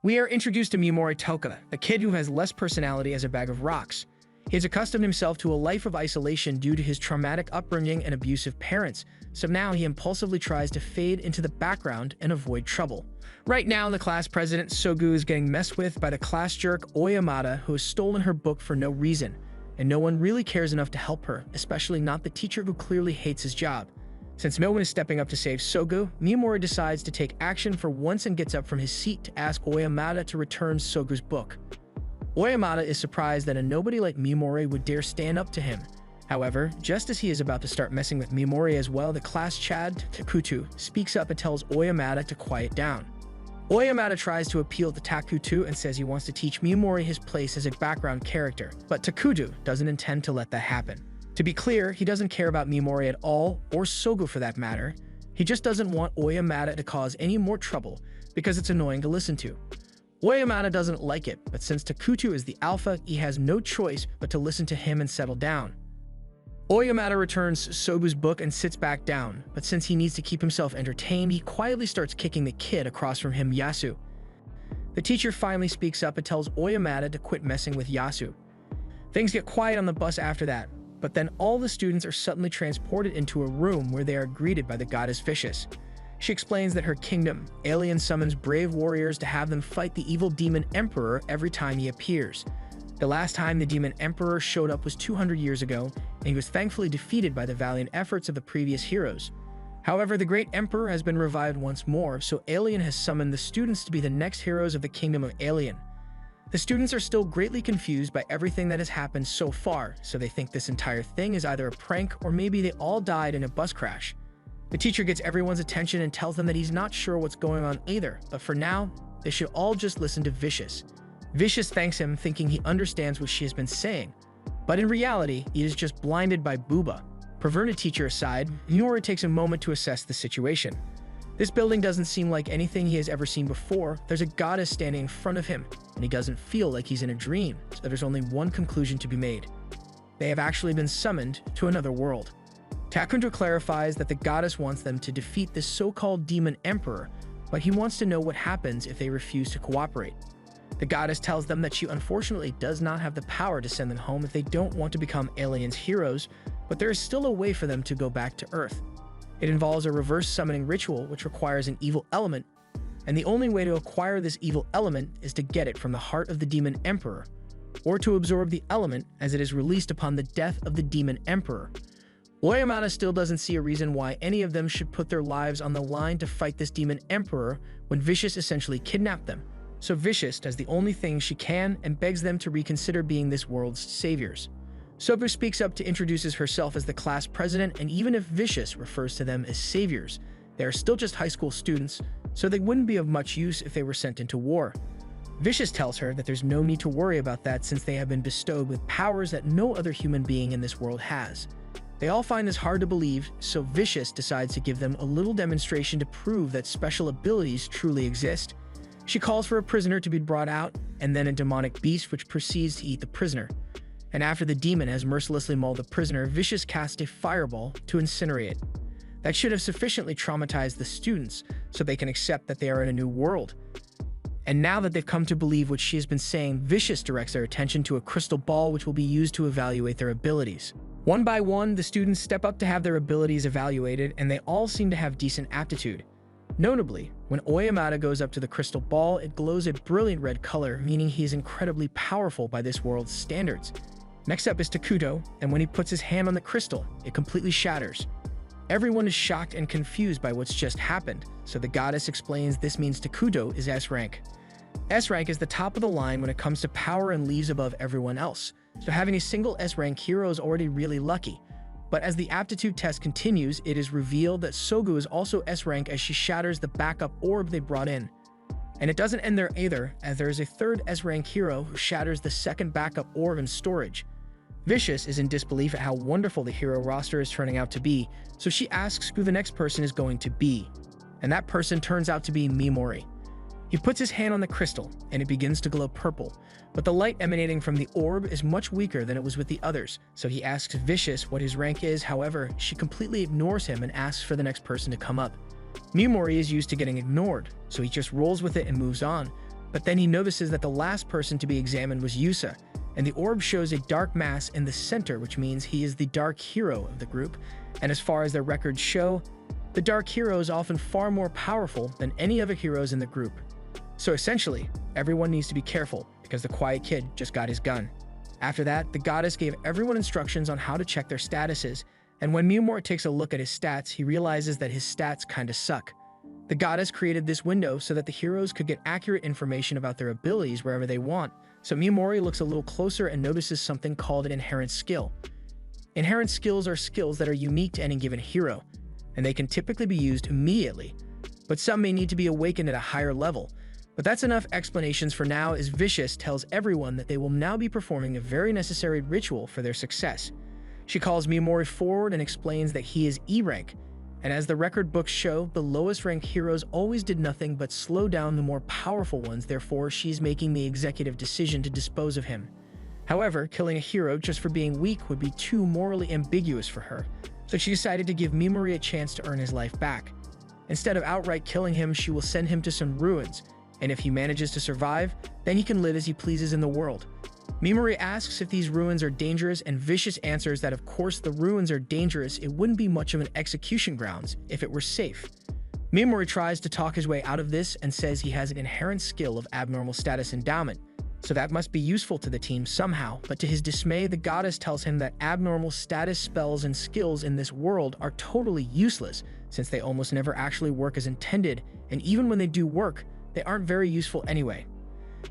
We are introduced to Mimori Toka, a kid who has less personality as a bag of rocks. He has accustomed himself to a life of isolation due to his traumatic upbringing and abusive parents, so now he impulsively tries to fade into the background and avoid trouble. Right now, the class president, Sogu, is getting messed with by the class jerk Oyamada, who has stolen her book for no reason, and no one really cares enough to help her, especially not the teacher who clearly hates his job. Since no one is stepping up to save Sogu, Mimori decides to take action for once and gets up from his seat to ask Oyamada to return Sogu's book. Oyamada is surprised that a nobody like Mimori would dare stand up to him. However, just as he is about to start messing with Mimori as well, the class Chad Takutu speaks up and tells Oyamada to quiet down. Oyamada tries to appeal to Takutu and says he wants to teach Mimori his place as a background character, but Takutu doesn't intend to let that happen. To be clear, he doesn't care about Mimori at all, or Sogu for that matter. He just doesn't want Oyamada to cause any more trouble because it's annoying to listen to. Oyamada doesn't like it, but since Takutu is the alpha, he has no choice but to listen to him and settle down. Oyamada returns Sogu's book and sits back down, but since he needs to keep himself entertained, he quietly starts kicking the kid across from him, Yasu. The teacher finally speaks up and tells Oyamada to quit messing with Yasu. Things get quiet on the bus after that, but then all the students are suddenly transported into a room where they are greeted by the goddess Vicious. She explains that her kingdom, Alien, summons brave warriors to have them fight the evil demon emperor every time he appears. The last time the demon emperor showed up was 200 years ago, and he was thankfully defeated by the valiant efforts of the previous heroes. However, the great emperor has been revived once more, so Alien has summoned the students to be the next heroes of the kingdom of Alien. The students are still greatly confused by everything that has happened so far, so they think this entire thing is either a prank or maybe they all died in a bus crash. The teacher gets everyone's attention and tells them that he's not sure what's going on either, but for now, they should all just listen to Vicious. Vicious thanks him, thinking he understands what she has been saying, but in reality, he is just blinded by Booba. Perverted teacher aside, Mimori takes a moment to assess the situation. This building doesn't seem like anything he has ever seen before. There's a goddess standing in front of him, and he doesn't feel like he's in a dream, so there's only one conclusion to be made. They have actually been summoned to another world. Takundo clarifies that the goddess wants them to defeat this so-called demon emperor, but he wants to know what happens if they refuse to cooperate. The goddess tells them that she unfortunately does not have the power to send them home if they don't want to become Alien's heroes, but there is still a way for them to go back to Earth. It involves a reverse summoning ritual which requires an evil element, and the only way to acquire this evil element is to get it from the heart of the demon emperor, or to absorb the element as it is released upon the death of the demon emperor. Oyamada still doesn't see a reason why any of them should put their lives on the line to fight this demon emperor when Vicious essentially kidnapped them. So Vicious does the only thing she can and begs them to reconsider being this world's saviors. Sobu speaks up to introduces herself as the class president, and even if Vicious refers to them as saviors, they are still just high school students, so they wouldn't be of much use if they were sent into war. Vicious tells her that there's no need to worry about that since they have been bestowed with powers that no other human being in this world has. They all find this hard to believe, so Vicious decides to give them a little demonstration to prove that special abilities truly exist. She calls for a prisoner to be brought out, and then a demonic beast which proceeds to eat the prisoner. And after the demon has mercilessly mauled the prisoner, Vicious casts a fireball to incinerate it. That should have sufficiently traumatized the students so they can accept that they are in a new world. And now that they've come to believe what she has been saying, Vicious directs their attention to a crystal ball which will be used to evaluate their abilities. One by one, the students step up to have their abilities evaluated, and they all seem to have decent aptitude. Notably, when Oyamada goes up to the crystal ball, it glows a brilliant red color, meaning he is incredibly powerful by this world's standards. Next up is Takuto, and when he puts his hand on the crystal, it completely shatters. Everyone is shocked and confused by what's just happened, so the goddess explains this means Takuto is S rank. S rank is the top of the line when it comes to power and leaves above everyone else, so having a single S rank hero is already really lucky. But as the aptitude test continues, it is revealed that Sogu is also S rank as she shatters the backup orb they brought in. And it doesn't end there either, as there is a third S rank hero who shatters the second backup orb in storage. Vicious is in disbelief at how wonderful the hero roster is turning out to be, so she asks who the next person is going to be. And that person turns out to be Mimori. He puts his hand on the crystal, and it begins to glow purple, but the light emanating from the orb is much weaker than it was with the others, so he asks Vicious what his rank is. However, she completely ignores him and asks for the next person to come up. Mimori is used to getting ignored, so he just rolls with it and moves on, But then he notices that the last person to be examined was Yusa, and the orb shows a dark mass in the center, which means he is the dark hero of the group. And as far as their records show, the dark hero is often far more powerful than any other heroes in the group. So essentially, everyone needs to be careful because the quiet kid just got his gun. After that, the goddess gave everyone instructions on how to check their statuses, and when Miyamori takes a look at his stats, he realizes that his stats kinda suck. The goddess created this window so that the heroes could get accurate information about their abilities wherever they want, so Miyamori looks a little closer and notices something called an inherent skill. Inherent skills are skills that are unique to any given hero, and they can typically be used immediately, but some may need to be awakened at a higher level. But that's enough explanations for now, as Vicious tells everyone that they will now be performing a very necessary ritual for their success. She calls Miyamori forward and explains that he is E rank, and as the record books show, the lowest ranked heroes always did nothing but slow down the more powerful ones, therefore she's making the executive decision to dispose of him. However, killing a hero just for being weak would be too morally ambiguous for her, so she decided to give Miyamori a chance to earn his life back. Instead of outright killing him, she will send him to some ruins, and if he manages to survive, then he can live as he pleases in the world. Miyamori asks if these ruins are dangerous, and Vicious answers that of course the ruins are dangerous, it wouldn't be much of an execution grounds if it were safe. Miyamori tries to talk his way out of this and says he has an inherent skill of abnormal status endowment, so that must be useful to the team somehow, but to his dismay, the goddess tells him that abnormal status spells and skills in this world are totally useless, since they almost never actually work as intended, and even when they do work, they aren't very useful anyway.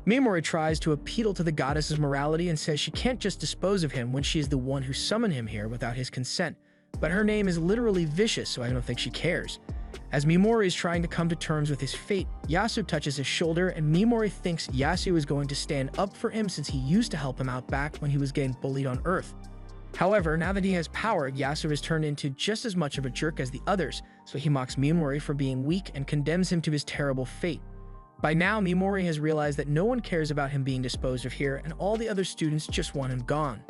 Miyamori tries to appeal to the goddess's morality and says she can't just dispose of him when she is the one who summoned him here without his consent, but her name is literally Vicious, so I don't think she cares. As Miyamori is trying to come to terms with his fate, Yasu touches his shoulder, and Miyamori thinks Yasu is going to stand up for him since he used to help him out back when he was getting bullied on Earth. However, now that he has power, Yasu has turned into just as much of a jerk as the others, so he mocks Miyamori for being weak and condemns him to his terrible fate. By now, Miyamori has realized that no one cares about him being disposed of here, and all the other students just want him gone.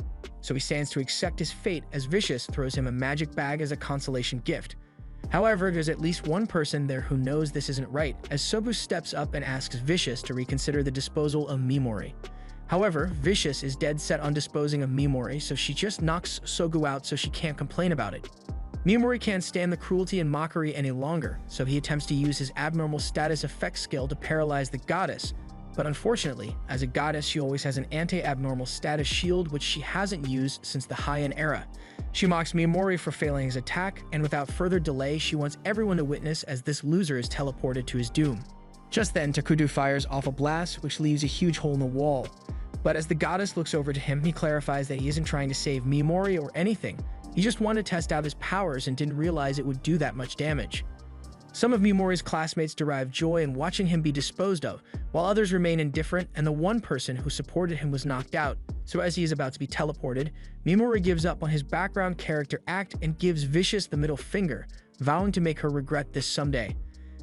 So he stands to accept his fate as Vicious throws him a magic bag as a consolation gift. However, there's at least one person there who knows this isn't right, as Sobu steps up and asks Vicious to reconsider the disposal of Miyamori. However, Vicious is dead set on disposing of Miyamori, so she just knocks Sogu out so she can't complain about it. Miyamori can't stand the cruelty and mockery any longer, so he attempts to use his abnormal status effect skill to paralyze the goddess. But unfortunately, as a goddess, she always has an anti-abnormal status shield which she hasn't used since the Heian era. She mocks Miyamori for failing his attack, and without further delay, she wants everyone to witness as this loser is teleported to his doom. Just then, Takudu fires off a blast which leaves a huge hole in the wall. But as the goddess looks over to him, he clarifies that he isn't trying to save Miyamori or anything. He just wanted to test out his powers and didn't realize it would do that much damage. Some of Miyamori's classmates derive joy in watching him be disposed of, while others remain indifferent, and the one person who supported him was knocked out. So as he is about to be teleported, Miyamori gives up on his background character act and gives Vicious the middle finger, vowing to make her regret this someday.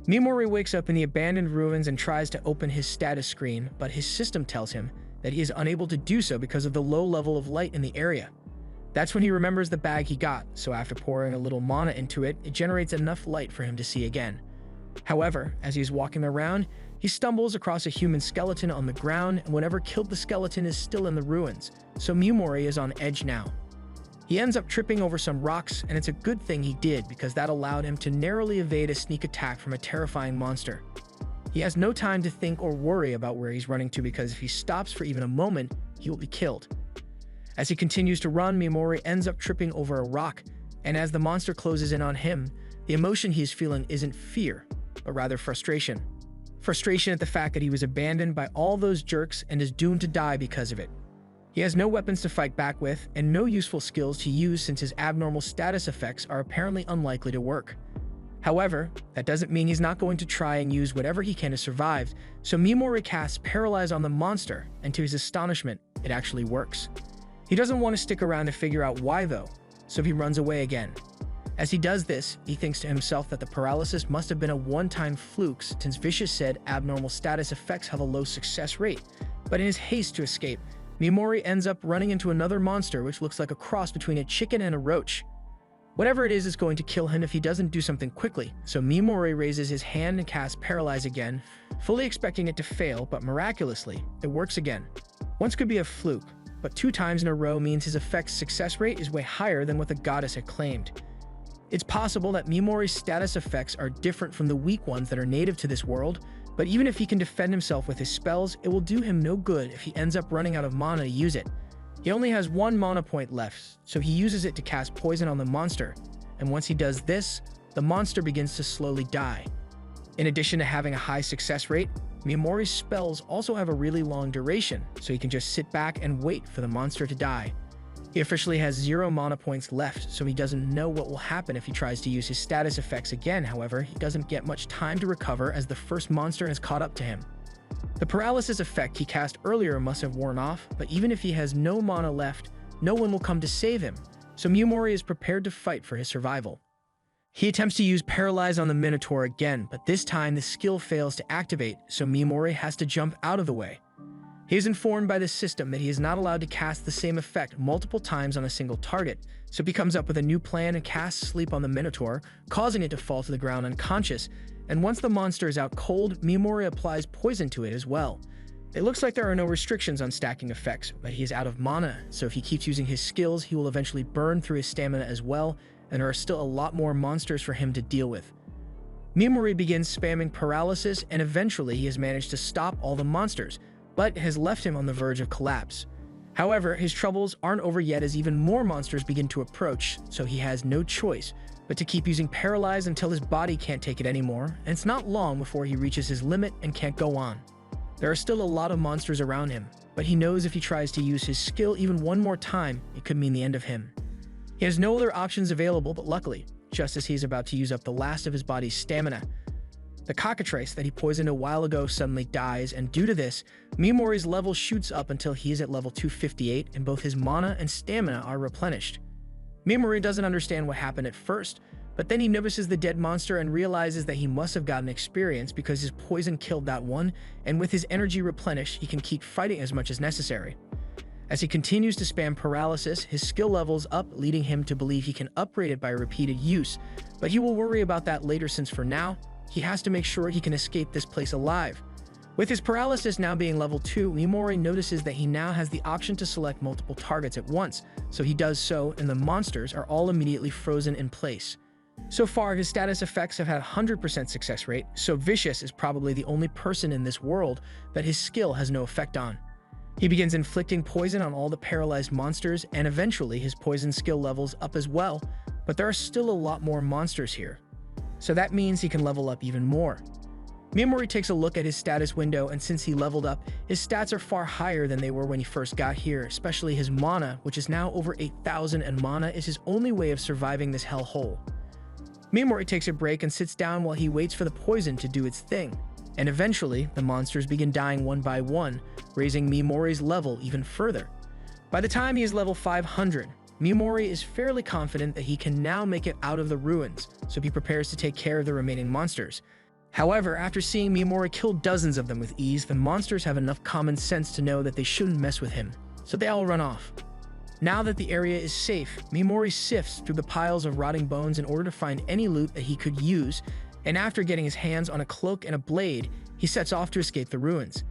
Miyamori wakes up in the abandoned ruins and tries to open his status screen, but his system tells him that he is unable to do so because of the low level of light in the area. That's when he remembers the bag he got, so after pouring a little mana into it, it generates enough light for him to see again. However, as he's walking around, he stumbles across a human skeleton on the ground, and whatever killed the skeleton is still in the ruins, so Miyamori is on edge now. He ends up tripping over some rocks, and it's a good thing he did because that allowed him to narrowly evade a sneak attack from a terrifying monster. He has no time to think or worry about where he's running to because if he stops for even a moment, he will be killed. As he continues to run, Miyamori ends up tripping over a rock, and as the monster closes in on him, the emotion he is feeling isn't fear, but rather frustration. Frustration at the fact that he was abandoned by all those jerks and is doomed to die because of it. He has no weapons to fight back with, and no useful skills to use since his abnormal status effects are apparently unlikely to work. However, that doesn't mean he's not going to try and use whatever he can to survive, so Miyamori casts Paralyze on the monster, and to his astonishment, it actually works. He doesn't want to stick around to figure out why though, so he runs away again. As he does this, he thinks to himself that the paralysis must have been a one-time fluke since Vicious said abnormal status effects have a low success rate, but in his haste to escape, Miyamori ends up running into another monster which looks like a cross between a chicken and a roach. Whatever it is going to kill him if he doesn't do something quickly, so Mimori raises his hand and casts Paralyze again, fully expecting it to fail, but miraculously, it works again. Once could be a fluke, but 2 times in a row means his effect's success rate is way higher than what the goddess had claimed. It's possible that Mimori's status effects are different from the weak ones that are native to this world, but even if he can defend himself with his spells, it will do him no good if he ends up running out of mana to use it. He only has 1 mana point left, so he uses it to cast poison on the monster, and once he does this, the monster begins to slowly die. In addition to having a high success rate, Mimori's spells also have a really long duration, so he can just sit back and wait for the monster to die. He officially has 0 mana points left, so he doesn't know what will happen if he tries to use his status effects again. However, he doesn't get much time to recover as the first monster has caught up to him. The paralysis effect he cast earlier must have worn off, but even if he has no mana left, no one will come to save him, so Mimori is prepared to fight for his survival. He attempts to use Paralyze on the Minotaur again, but this time the skill fails to activate, so Mimori has to jump out of the way. He is informed by the system that he is not allowed to cast the same effect multiple times on a single target, so he comes up with a new plan and casts Sleep on the Minotaur, causing it to fall to the ground unconscious, and once the monster is out cold, Mimori applies poison to it as well. It looks like there are no restrictions on stacking effects, but he is out of mana, so if he keeps using his skills, he will eventually burn through his stamina as well, and there are still a lot more monsters for him to deal with. Mimori begins spamming paralysis, and eventually he has managed to stop all the monsters, but has left him on the verge of collapse. However, his troubles aren't over yet as even more monsters begin to approach, so he has no choice but to keep using Paralyze until his body can't take it anymore, and it's not long before he reaches his limit and can't go on. There are still a lot of monsters around him, but he knows if he tries to use his skill even one more time, it could mean the end of him. He has no other options available, but luckily, just as he's about to use up the last of his body's stamina, the cockatrice that he poisoned a while ago suddenly dies, and due to this, Mimori's level shoots up until he is at level 258 and both his mana and stamina are replenished. Mimori doesn't understand what happened at first, but then he notices the dead monster and realizes that he must have gotten experience because his poison killed that one, and with his energy replenished, he can keep fighting as much as necessary. As he continues to spam paralysis, his skill levels up, leading him to believe he can upgrade it by repeated use, but he will worry about that later since for now, he has to make sure he can escape this place alive. With his paralysis now being level 2, Mimori notices that he now has the option to select multiple targets at once, so he does so, and the monsters are all immediately frozen in place. So far, his status effects have had a 100% success rate, so Vicious is probably the only person in this world that his skill has no effect on. He begins inflicting poison on all the paralyzed monsters, and eventually his poison skill levels up as well, but there are still a lot more monsters here. So that means he can level up even more. Mimori takes a look at his status window, and since he leveled up, his stats are far higher than they were when he first got here, especially his mana, which is now over 8,000, and mana is his only way of surviving this hellhole. Mimori takes a break and sits down while he waits for the poison to do its thing, and eventually, the monsters begin dying one by one, raising Mimori's level even further. By the time he is level 500, Mimori is fairly confident that he can now make it out of the ruins, so he prepares to take care of the remaining monsters. However, after seeing Mimori kill dozens of them with ease, the monsters have enough common sense to know that they shouldn't mess with him, so they all run off. Now that the area is safe, Mimori sifts through the piles of rotting bones in order to find any loot that he could use, and after getting his hands on a cloak and a blade, he sets off to escape the ruins.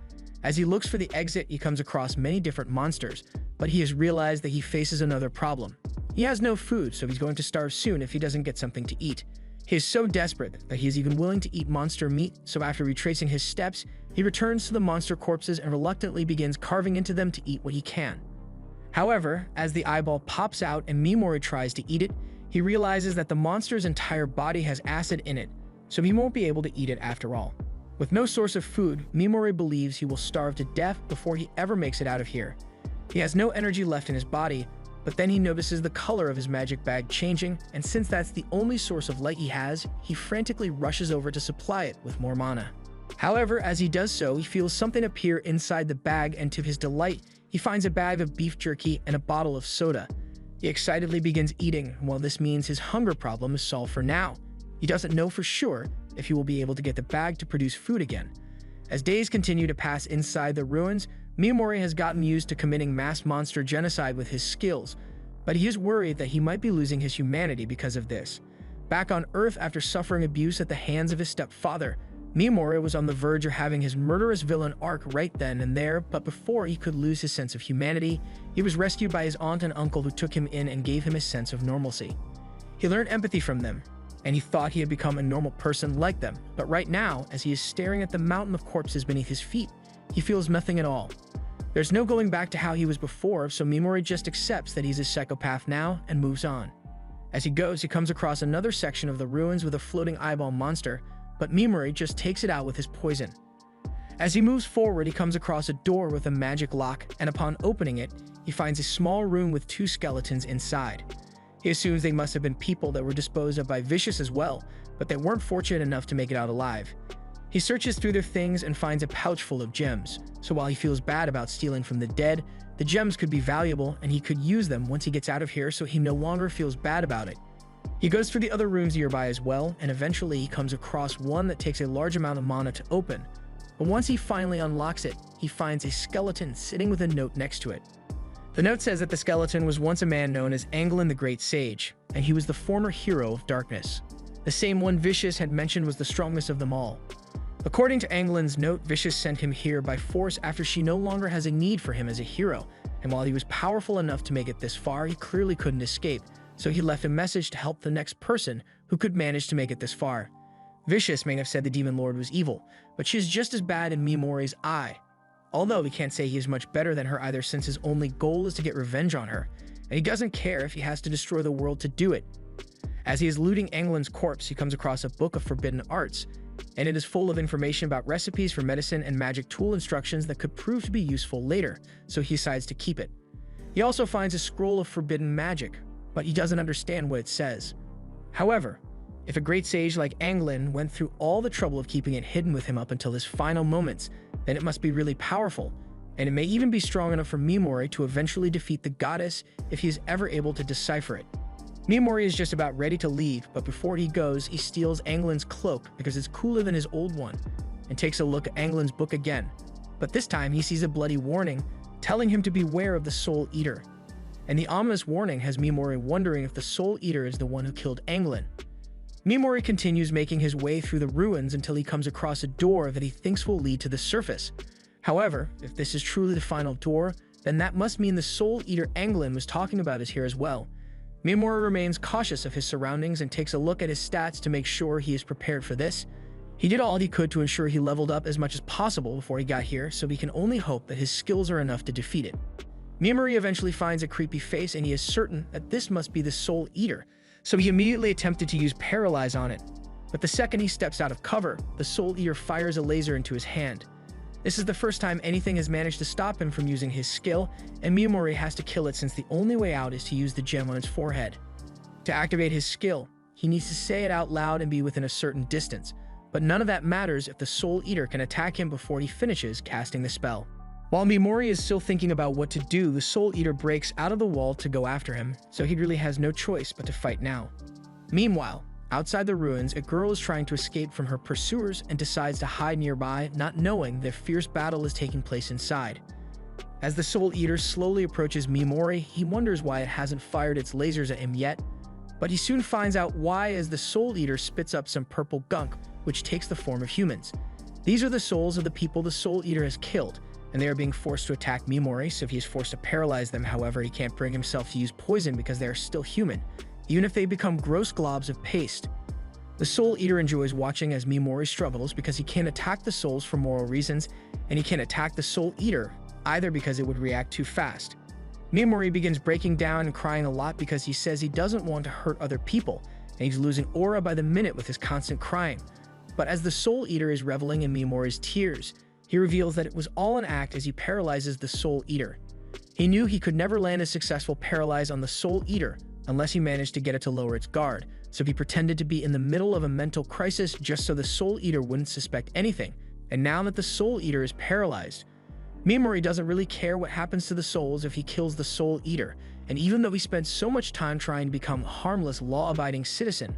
As he looks for the exit, he comes across many different monsters, but he has realized that he faces another problem. He has no food, so he's going to starve soon if he doesn't get something to eat. He is so desperate that he is even willing to eat monster meat, so after retracing his steps, he returns to the monster corpses and reluctantly begins carving into them to eat what he can. However, as the eyeball pops out and Mimori tries to eat it, he realizes that the monster's entire body has acid in it, so he won't be able to eat it after all. With no source of food, Mimori believes he will starve to death before he ever makes it out of here. He has no energy left in his body, but then he notices the color of his magic bag changing, and since that's the only source of light he has, he frantically rushes over to supply it with more mana. However, as he does so, he feels something appear inside the bag, and to his delight, he finds a bag of beef jerky and a bottle of soda. He excitedly begins eating, and while this means his hunger problem is solved for now, he doesn't know for sure if he will be able to get the bag to produce food again. As days continue to pass inside the ruins, Mimori has gotten used to committing mass monster genocide with his skills, but he is worried that he might be losing his humanity because of this. Back on Earth, after suffering abuse at the hands of his stepfather, Mimori was on the verge of having his murderous villain arc right then and there, but before he could lose his sense of humanity, he was rescued by his aunt and uncle who took him in and gave him a sense of normalcy. He learned empathy from them, and he thought he had become a normal person like them, but right now, as he is staring at the mountain of corpses beneath his feet, he feels nothing at all. There's no going back to how he was before, so Mimori just accepts that he's a psychopath now and moves on. As he goes, he comes across another section of the ruins with a floating eyeball monster, but Mimori just takes it out with his poison. As he moves forward, he comes across a door with a magic lock, and upon opening it, he finds a small room with 2 skeletons inside. He assumes they must have been people that were disposed of by Vicious as well, but they weren't fortunate enough to make it out alive. He searches through their things and finds a pouch full of gems, so while he feels bad about stealing from the dead, the gems could be valuable and he could use them once he gets out of here, so he no longer feels bad about it. He goes through the other rooms nearby as well, and eventually he comes across one that takes a large amount of mana to open. But once he finally unlocks it, he finds a skeleton sitting with a note next to it. The note says that the skeleton was once a man known as Anglin the Great Sage, and he was the former hero of darkness. The same one Vicious had mentioned was the strongest of them all. According to Anglin's note, Vicious sent him here by force after she no longer has a need for him as a hero, and while he was powerful enough to make it this far, he clearly couldn't escape, so he left a message to help the next person who could manage to make it this far. Vicious may have said the Demon Lord was evil, but she is just as bad in Mimori's eye. Although we can't say he is much better than her either, since his only goal is to get revenge on her, and he doesn't care if he has to destroy the world to do it. As he is looting Anglin's corpse, he comes across a book of forbidden arts, and it is full of information about recipes for medicine and magic tool instructions that could prove to be useful later, so he decides to keep it. He also finds a scroll of forbidden magic, but he doesn't understand what it says. However, if a great sage like Anglin went through all the trouble of keeping it hidden with him up until his final moments, then it must be really powerful, and it may even be strong enough for Mimori to eventually defeat the goddess if he is ever able to decipher it. Mimori is just about ready to leave, but before he goes, he steals Anglin's cloak because it's cooler than his old one, and takes a look at Anglin's book again. But this time he sees a bloody warning telling him to beware of the Soul Eater. And the ominous warning has Mimori wondering if the Soul Eater is the one who killed Anglin. Mimori continues making his way through the ruins until he comes across a door that he thinks will lead to the surface. However, if this is truly the final door, then that must mean the Soul Eater Anglin was talking about is here as well. Mimori remains cautious of his surroundings and takes a look at his stats to make sure he is prepared for this. He did all he could to ensure he leveled up as much as possible before he got here, so he can only hope that his skills are enough to defeat it. Mimori eventually finds a creepy face, and he is certain that this must be the Soul Eater, so he immediately attempted to use Paralyze on it. But the second he steps out of cover, the Soul Eater fires a laser into his hand. This is the first time anything has managed to stop him from using his skill, and Mimori has to kill it since the only way out is to use the gem on its forehead. To activate his skill, he needs to say it out loud and be within a certain distance, but none of that matters if the Soul Eater can attack him before he finishes casting the spell. While Mimori is still thinking about what to do, the Soul Eater breaks out of the wall to go after him, so he really has no choice but to fight now. Meanwhile, outside the ruins, a girl is trying to escape from her pursuers and decides to hide nearby, not knowing that fierce battle is taking place inside. As the Soul Eater slowly approaches Mimori, he wonders why it hasn't fired its lasers at him yet, but he soon finds out why as the Soul Eater spits up some purple gunk, which takes the form of humans. These are the souls of the people the Soul Eater has killed, and they are being forced to attack Mimori, so if he is forced to paralyze them. However, he can't bring himself to use poison because they are still human, even if they become gross globs of paste. The Soul Eater enjoys watching as Mimori struggles because he can't attack the souls for moral reasons, and he can't attack the Soul Eater either because it would react too fast. Mimori begins breaking down and crying a lot because he says he doesn't want to hurt other people, and he's losing aura by the minute with his constant crying. But as the Soul Eater is reveling in Mimori's tears, he reveals that it was all an act as he paralyzes the Soul Eater. He knew he could never land a successful paralyze on the Soul Eater unless he managed to get it to lower its guard, so he pretended to be in the middle of a mental crisis just so the Soul Eater wouldn't suspect anything. And now that the Soul Eater is paralyzed, Mimori doesn't really care what happens to the souls if he kills the Soul Eater, and even though he spent so much time trying to become a harmless, law-abiding citizen,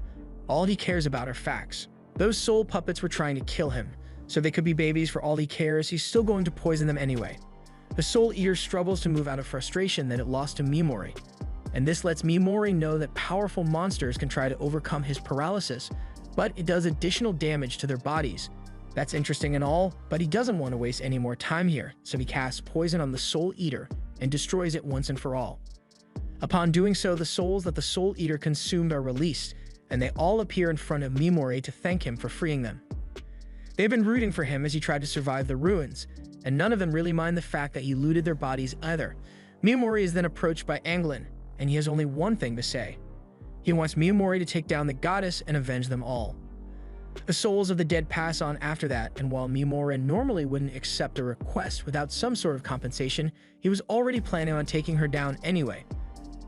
all he cares about are facts. Those soul puppets were trying to kill him, so they could be babies for all he cares. He's still going to poison them anyway. The Soul Eater struggles to move out of frustration that it lost to Mimori. and this lets Mimori know that powerful monsters can try to overcome his paralysis, but it does additional damage to their bodies. That's interesting and all, but he doesn't want to waste any more time here, so he casts poison on the Soul Eater and destroys it once and for all. Upon doing so, the souls that the Soul Eater consumed are released, and they all appear in front of Mimori to thank him for freeing them. They've been rooting for him as he tried to survive the ruins, and none of them really mind the fact that he looted their bodies either. Mimori is then approached by Anglin, and he has only one thing to say. He wants Mimori to take down the goddess and avenge them all. The souls of the dead pass on after that, and while Mimori normally wouldn't accept a request without some sort of compensation, he was already planning on taking her down anyway.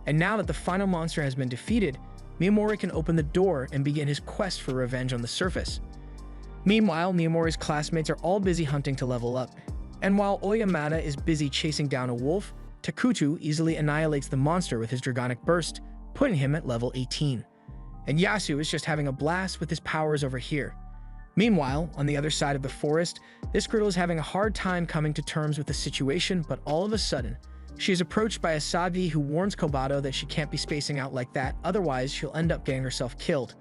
And now that the final monster has been defeated, Mimori can open the door and begin his quest for revenge on the surface. Meanwhile, Mimori's classmates are all busy hunting to level up, and while Oyamada is busy chasing down a wolf, Takuto easily annihilates the monster with his Dragonic Burst, putting him at level 18. And Yasu is just having a blast with his powers over here. Meanwhile, on the other side of the forest, this girl is having a hard time coming to terms with the situation, but all of a sudden, she is approached by Asagi, who warns Kobato that she can't be spacing out like that, otherwise she'll end up getting herself killed.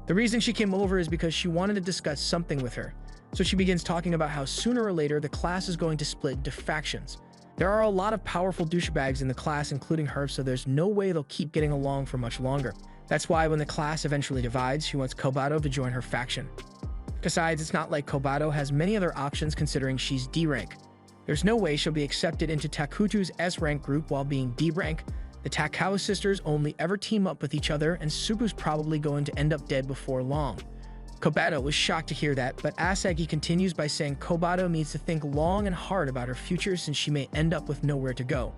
The reason she came over is because she wanted to discuss something with her, so she begins talking about how sooner or later the class is going to split into factions. There are a lot of powerful douchebags in the class, including her, so there's no way they'll keep getting along for much longer. That's why when the class eventually divides, she wants Kobato to join her faction. Besides, it's not like Kobato has many other options considering she's D rank. There's no way she'll be accepted into Takuto's S rank group while being D rank. The Takao sisters only ever team up with each other, and Sugu's probably going to end up dead before long. Kobato was shocked to hear that, but Asagi continues by saying Kobato needs to think long and hard about her future since she may end up with nowhere to go.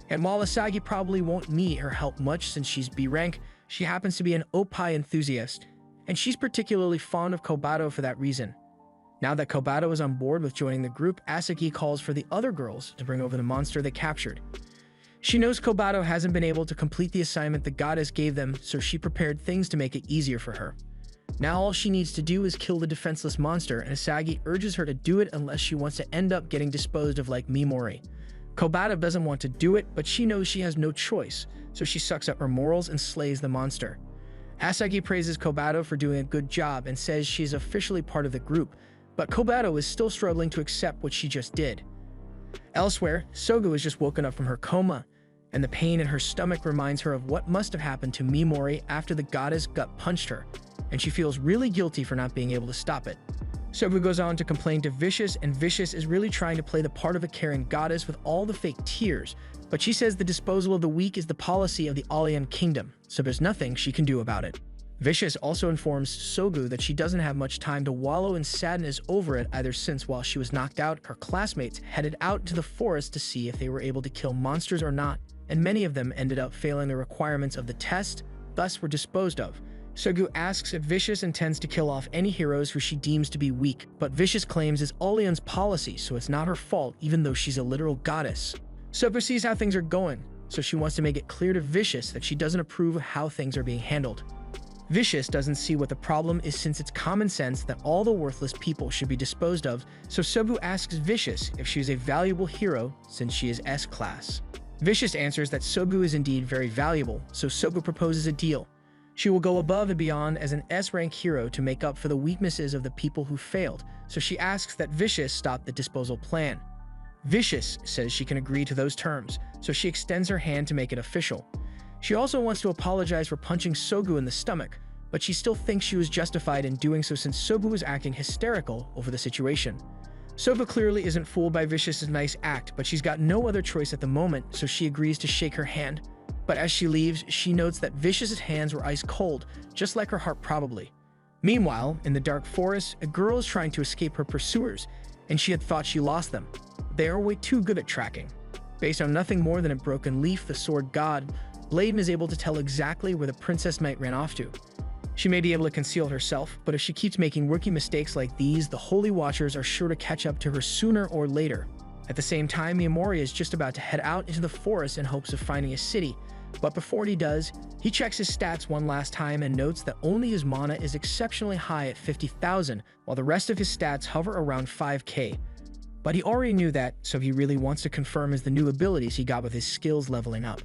And while Asagi probably won't need her help much since she's B rank, she happens to be an Oppai enthusiast, and she's particularly fond of Kobato for that reason. Now that Kobato is on board with joining the group, Asagi calls for the other girls to bring over the monster they captured. She knows Kobato hasn't been able to complete the assignment the goddess gave them, so she prepared things to make it easier for her. Now all she needs to do is kill the defenseless monster, and Asagi urges her to do it unless she wants to end up getting disposed of like Mimori. Kobato doesn't want to do it, but she knows she has no choice, so she sucks up her morals and slays the monster. Asagi praises Kobato for doing a good job and says she's officially part of the group, but Kobato is still struggling to accept what she just did. Elsewhere, Sogu has just woken up from her coma, and the pain in her stomach reminds her of what must have happened to Mimori after the goddess gut-punched her, and she feels really guilty for not being able to stop it. Sogu goes on to complain to Vicious, and Vicious is really trying to play the part of a caring goddess with all the fake tears, but she says the disposal of the weak is the policy of the Alien Kingdom, so there's nothing she can do about it. Vicious also informs Sogu that she doesn't have much time to wallow in sadness over it either, since while she was knocked out, her classmates headed out into the forest to see if they were able to kill monsters or not, and many of them ended up failing the requirements of the test, thus were disposed of. Sogu asks if Vicious intends to kill off any heroes who she deems to be weak, but Vicious claims it's Allian's policy, so it's not her fault even though she's a literal goddess. Sogu sees how things are going, so she wants to make it clear to Vicious that she doesn't approve of how things are being handled. Vicious doesn't see what the problem is since it's common sense that all the worthless people should be disposed of, so Sogu asks Vicious if she is a valuable hero since she is S-class. Vicious answers that Sogu is indeed very valuable, so Sogu proposes a deal. She will go above and beyond as an S-rank hero to make up for the weaknesses of the people who failed, so she asks that Vicious stop the disposal plan. Vicious says she can agree to those terms, so she extends her hand to make it official. She also wants to apologize for punching Sogu in the stomach, but she still thinks she was justified in doing so since Sogu was acting hysterical over the situation. Sogu clearly isn't fooled by Vicious's nice act, but she's got no other choice at the moment, so she agrees to shake her hand. But as she leaves, she notes that Vicious's hands were ice cold, just like her heart probably. Meanwhile, in the dark forest, a girl is trying to escape her pursuers, and she had thought she lost them. They are way too good at tracking. Based on nothing more than a broken leaf, the sword god, Bladen is able to tell exactly where the Princess Knight ran off to. She may be able to conceal herself, but if she keeps making rookie mistakes like these, the Holy Watchers are sure to catch up to her sooner or later. At the same time, Mimori is just about to head out into the forest in hopes of finding a city, but before he does, he checks his stats one last time and notes that only his mana is exceptionally high at 50,000, while the rest of his stats hover around 5k. But he already knew that, so he really wants to confirm the new abilities he got with his skills leveling up.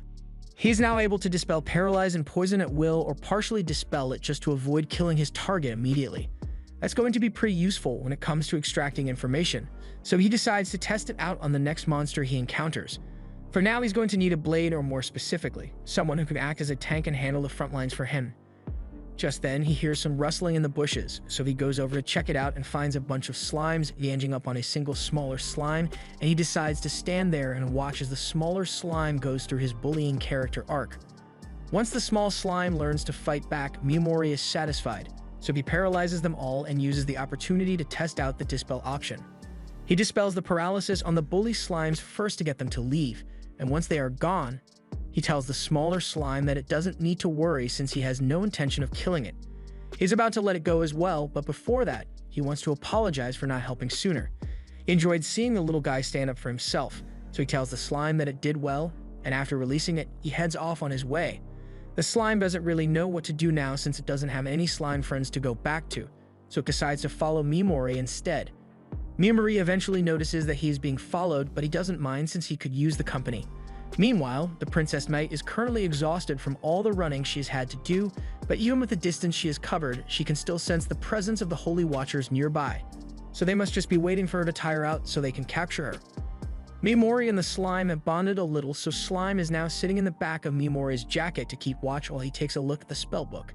He's now able to dispel paralyze and poison at will or partially dispel it just to avoid killing his target immediately. That's going to be pretty useful when it comes to extracting information, so he decides to test it out on the next monster he encounters. For now, he's going to need a blade, or more specifically, someone who can act as a tank and handle the front lines for him. Just then, he hears some rustling in the bushes, so he goes over to check it out and finds a bunch of slimes ganging up on a single smaller slime, and he decides to stand there and watch as the smaller slime goes through his bullying character arc. Once the small slime learns to fight back, Miyamori is satisfied, so he paralyzes them all and uses the opportunity to test out the dispel option. He dispels the paralysis on the bully slimes first to get them to leave, and once they are gone, he tells the smaller slime that it doesn't need to worry since he has no intention of killing it. He's about to let it go as well, but before that, he wants to apologize for not helping sooner. He enjoyed seeing the little guy stand up for himself, so he tells the slime that it did well, and after releasing it, he heads off on his way. The slime doesn't really know what to do now since it doesn't have any slime friends to go back to, so it decides to follow Miyamori instead. Miyamori eventually notices that he is being followed, but he doesn't mind since he could use the company. Meanwhile, the Princess Knight is currently exhausted from all the running she has had to do, but even with the distance she has covered, she can still sense the presence of the Holy Watchers nearby. So they must just be waiting for her to tire out so they can capture her. Miyamori and the slime have bonded a little, so Slime is now sitting in the back of Miyamori's jacket to keep watch while he takes a look at the spellbook.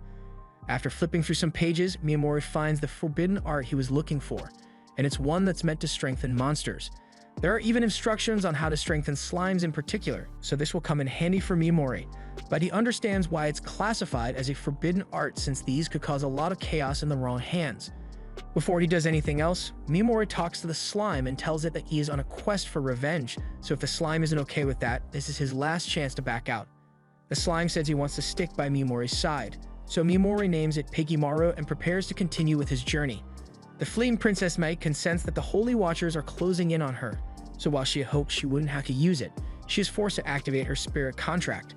After flipping through some pages, Miyamori finds the forbidden art he was looking for, and it's one that's meant to strengthen monsters. There are even instructions on how to strengthen slimes in particular, so this will come in handy for Miyamori, but he understands why it's classified as a forbidden art since these could cause a lot of chaos in the wrong hands. Before he does anything else, Miyamori talks to the slime and tells it that he is on a quest for revenge, so if the slime isn't okay with that, this is his last chance to back out. The slime says he wants to stick by Miyamori's side, so Miyamori names it Pegimaru and prepares to continue with his journey. The fleeing Princess Knight can sense that the Holy Watchers are closing in on her, so while she hoped she wouldn't have to use it, she is forced to activate her spirit contract.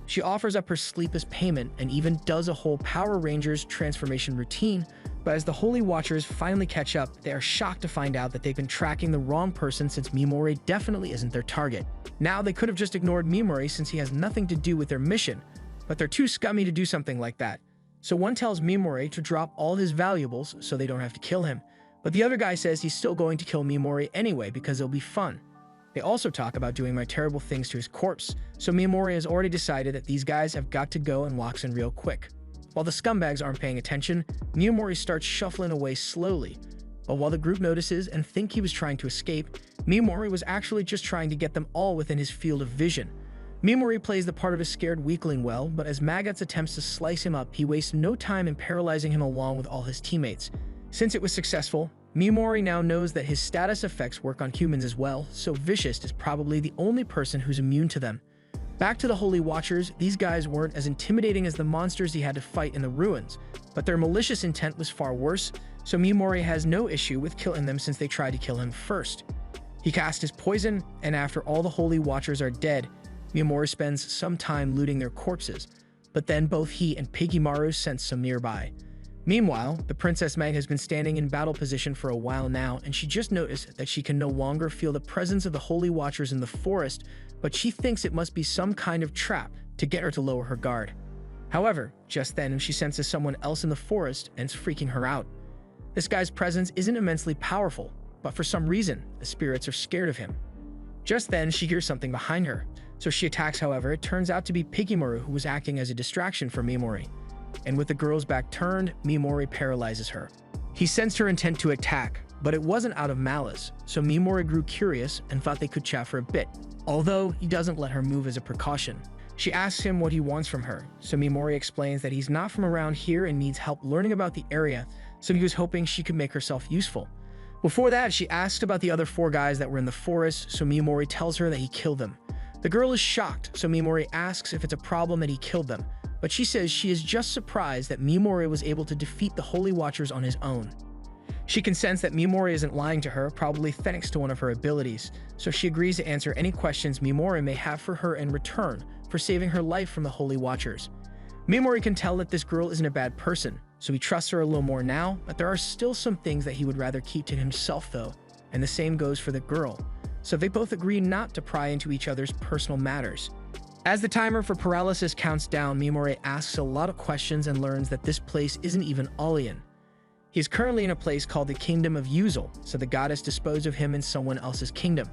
She offers up her sleep as payment and even does a whole Power Rangers transformation routine, but as the Holy Watchers finally catch up, they are shocked to find out that they've been tracking the wrong person since Miyamori definitely isn't their target. Now they could have just ignored Miyamori since he has nothing to do with their mission, but they're too scummy to do something like that. So one tells Miyamori to drop all his valuables so they don't have to kill him, but the other guy says he's still going to kill Miyamori anyway because it'll be fun. They also talk about doing my terrible things to his corpse, so Miyamori has already decided that these guys have got to go and walks in real quick. While the scumbags aren't paying attention, Miyamori starts shuffling away slowly. But while the group notices and think he was trying to escape, Miyamori was actually just trying to get them all within his field of vision. Miyamori plays the part of a scared weakling well, but as Maggots attempts to slice him up, he wastes no time in paralyzing him along with all his teammates. Since it was successful, Miyamori now knows that his status effects work on humans as well, so Vicious is probably the only person who's immune to them. Back to the Holy Watchers, these guys weren't as intimidating as the monsters he had to fight in the ruins, but their malicious intent was far worse, so Miyamori has no issue with killing them since they tried to kill him first. He casts his poison, and after all the Holy Watchers are dead, Miyamori spends some time looting their corpses, but then both he and Pegimaru sense some nearby. Meanwhile, the Princess Knight has been standing in battle position for a while now, and she just noticed that she can no longer feel the presence of the Holy Watchers in the forest, but she thinks it must be some kind of trap to get her to lower her guard. However, just then she senses someone else in the forest and it's freaking her out. This guy's presence isn't immensely powerful, but for some reason, the spirits are scared of him. Just then, she hears something behind her, so she attacks. However, it turns out to be Pegimaru, who was acting as a distraction for Miyamori. And with the girl's back turned, Miyamori paralyzes her. He sensed her intent to attack, but it wasn't out of malice, so Miyamori grew curious and thought they could chat for a bit, although he doesn't let her move as a precaution. She asks him what he wants from her, so Miyamori explains that he's not from around here and needs help learning about the area, so he was hoping she could make herself useful. Before that, she asks about the other 4 guys that were in the forest, so Miyamori tells her that he killed them. The girl is shocked, so Miyamori asks if it's a problem that he killed them, but she says she is just surprised that Miyamori was able to defeat the Holy Watchers on his own. She can sense that Miyamori isn't lying to her, probably thanks to one of her abilities, so she agrees to answer any questions Miyamori may have for her in return for saving her life from the Holy Watchers. Miyamori can tell that this girl isn't a bad person, so he trusts her a little more now, but there are still some things that he would rather keep to himself though, and the same goes for the girl, so they both agree not to pry into each other's personal matters. As the timer for paralysis counts down, Mimori asks a lot of questions and learns that this place isn't even Alien. He is currently in a place called the Kingdom of Yuzul, so the goddess disposed of him in someone else's kingdom.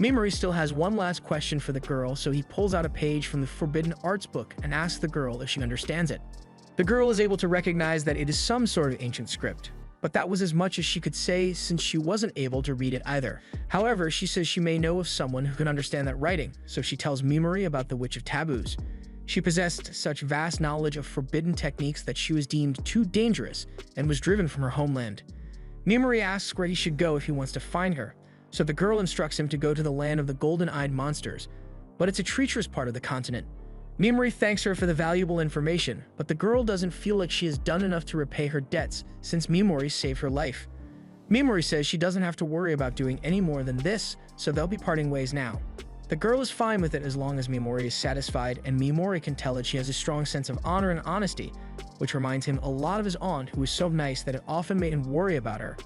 Mimori still has one last question for the girl, so he pulls out a page from the Forbidden Arts book and asks the girl if she understands it. The girl is able to recognize that it is some sort of ancient script, but that was as much as she could say since she wasn't able to read it either. However, she says she may know of someone who can understand that writing, so she tells Mimori about the Witch of Taboos. She possessed such vast knowledge of forbidden techniques that she was deemed too dangerous and was driven from her homeland. Mimori asks where he should go if he wants to find her, so the girl instructs him to go to the land of the golden-eyed monsters, but it's a treacherous part of the continent. Mimori thanks her for the valuable information, but the girl doesn't feel like she has done enough to repay her debts since Mimori saved her life. Mimori says she doesn't have to worry about doing any more than this, so they'll be parting ways now. The girl is fine with it as long as Mimori is satisfied, and Mimori can tell that she has a strong sense of honor and honesty, which reminds him a lot of his aunt, who is so nice that it often made him worry about her.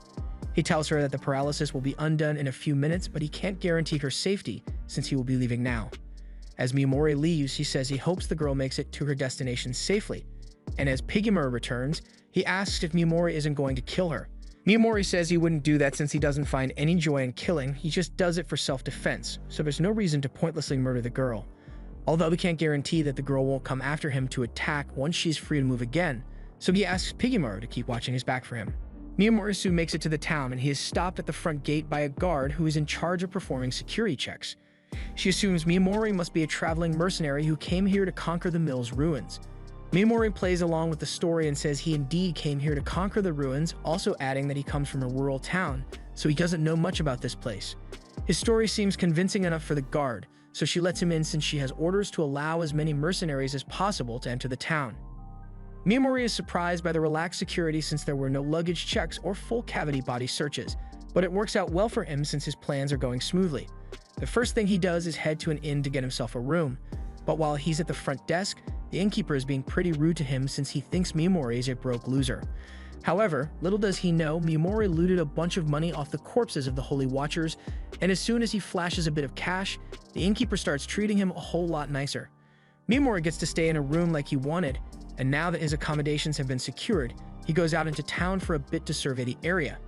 He tells her that the paralysis will be undone in a few minutes, but he can't guarantee her safety since he will be leaving now. As Mimori leaves, he says he hopes the girl makes it to her destination safely, and as Pigimura returns, he asks if Mimori isn't going to kill her. Mimori says he wouldn't do that since he doesn't find any joy in killing, he just does it for self-defense, so there's no reason to pointlessly murder the girl. Although he can't guarantee that the girl won't come after him to attack once she's free to move again, so he asks Pigimura to keep watching his back for him. Mimori soon makes it to the town and he is stopped at the front gate by a guard who is in charge of performing security checks. She assumes Mimori must be a traveling mercenary who came here to conquer the mill's ruins. Mimori plays along with the story and says he indeed came here to conquer the ruins, also adding that he comes from a rural town, so he doesn't know much about this place. His story seems convincing enough for the guard, so she lets him in since she has orders to allow as many mercenaries as possible to enter the town. Mimori is surprised by the relaxed security since there were no luggage checks or full cavity body searches, but it works out well for him since his plans are going smoothly. The first thing he does is head to an inn to get himself a room, but while he's at the front desk, the innkeeper is being pretty rude to him since he thinks Mimori is a broke loser. However, little does he know, Mimori looted a bunch of money off the corpses of the Holy Watchers, and as soon as he flashes a bit of cash, the innkeeper starts treating him a whole lot nicer. Mimori gets to stay in a room like he wanted, and now that his accommodations have been secured, he goes out into town for a bit to survey the area.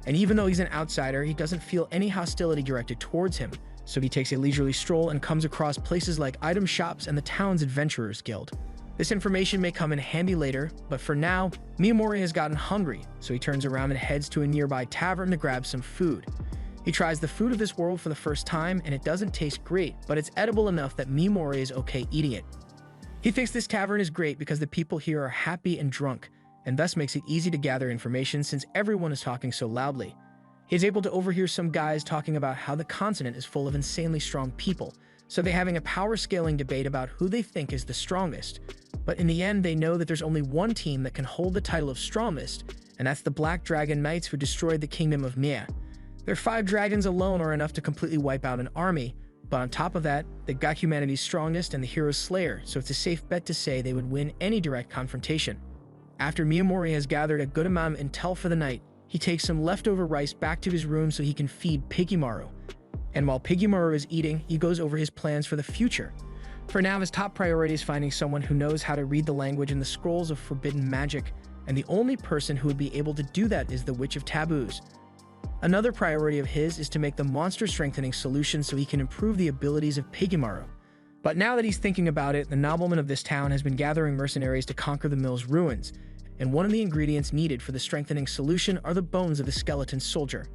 And even though he's an outsider, he doesn't feel any hostility directed towards him, so he takes a leisurely stroll and comes across places like item shops and the town's Adventurers Guild. This information may come in handy later, but for now, Mimori has gotten hungry, so he turns around and heads to a nearby tavern to grab some food. He tries the food of this world for the first time, and it doesn't taste great, but it's edible enough that Mimori is okay eating it. He thinks this tavern is great because the people here are happy and drunk, and thus makes it easy to gather information since everyone is talking so loudly. He is able to overhear some guys talking about how the continent is full of insanely strong people, so they're having a power scaling debate about who they think is the strongest. But in the end, they know that there's only one team that can hold the title of strongest, and that's the Black Dragon Knights who destroyed the kingdom of Mia. Their 5 dragons alone are enough to completely wipe out an army, but on top of that, they've got humanity's strongest and the hero's slayer, so it's a safe bet to say they would win any direct confrontation. After Miyamori has gathered a good amount of intel for the night, he takes some leftover rice back to his room so he can feed Pigimaro. And while Pigimaro is eating, he goes over his plans for the future. For now, his top priority is finding someone who knows how to read the language in the scrolls of forbidden magic, and the only person who would be able to do that is the Witch of Taboos. Another priority of his is to make the monster strengthening solution so he can improve the abilities of Pigimaro. But now that he's thinking about it, the nobleman of this town has been gathering mercenaries to conquer the mill's ruins, and one of the ingredients needed for the strengthening solution are the bones of the skeleton soldier.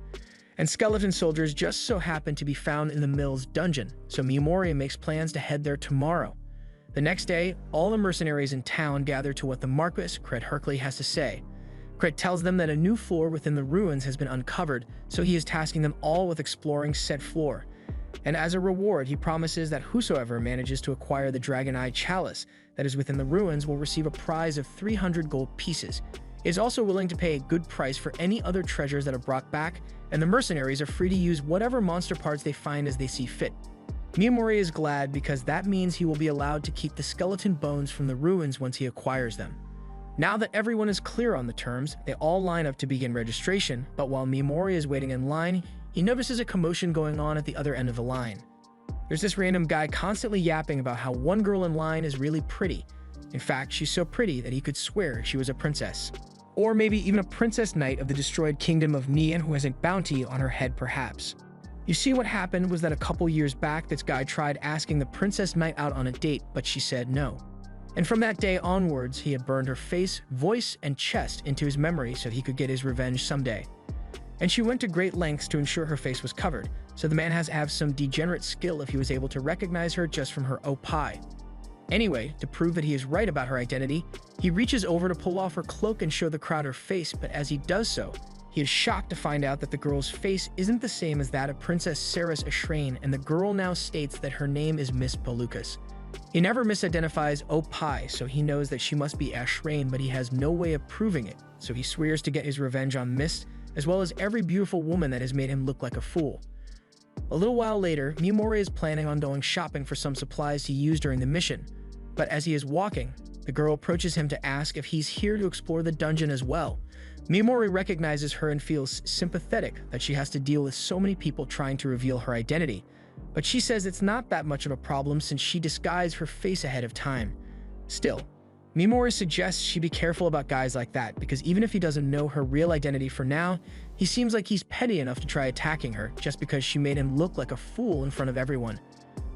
And skeleton soldiers just so happen to be found in the mill's dungeon, so Miyamori makes plans to head there tomorrow. The next day, all the mercenaries in town gather to what the Marquis, Cred Hercley, has to say. Cred tells them that a new floor within the ruins has been uncovered, so he is tasking them all with exploring said floor. And as a reward, he promises that whosoever manages to acquire the Dragon-Eye Chalice that is within the ruins will receive a prize of 300 gold pieces. He is also willing to pay a good price for any other treasures that are brought back, and the mercenaries are free to use whatever monster parts they find as they see fit. Miyamori is glad because that means he will be allowed to keep the skeleton bones from the ruins once he acquires them. Now that everyone is clear on the terms, they all line up to begin registration, but while Miyamori is waiting in line, he notices a commotion going on at the other end of the line. There's this random guy constantly yapping about how one girl in line is really pretty. In fact, she's so pretty that he could swear she was a princess. Or maybe even a princess knight of the destroyed kingdom of Nian who has a bounty on her head perhaps. You see, what happened was that a couple years back, this guy tried asking the princess knight out on a date, but she said no. And from that day onwards, he had burned her face, voice, and chest into his memory so he could get his revenge someday. And she went to great lengths to ensure her face was covered, so the man has to have some degenerate skill if he was able to recognize her just from her opie. Anyway, to prove that he is right about her identity, he reaches over to pull off her cloak and show the crowd her face, but as he does so, he is shocked to find out that the girl's face isn't the same as that of Princess Saris Ashrain, and the girl now states that her name is Miss Pelucas. He never misidentifies Opie, so he knows that she must be Ashrain, but he has no way of proving it, so he swears to get his revenge on Mist, as well as every beautiful woman that has made him look like a fool. A little while later, Mimori is planning on going shopping for some supplies to use during the mission, but as he is walking, the girl approaches him to ask if he's here to explore the dungeon as well. Mimori recognizes her and feels sympathetic that she has to deal with so many people trying to reveal her identity, but she says it's not that much of a problem since she disguised her face ahead of time. Still, Mimori suggests she be careful about guys like that because even if he doesn't know her real identity for now, he seems like he's petty enough to try attacking her just because she made him look like a fool in front of everyone.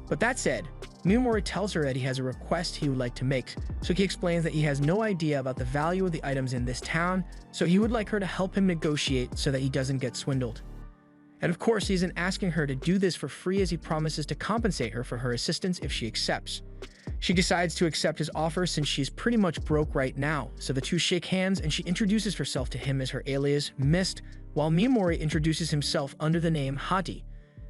But that said, Mimori tells her that he has a request he would like to make, so he explains that he has no idea about the value of the items in this town, so he would like her to help him negotiate so that he doesn't get swindled. And of course, he isn't asking her to do this for free as he promises to compensate her for her assistance if she accepts. She decides to accept his offer since she's pretty much broke right now, so the two shake hands and she introduces herself to him as her alias, Mist, while Mimori introduces himself under the name Hati.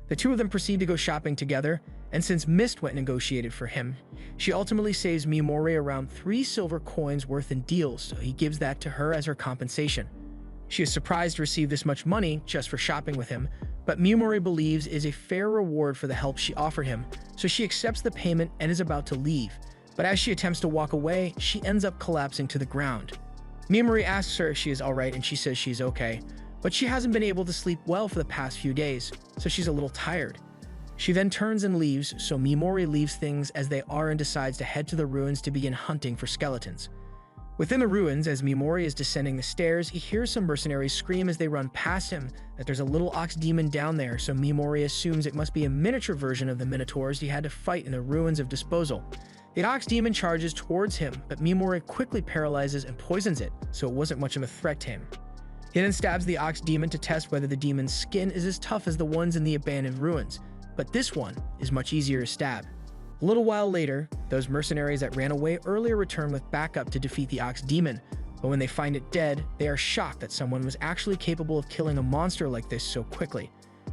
The two of them proceed to go shopping together, and since Mist went negotiated for him, she ultimately saves Mimori around 3 silver coins worth in deals, so he gives that to her as her compensation. She is surprised to receive this much money just for shopping with him, but Mimori believes is a fair reward for the help she offered him, so she accepts the payment and is about to leave. But as she attempts to walk away, she ends up collapsing to the ground. Mimori asks her if she is alright and she says she's okay, but she hasn't been able to sleep well for the past few days, so she's a little tired. She then turns and leaves, so Mimori leaves things as they are and decides to head to the ruins to begin hunting for skeletons. Within the ruins, as Mimori is descending the stairs, he hears some mercenaries scream as they run past him that there's a little ox demon down there, so Mimori assumes it must be a miniature version of the minotaurs he had to fight in the ruins of Disposal. The ox demon charges towards him, but Mimori quickly paralyzes and poisons it, so it wasn't much of a threat to him. He then stabs the ox demon to test whether the demon's skin is as tough as the ones in the abandoned ruins, but this one is much easier to stab. A little while later, those mercenaries that ran away earlier return with backup to defeat the ox demon, but when they find it dead, they are shocked that someone was actually capable of killing a monster like this so quickly.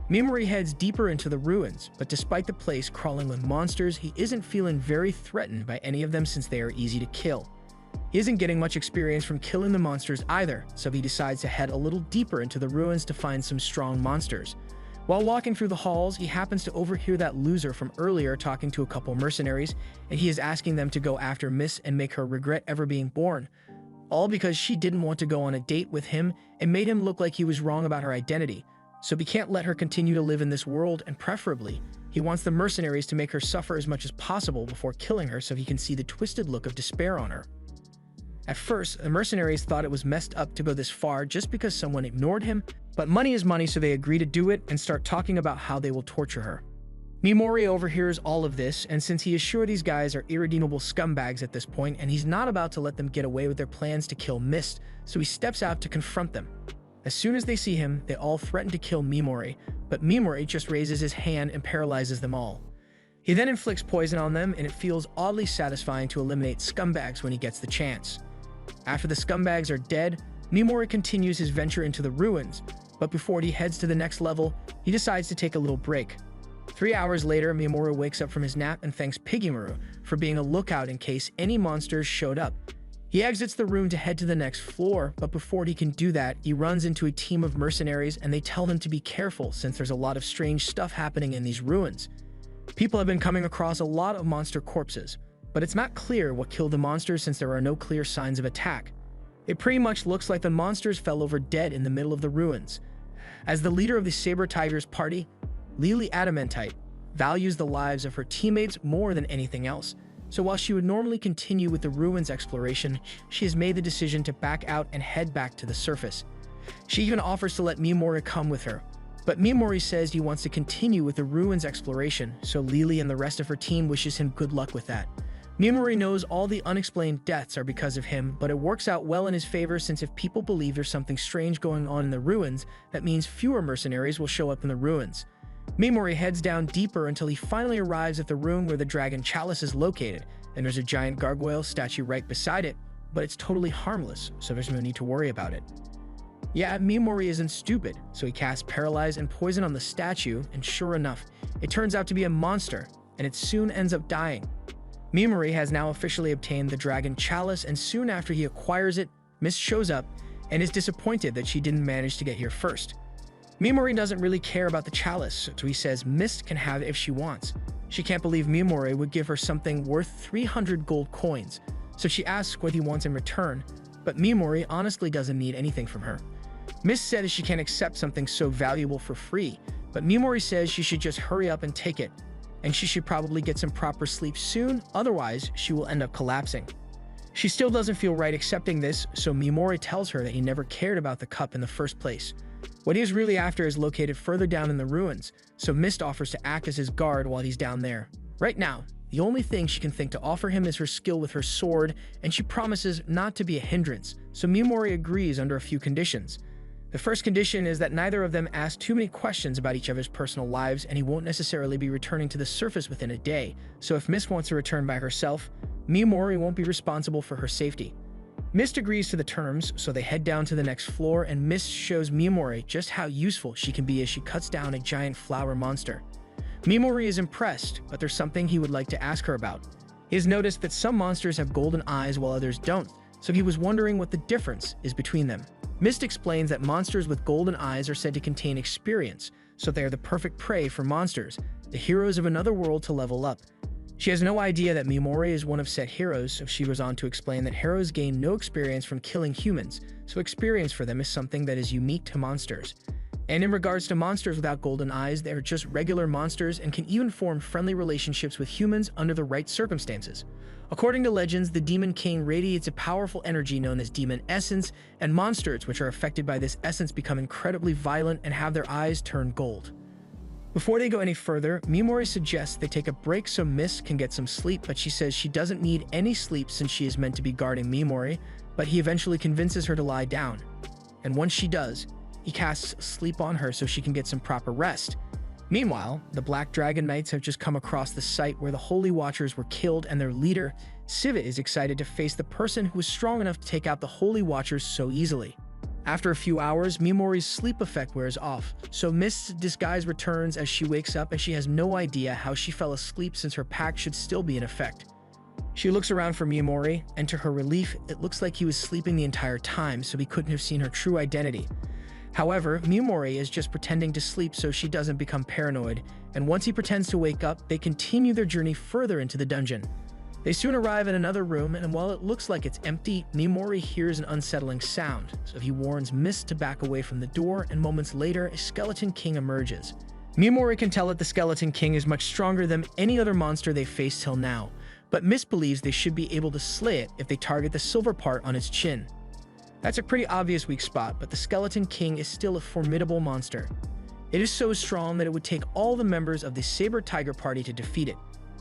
Mimori heads deeper into the ruins, but despite the place crawling with monsters, he isn't feeling very threatened by any of them since they are easy to kill. He isn't getting much experience from killing the monsters either, so he decides to head a little deeper into the ruins to find some strong monsters. While walking through the halls, he happens to overhear that loser from earlier talking to a couple mercenaries, and he is asking them to go after Miss and make her regret ever being born, all because she didn't want to go on a date with him and made him look like he was wrong about her identity. So he can't let her continue to live in this world, and preferably, he wants the mercenaries to make her suffer as much as possible before killing her so he can see the twisted look of despair on her. At first, the mercenaries thought it was messed up to go this far just because someone ignored him, but money is money, so they agree to do it and start talking about how they will torture her. Mimori overhears all of this, and since he is sure these guys are irredeemable scumbags at this point and he's not about to let them get away with their plans to kill Mist, so he steps out to confront them. As soon as they see him, they all threaten to kill Mimori, but Mimori just raises his hand and paralyzes them all. He then inflicts poison on them, and it feels oddly satisfying to eliminate scumbags when he gets the chance. After the scumbags are dead, Mimori continues his venture into the ruins, but before he heads to the next level, he decides to take a little break. 3 hours later, Mimori wakes up from his nap and thanks Piggymaru for being a lookout in case any monsters showed up. He exits the room to head to the next floor, but before he can do that, he runs into a team of mercenaries and they tell him to be careful since there's a lot of strange stuff happening in these ruins. People have been coming across a lot of monster corpses, but it's not clear what killed the monsters since there are no clear signs of attack. It pretty much looks like the monsters fell over dead in the middle of the ruins. As the leader of the Saber Tigers party, Lily Adamantite, values the lives of her teammates more than anything else. So while she would normally continue with the ruins exploration, she has made the decision to back out and head back to the surface. She even offers to let Mimori come with her. But Mimori says he wants to continue with the ruins exploration, so Lily and the rest of her team wishes him good luck with that. Mimori knows all the unexplained deaths are because of him, but it works out well in his favor since if people believe there's something strange going on in the ruins, that means fewer mercenaries will show up in the ruins. Mimori heads down deeper until he finally arrives at the room where the dragon chalice is located, and there's a giant gargoyle statue right beside it, but it's totally harmless, so there's no need to worry about it. Yeah, Mimori isn't stupid, so he casts Paralyze and Poison on the statue, and sure enough, it turns out to be a monster, and it soon ends up dying. Mimori has now officially obtained the dragon chalice, and soon after he acquires it, Mist shows up and is disappointed that she didn't manage to get here first. Mimori doesn't really care about the chalice, so he says Mist can have it if she wants. She can't believe Mimori would give her something worth 300 gold coins, so she asks what he wants in return, but Mimori honestly doesn't need anything from her. Mist says she can't accept something so valuable for free, but Mimori says she should just hurry up and take it, and she should probably get some proper sleep soon, otherwise she will end up collapsing. She still doesn't feel right accepting this, so Mimori tells her that he never cared about the cup in the first place. What he is really after is located further down in the ruins, so Mist offers to act as his guard while he's down there. Right now, the only thing she can think to offer him is her skill with her sword, and she promises not to be a hindrance, so Mimori agrees under a few conditions. The first condition is that neither of them ask too many questions about each other's personal lives, and he won't necessarily be returning to the surface within a day, so if Mist wants to return by herself, Mimori won't be responsible for her safety. Mist agrees to the terms, so they head down to the next floor, and Mist shows Mimori just how useful she can be as she cuts down a giant flower monster. Mimori is impressed, but there's something he would like to ask her about. He has noticed that some monsters have golden eyes while others don't, so he was wondering what the difference is between them. Mist explains that monsters with golden eyes are said to contain experience, so they are the perfect prey for monsters, the heroes of another world, to level up. She has no idea that Mimori is one of said heroes, so she goes on to explain that heroes gain no experience from killing humans, so experience for them is something that is unique to monsters. And in regards to monsters without golden eyes, they are just regular monsters and can even form friendly relationships with humans under the right circumstances. According to legends, the Demon King radiates a powerful energy known as Demon Essence, and monsters which are affected by this essence become incredibly violent and have their eyes turn gold. Before they go any further, Mimori suggests they take a break so Mist can get some sleep, but she says she doesn't need any sleep since she is meant to be guarding Mimori, but he eventually convinces her to lie down. And once she does, he casts sleep on her so she can get some proper rest. Meanwhile, the Black Dragon Knights have just come across the site where the Holy Watchers were killed, and their leader, Siva, is excited to face the person who is strong enough to take out the Holy Watchers so easily. After a few hours, Mimori's sleep effect wears off, so Mist's disguise returns as she wakes up, and she has no idea how she fell asleep since her pact should still be in effect. She looks around for Mimori, and to her relief, it looks like he was sleeping the entire time, so he couldn't have seen her true identity. However, Mimori is just pretending to sleep so she doesn't become paranoid, and once he pretends to wake up, they continue their journey further into the dungeon. They soon arrive in another room, and while it looks like it's empty, Mimori hears an unsettling sound, so he warns Mist to back away from the door, and moments later, a Skeleton King emerges. Mimori can tell that the Skeleton King is much stronger than any other monster they've faced till now, but Mist believes they should be able to slay it if they target the silver part on its chin. That's a pretty obvious weak spot, but the Skeleton King is still a formidable monster. It is so strong that it would take all the members of the Saber Tiger Party to defeat it.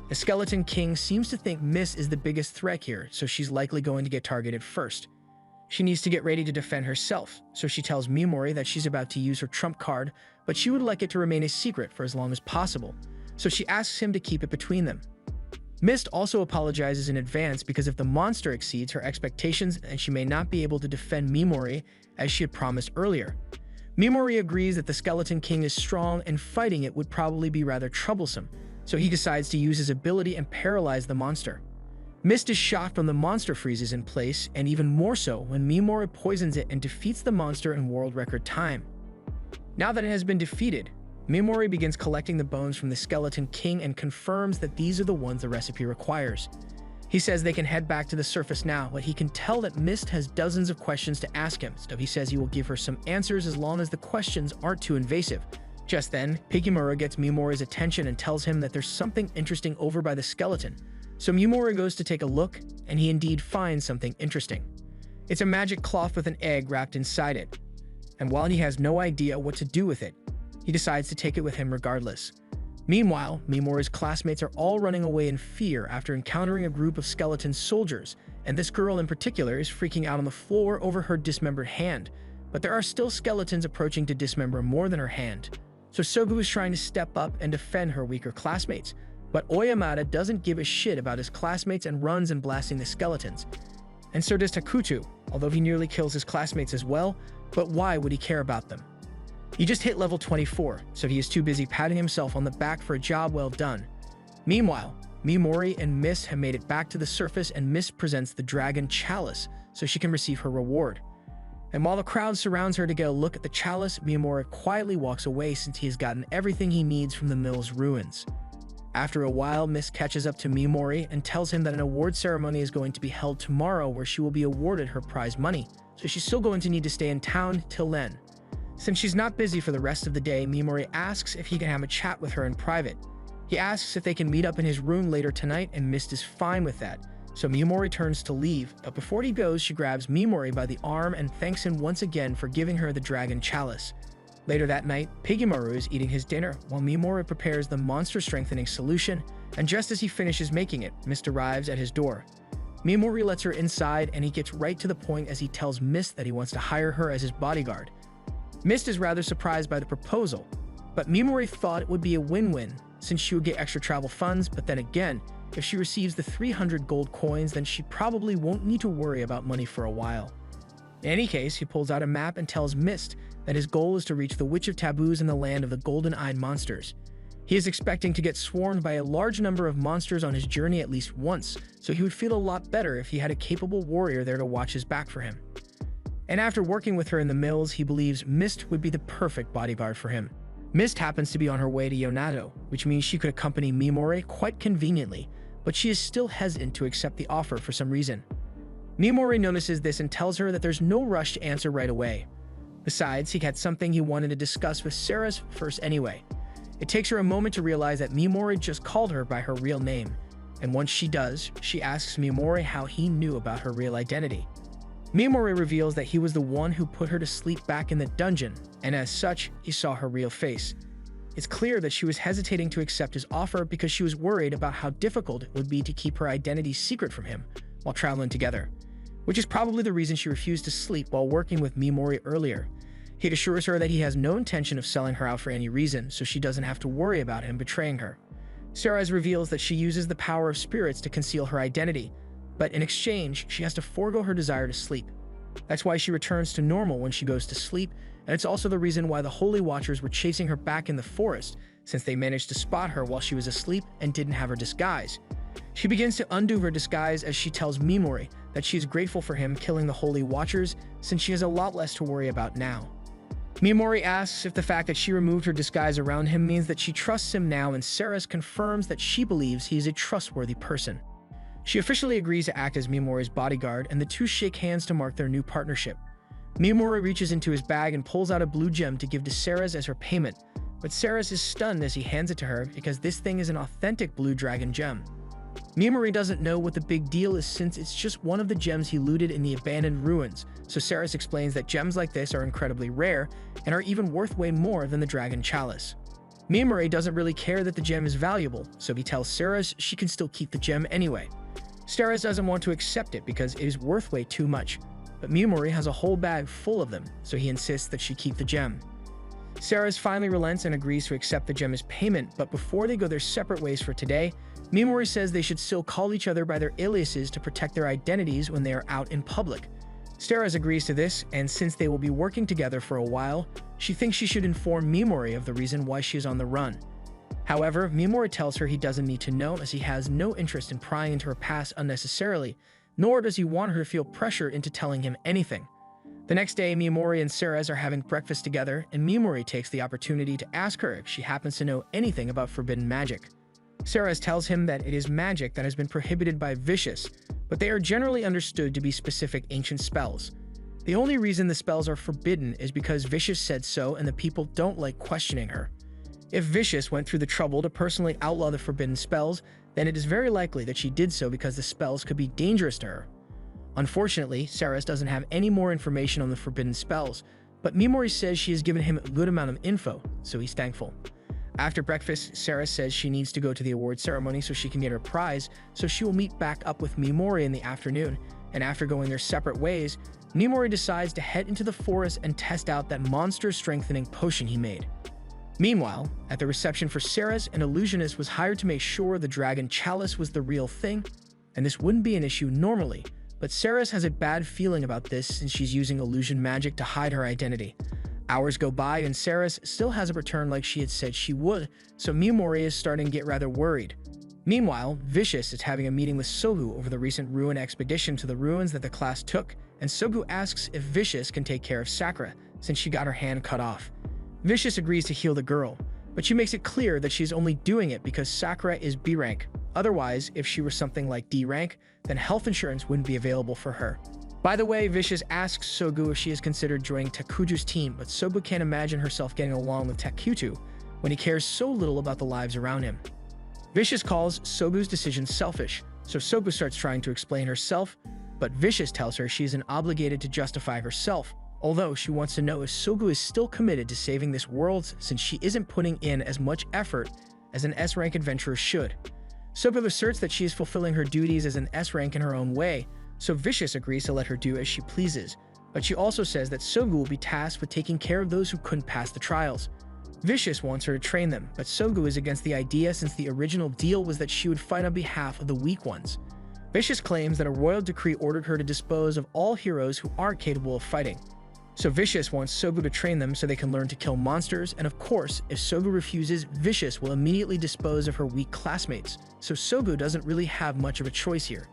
The Skeleton King seems to think Mist is the biggest threat here, so she's likely going to get targeted first. She needs to get ready to defend herself, so she tells Mimori that she's about to use her trump card, but she would like it to remain a secret for as long as possible, so she asks him to keep it between them. Mist also apologizes in advance because if the monster exceeds her expectations, then she may not be able to defend Mimori as she had promised earlier. Mimori agrees that the Skeleton King is strong and fighting it would probably be rather troublesome, so he decides to use his ability and paralyze the monster. Mist is shocked when the monster freezes in place, and even more so when Mimori poisons it and defeats the monster in world record time. Now that it has been defeated, Mimori begins collecting the bones from the Skeleton King and confirms that these are the ones the recipe requires. He says they can head back to the surface now, but he can tell that Mist has dozens of questions to ask him, so he says he will give her some answers as long as the questions aren't too invasive. Just then, Pigimura gets Mimori's attention and tells him that there's something interesting over by the skeleton. So Mimori goes to take a look, and he indeed finds something interesting. It's a magic cloth with an egg wrapped inside it. And while he has no idea what to do with it, he decides to take it with him regardless. Meanwhile, Mimori's classmates are all running away in fear after encountering a group of skeleton soldiers, and this girl in particular is freaking out on the floor over her dismembered hand. But there are still skeletons approaching to dismember more than her hand. So Sogu is trying to step up and defend her weaker classmates, but Oyamada doesn't give a shit about his classmates and runs and blasting the skeletons. And so does Takuto, although he nearly kills his classmates as well, but why would he care about them? He just hit level 24, so he is too busy patting himself on the back for a job well done. Meanwhile, Mimori and Mist have made it back to the surface, and Mist presents the dragon chalice so she can receive her reward. And while the crowd surrounds her to get a look at the chalice, Mimori quietly walks away since he has gotten everything he needs from the mill's ruins. After a while, Mist catches up to Mimori and tells him that an award ceremony is going to be held tomorrow where she will be awarded her prize money, so she's still going to need to stay in town till then. Since she's not busy for the rest of the day, Mimori asks if he can have a chat with her in private. He asks if they can meet up in his room later tonight, and Mist is fine with that. So Mimori turns to leave, but before he goes, she grabs Mimori by the arm and thanks him once again for giving her the dragon chalice. Later that night, Pigimura is eating his dinner while Mimori prepares the monster-strengthening solution, and just as he finishes making it, Mist arrives at his door. Mimori lets her inside, and he gets right to the point as he tells Mist that he wants to hire her as his bodyguard. Mist is rather surprised by the proposal, but Mimori thought it would be a win-win since she would get extra travel funds, but then again, if she receives the 300 gold coins, then she probably won't need to worry about money for a while. In any case, he pulls out a map and tells Mist that his goal is to reach the Witch of Taboos in the land of the golden-eyed monsters. He is expecting to get swarmed by a large number of monsters on his journey at least once, so he would feel a lot better if he had a capable warrior there to watch his back for him. And after working with her in the mills, he believes Mist would be the perfect bodyguard for him. Mist happens to be on her way to Yonato, which means she could accompany Mimori quite conveniently, but she is still hesitant to accept the offer for some reason. Mimori notices this and tells her that there's no rush to answer right away. Besides, he had something he wanted to discuss with Sarah's first anyway. It takes her a moment to realize that Mimori just called her by her real name, and once she does, she asks Mimori how he knew about her real identity. Mimori reveals that he was the one who put her to sleep back in the dungeon, and as such, he saw her real face. It's clear that she was hesitating to accept his offer because she was worried about how difficult it would be to keep her identity secret from him while traveling together, which is probably the reason she refused to sleep while working with Mimori earlier. He assures her that he has no intention of selling her out for any reason, so she doesn't have to worry about him betraying her. Sarah reveals that she uses the power of spirits to conceal her identity, but in exchange, she has to forego her desire to sleep. That's why she returns to normal when she goes to sleep, and it's also the reason why the Holy Watchers were chasing her back in the forest, since they managed to spot her while she was asleep and didn't have her disguise. She begins to undo her disguise as she tells Mimori that she is grateful for him killing the Holy Watchers, since she has a lot less to worry about now. Mimori asks if the fact that she removed her disguise around him means that she trusts him now, and Sarah confirms that she believes he is a trustworthy person. She officially agrees to act as Mimori's bodyguard, and the two shake hands to mark their new partnership. Mimori reaches into his bag and pulls out a blue gem to give to Sarah as her payment, but Sarah is stunned as he hands it to her because this thing is an authentic blue dragon gem. Mimori doesn't know what the big deal is since it's just one of the gems he looted in the abandoned ruins, so Sarah explains that gems like this are incredibly rare and are even worth way more than the dragon chalice. Mimori doesn't really care that the gem is valuable, so he tells Sarah she can still keep the gem anyway. Sarah doesn't want to accept it because it is worth way too much, but Mimori has a whole bag full of them, so he insists that she keep the gem. Sarah finally relents and agrees to accept the gem as payment, but before they go their separate ways for today, Mimori says they should still call each other by their aliases to protect their identities when they are out in public. Sarah agrees to this, and since they will be working together for a while, she thinks she should inform Mimori of the reason why she is on the run. However, Mimori tells her he doesn't need to know as he has no interest in prying into her past unnecessarily, nor does he want her to feel pressure into telling him anything. The next day, Mimori and Sarah are having breakfast together, and Mimori takes the opportunity to ask her if she happens to know anything about forbidden magic. Sarah tells him that it is magic that has been prohibited by Vicious, but they are generally understood to be specific ancient spells. The only reason the spells are forbidden is because Vicious said so and the people don't like questioning her. If Vicious went through the trouble to personally outlaw the forbidden spells, then it is very likely that she did so because the spells could be dangerous to her. Unfortunately, Saras doesn't have any more information on the forbidden spells, but Mimori says she has given him a good amount of info, so he's thankful. After breakfast, Saras says she needs to go to the award ceremony so she can get her prize, so she will meet back up with Mimori in the afternoon, and after going their separate ways, Mimori decides to head into the forest and test out that monster-strengthening potion he made. Meanwhile, at the reception for Saras, an illusionist was hired to make sure the dragon chalice was the real thing, and this wouldn't be an issue normally, but Saras has a bad feeling about this since she's using illusion magic to hide her identity. Hours go by and Saras still hasn't returned like she had said she would, so Mimori is starting to get rather worried. Meanwhile, Vicious is having a meeting with Sogu over the recent ruin expedition to the ruins that the class took, and Sogu asks if Vicious can take care of Sakura, since she got her hand cut off. Vicious agrees to heal the girl, but she makes it clear that she's only doing it because Sakura is B rank. Otherwise, if she were something like D rank, then health insurance wouldn't be available for her. By the way, Vicious asks Sogu if she has considered joining Takuju's team, but Sogu can't imagine herself getting along with Takuju when he cares so little about the lives around him. Vicious calls Sogu's decision selfish, so Sogu starts trying to explain herself, but Vicious tells her she isn't obligated to justify herself, although she wants to know if Sogu is still committed to saving this world since she isn't putting in as much effort as an S-rank adventurer should. Sogu asserts that she is fulfilling her duties as an S-rank in her own way, so Vicious agrees to let her do as she pleases, but she also says that Sogu will be tasked with taking care of those who couldn't pass the trials. Vicious wants her to train them, but Sogu is against the idea since the original deal was that she would fight on behalf of the weak ones. Vicious claims that a royal decree ordered her to dispose of all heroes who aren't capable of fighting. So Vicious wants Sogu to train them so they can learn to kill monsters, and of course, if Sogu refuses, Vicious will immediately dispose of her weak classmates, so Sogu doesn't really have much of a choice here.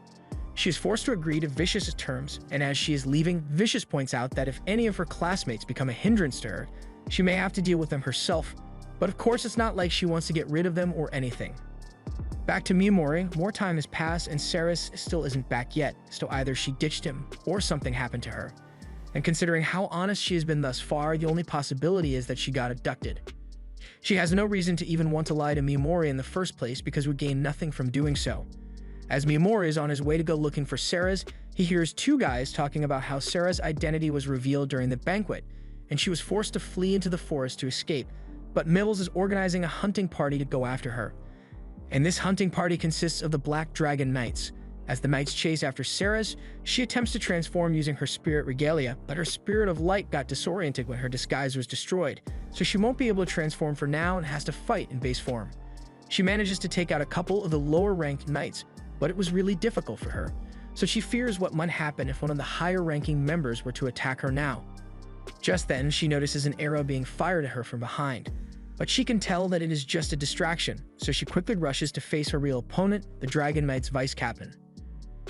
She is forced to agree to Vicious's terms, and as she is leaving, Vicious points out that if any of her classmates become a hindrance to her, she may have to deal with them herself, but of course it's not like she wants to get rid of them or anything. Back to Mimori, more time has passed and Saras still isn't back yet, so either she ditched him or something happened to her. And considering how honest she has been thus far, the only possibility is that she got abducted. She has no reason to even want to lie to Mimori in the first place because we gain nothing from doing so. As Mimori is on his way to go looking for Saras, he hears two guys talking about how Saras' identity was revealed during the banquet, and she was forced to flee into the forest to escape, but Mills is organizing a hunting party to go after her. And this hunting party consists of the Black Dragon Knights. As the knights chase after Saras, she attempts to transform using her spirit regalia, but her spirit of light got disoriented when her disguise was destroyed, so she won't be able to transform for now and has to fight in base form. She manages to take out a couple of the lower-ranked knights, but it was really difficult for her, so she fears what might happen if one of the higher-ranking members were to attack her now. Just then, she notices an arrow being fired at her from behind, but she can tell that it is just a distraction, so she quickly rushes to face her real opponent, the Dragon Knight's vice-captain.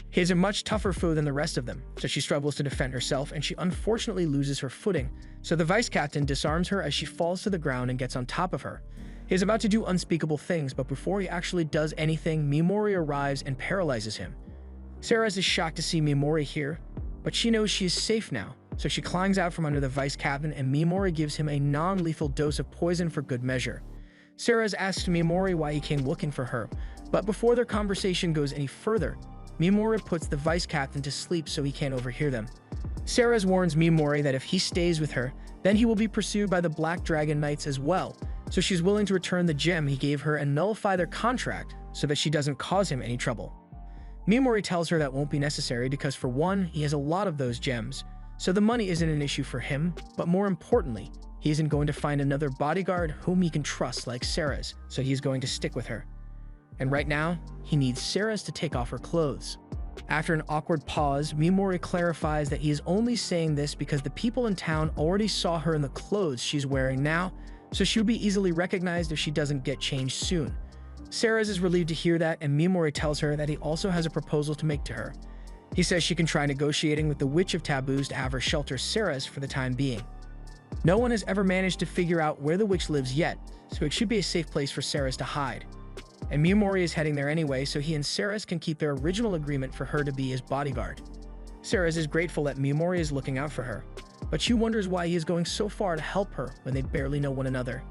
He is a much tougher foe than the rest of them, so she struggles to defend herself and she unfortunately loses her footing, so the vice-captain disarms her as she falls to the ground and gets on top of her. He is about to do unspeakable things, but before he actually does anything, Mimori arrives and paralyzes him. Saras is shocked to see Mimori here, but she knows she is safe now, so she climbs out from under the vice-captain and Mimori gives him a non-lethal dose of poison for good measure. Saras asks Mimori why he came looking for her, but before their conversation goes any further, Mimori puts the vice-captain to sleep so he can't overhear them. Saras warns Mimori that if he stays with her, then he will be pursued by the Black Dragon Knights as well, so she's willing to return the gem he gave her and nullify their contract so that she doesn't cause him any trouble. Mimori tells her that won't be necessary because for one, he has a lot of those gems, so the money isn't an issue for him, but more importantly, he isn't going to find another bodyguard whom he can trust like Saras, so he's going to stick with her. And right now, he needs Saras to take off her clothes. After an awkward pause, Mimori clarifies that he is only saying this because the people in town already saw her in the clothes she's wearing now, so she would be easily recognized if she doesn't get changed soon. Saras is relieved to hear that, and Mimori tells her that he also has a proposal to make to her. He says she can try negotiating with the Witch of Taboos to have her shelter Saras for the time being. No one has ever managed to figure out where the witch lives yet, so it should be a safe place for Saras to hide. And Mimori is heading there anyway, so he and Saras can keep their original agreement for her to be his bodyguard. Saras is grateful that Mimori is looking out for her, but she wonders why he is going so far to help her when they barely know one another.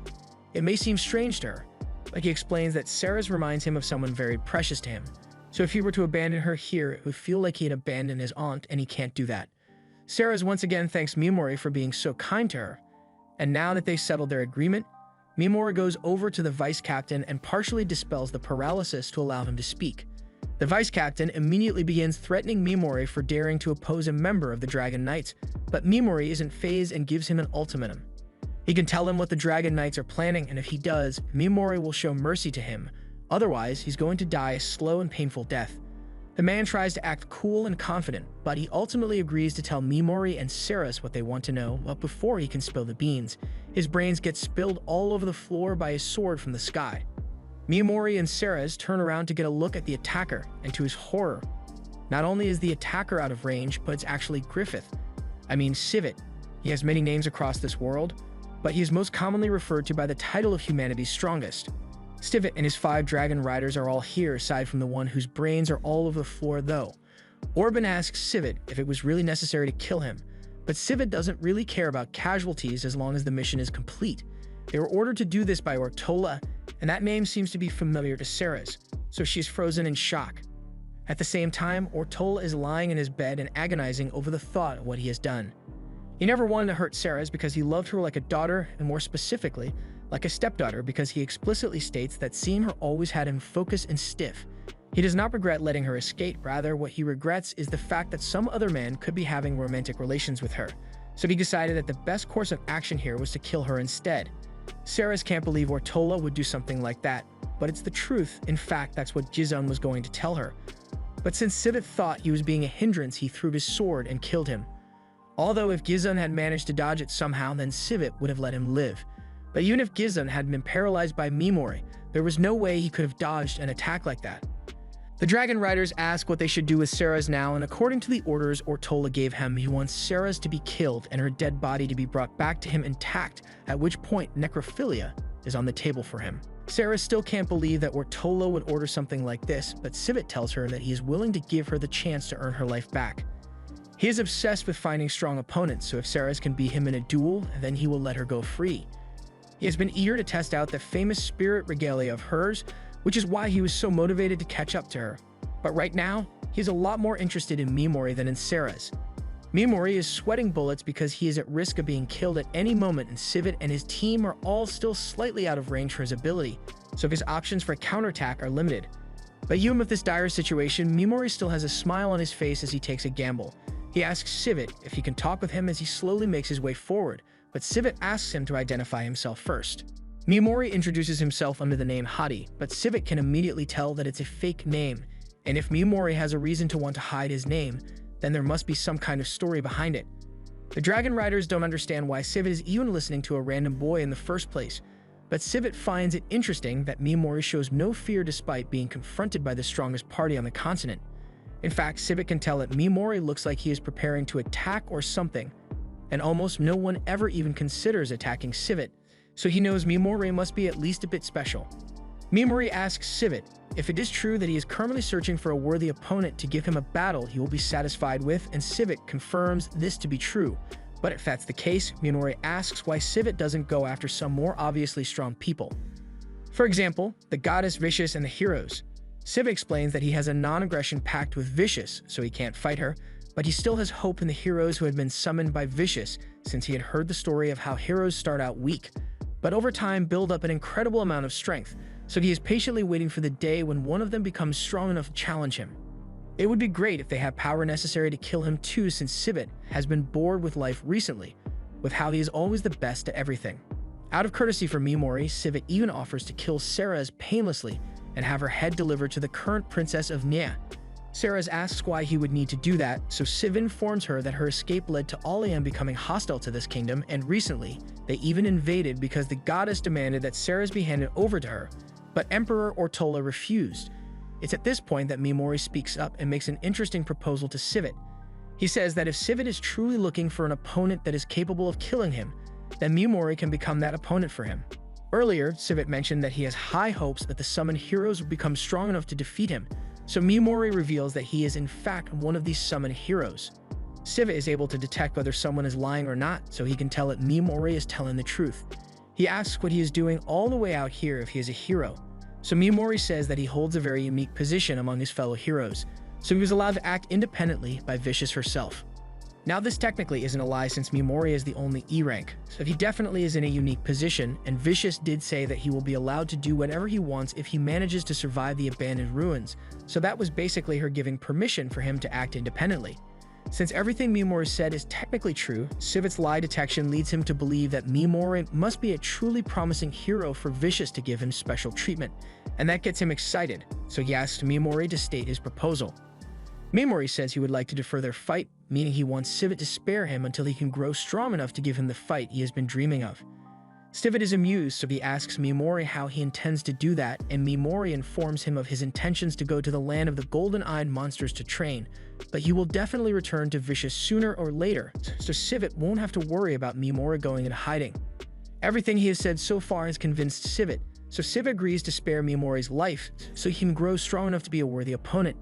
It may seem strange to her, but he explains that Ceres reminds him of someone very precious to him. So if he were to abandon her here, it would feel like he had abandoned his aunt, and he can't do that. Ceres once again thanks Mimori for being so kind to her, and now that they settled their agreement, Mimori goes over to the vice captain and partially dispels the paralysis to allow him to speak. The vice captain immediately begins threatening Mimori for daring to oppose a member of the Dragon Knights, but Mimori isn't fazed and gives him an ultimatum. He can tell him what the Dragon Knights are planning, and if he does, Mimori will show mercy to him. Otherwise, he's going to die a slow and painful death. The man tries to act cool and confident, but he ultimately agrees to tell Mimori and Ceres what they want to know, but before he can spill the beans, his brains get spilled all over the floor by a sword from the sky. Mimori and Ceres turn around to get a look at the attacker, and to his horror, not only is the attacker out of range, but it's actually Civet. He has many names across this world, but he is most commonly referred to by the title of humanity's strongest. Civet and his 5 dragon riders are all here, aside from the one whose brains are all over the floor though. Orban asks Civet if it was really necessary to kill him, but Civet doesn't really care about casualties as long as the mission is complete. They were ordered to do this by Ortola, and that name seems to be familiar to Ceres, so she's frozen in shock. At the same time, Ortola is lying in his bed and agonizing over the thought of what he has done. He never wanted to hurt Ceres because he loved her like a daughter, and more specifically, like a stepdaughter, because he explicitly states that seeing her always had him focused and stiff. He does not regret letting her escape, rather what he regrets is the fact that some other man could be having romantic relations with her. So he decided that the best course of action here was to kill her instead. Ceres can't believe Ortola would do something like that, but it's the truth. In fact, that's what Gizon was going to tell her. But since Civet thought he was being a hindrance, he threw his sword and killed him. Although if Gizon had managed to dodge it somehow, then Civet would have let him live. But even if Gizon had been paralyzed by Mimori, there was no way he could have dodged an attack like that. The Dragon Riders ask what they should do with Ceres now, and according to the orders Ortola gave him, he wants Ceres to be killed and her dead body to be brought back to him intact, at which point necrophilia is on the table for him. Ceres still can't believe that Ortola would order something like this, but Civet tells her that he is willing to give her the chance to earn her life back. He is obsessed with finding strong opponents, so if Ceres can beat him in a duel, then he will let her go free. He has been eager to test out the famous spirit regalia of hers, which is why he was so motivated to catch up to her. But right now, he's a lot more interested in Mimori than in Ceres. Mimori is sweating bullets because he is at risk of being killed at any moment, and Civet and his team are all still slightly out of range for his ability, so his options for counterattack are limited. But even with this dire situation, Mimori still has a smile on his face as he takes a gamble. He asks Civet if he can talk with him as he slowly makes his way forward, but Civet asks him to identify himself first. Mimori introduces himself under the name Hadi, but Civet can immediately tell that it's a fake name, and if Mimori has a reason to want to hide his name, then there must be some kind of story behind it. The Dragon Riders don't understand why Civet is even listening to a random boy in the first place, but Civet finds it interesting that Mimori shows no fear despite being confronted by the strongest party on the continent. In fact, Civet can tell that Mimori looks like he is preparing to attack or something, and almost no one ever even considers attacking Civet, so he knows Mimori must be at least a bit special. Mimori asks Civet if it is true that he is currently searching for a worthy opponent to give him a battle he will be satisfied with, and Civet confirms this to be true. But if that's the case, Mimori asks why Civet doesn't go after some more obviously strong people. For example, the goddess Vicious and the heroes. Civet explains that he has a non-aggression pact with Vicious, so he can't fight her, but he still has hope in the heroes who had been summoned by Vicious, since he had heard the story of how heroes start out weak, but over time build up an incredible amount of strength, so he is patiently waiting for the day when one of them becomes strong enough to challenge him. It would be great if they have power necessary to kill him too, since Civet has been bored with life recently, with how he is always the best at everything. Out of courtesy for Mimori, Civet even offers to kill Ceres painlessly and have her head delivered to the current princess of Nia. Ceres asks why he would need to do that, so Civet informs her that her escape led to Aliam becoming hostile to this kingdom, and recently, they even invaded because the goddess demanded that Ceres be handed over to her, but Emperor Ortola refused. It's at this point that Mimori speaks up and makes an interesting proposal to Civet. He says that if Civet is truly looking for an opponent that is capable of killing him, then Mimori can become that opponent for him. Earlier, Civet mentioned that he has high hopes that the summoned heroes will become strong enough to defeat him, so Mimori reveals that he is in fact one of these summoned heroes. Civet is able to detect whether someone is lying or not, so he can tell that Mimori is telling the truth. He asks what he is doing all the way out here if he is a hero. So Mimori says that he holds a very unique position among his fellow heroes, so he was allowed to act independently by Vicious herself. Now this technically isn't a lie since Mimori is the only E rank, so he definitely is in a unique position, and Vicious did say that he will be allowed to do whatever he wants if he manages to survive the abandoned ruins, so that was basically her giving permission for him to act independently. Since everything Mimori said is technically true, Civit's lie detection leads him to believe that Mimori must be a truly promising hero for Vicious to give him special treatment, and that gets him excited, so he asks Mimori to state his proposal. Mimori says he would like to defer their fight, meaning he wants Civit to spare him until he can grow strong enough to give him the fight he has been dreaming of. Civit is amused, so he asks Mimori how he intends to do that, and Mimori informs him of his intentions to go to the land of the golden-eyed monsters to train, but he will definitely return to Vicious sooner or later, so Civit won't have to worry about Mimori going into hiding. Everything he has said so far has convinced Civit, so Civit agrees to spare Mimori's life so he can grow strong enough to be a worthy opponent.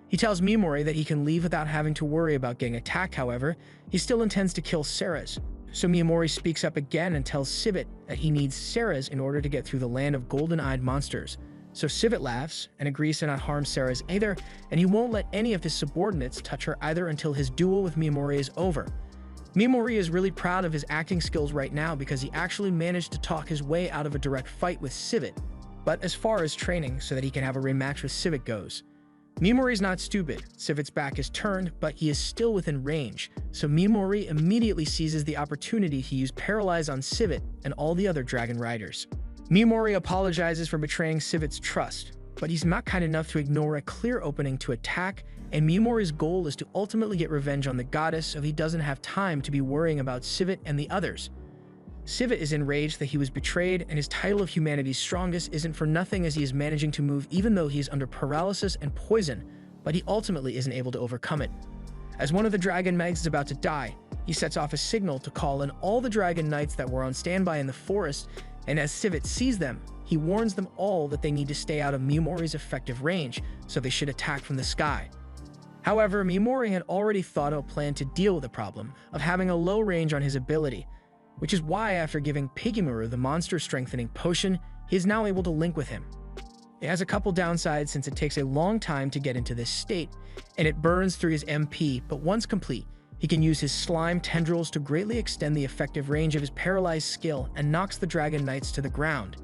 He tells Mimori that he can leave without having to worry about getting attacked. However, he still intends to kill Ceres. So Mimori speaks up again and tells Civit that he needs Ceres in order to get through the land of golden-eyed monsters. So Civit laughs and agrees to not harm Ceres either, and he won't let any of his subordinates touch her either until his duel with Mimori is over. Mimori is really proud of his acting skills right now because he actually managed to talk his way out of a direct fight with Civit, but as far as training so that he can have a rematch with Civit goes, Mimori's not stupid. Civit's back is turned, but he is still within range, so Mimori immediately seizes the opportunity to use Paralyze on Civit and all the other dragon riders. Mimori apologizes for betraying Civit's trust, but he's not kind enough to ignore a clear opening to attack, and Mimori's goal is to ultimately get revenge on the goddess so he doesn't have time to be worrying about Civit and the others. Civit is enraged that he was betrayed, and his title of humanity's strongest isn't for nothing as he is managing to move even though he is under paralysis and poison, but he ultimately isn't able to overcome it. As one of the Dragon Knights is about to die, he sets off a signal to call in all the Dragon Knights that were on standby in the forest, and as Civit sees them, he warns them all that they need to stay out of Mimori's effective range, so they should attack from the sky. However, Mimori had already thought of a plan to deal with the problem of having a low range on his ability, which is why after giving Pigimuru the monster-strengthening potion, he is now able to link with him. It has a couple downsides since it takes a long time to get into this state, and it burns through his MP, but once complete, he can use his slime tendrils to greatly extend the effective range of his paralyzed skill and knocks the Dragon Knights to the ground.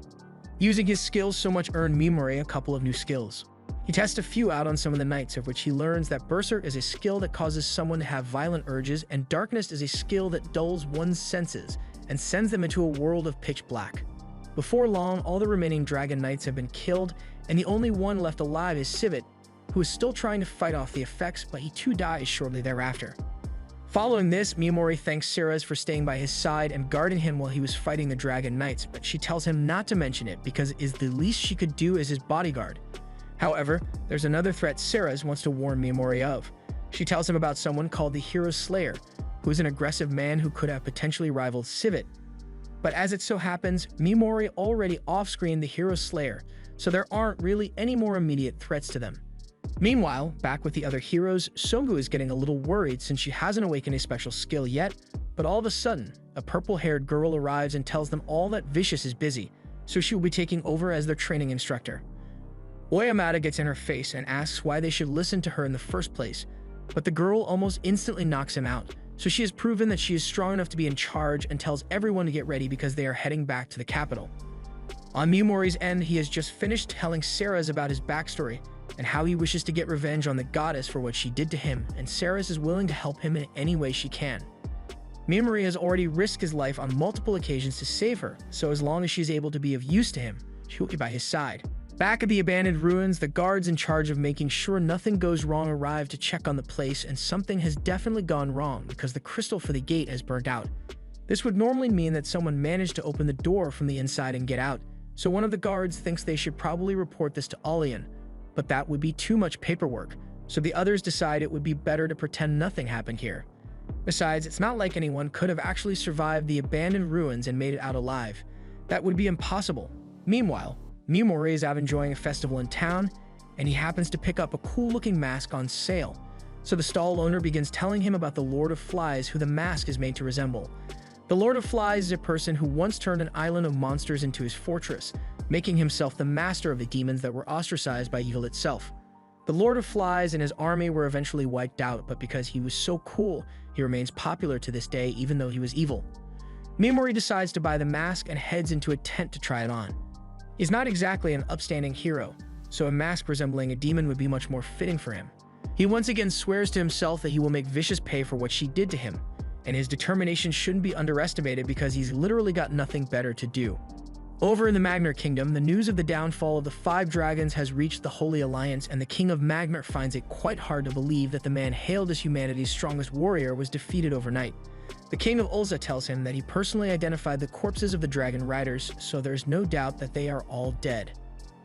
Using his skills so much earned Mimori a couple of new skills. He tests a few out on some of the knights, of which he learns that Berserk is a skill that causes someone to have violent urges, and Darkness is a skill that dulls one's senses and sends them into a world of pitch black. Before long, all the remaining Dragon Knights have been killed, and the only one left alive is Civit, who is still trying to fight off the effects, but he too dies shortly thereafter. Following this, Mimori thanks Ceres for staying by his side and guarding him while he was fighting the Dragon Knights, but she tells him not to mention it because it is the least she could do as his bodyguard. However, there's another threat Ceres wants to warn Mimori of. She tells him about someone called the Hero Slayer, who is an aggressive man who could have potentially rivaled Civit. But as it so happens, Mimori already off-screened the Hero Slayer, so there aren't really any more immediate threats to them. Meanwhile, back with the other heroes, Songu is getting a little worried since she hasn't awakened a special skill yet, but all of a sudden, a purple-haired girl arrives and tells them all that Vicious is busy, so she will be taking over as their training instructor. Oyamata gets in her face and asks why they should listen to her in the first place, but the girl almost instantly knocks him out, so she has proven that she is strong enough to be in charge and tells everyone to get ready because they are heading back to the capital. On Mimori's end, he has just finished telling Ceres about his backstory and how he wishes to get revenge on the goddess for what she did to him, and Ceres is willing to help him in any way she can. Mimori has already risked his life on multiple occasions to save her, so as long as she's able to be of use to him, she will be by his side. Back at the abandoned ruins, the guards in charge of making sure nothing goes wrong arrive to check on the place, and something has definitely gone wrong because the crystal for the gate has burnt out. This would normally mean that someone managed to open the door from the inside and get out, so one of the guards thinks they should probably report this to Alian, but that would be too much paperwork, so the others decide it would be better to pretend nothing happened here. Besides, it's not like anyone could have actually survived the abandoned ruins and made it out alive. That would be impossible. Meanwhile, Mimori is out enjoying a festival in town, and he happens to pick up a cool-looking mask on sale. So the stall owner begins telling him about the Lord of Flies, who the mask is made to resemble. The Lord of Flies is a person who once turned an island of monsters into his fortress, making himself the master of the demons that were ostracized by evil itself. The Lord of Flies and his army were eventually wiped out, but because he was so cool, he remains popular to this day even though he was evil. Mimori decides to buy the mask and heads into a tent to try it on. He's not exactly an upstanding hero, so a mask resembling a demon would be much more fitting for him. He once again swears to himself that he will make Vicious pay for what she did to him, and his determination shouldn't be underestimated because he's literally got nothing better to do. Over in the Magnar Kingdom, the news of the downfall of the 5 dragons has reached the Holy Alliance, and the King of Magnar finds it quite hard to believe that the man hailed as humanity's strongest warrior was defeated overnight. The King of Ulza tells him that he personally identified the corpses of the dragon riders, so there's no doubt that they are all dead.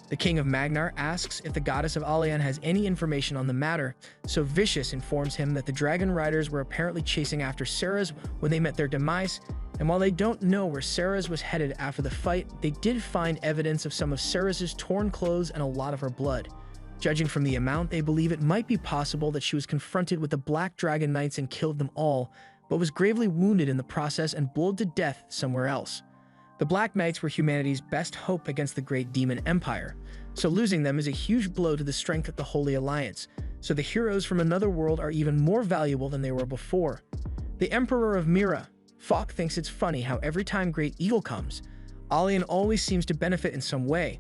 The King of Magnar asks if the goddess of Alian has any information on the matter, so Vicious informs him that the dragon riders were apparently chasing after Ceres when they met their demise, and while they don't know where Ceres was headed after the fight, they did find evidence of some of Ceres' torn clothes and a lot of her blood. Judging from the amount, they believe it might be possible that she was confronted with the Black Dragon Knights and killed them all, but was gravely wounded in the process and bludgeoned to death somewhere else. The Black Knights were humanity's best hope against the Great Demon Empire, so losing them is a huge blow to the strength of the Holy Alliance, so the heroes from another world are even more valuable than they were before. The Emperor of Mira, Falk, thinks it's funny how every time Great Eagle comes, Alian always seems to benefit in some way.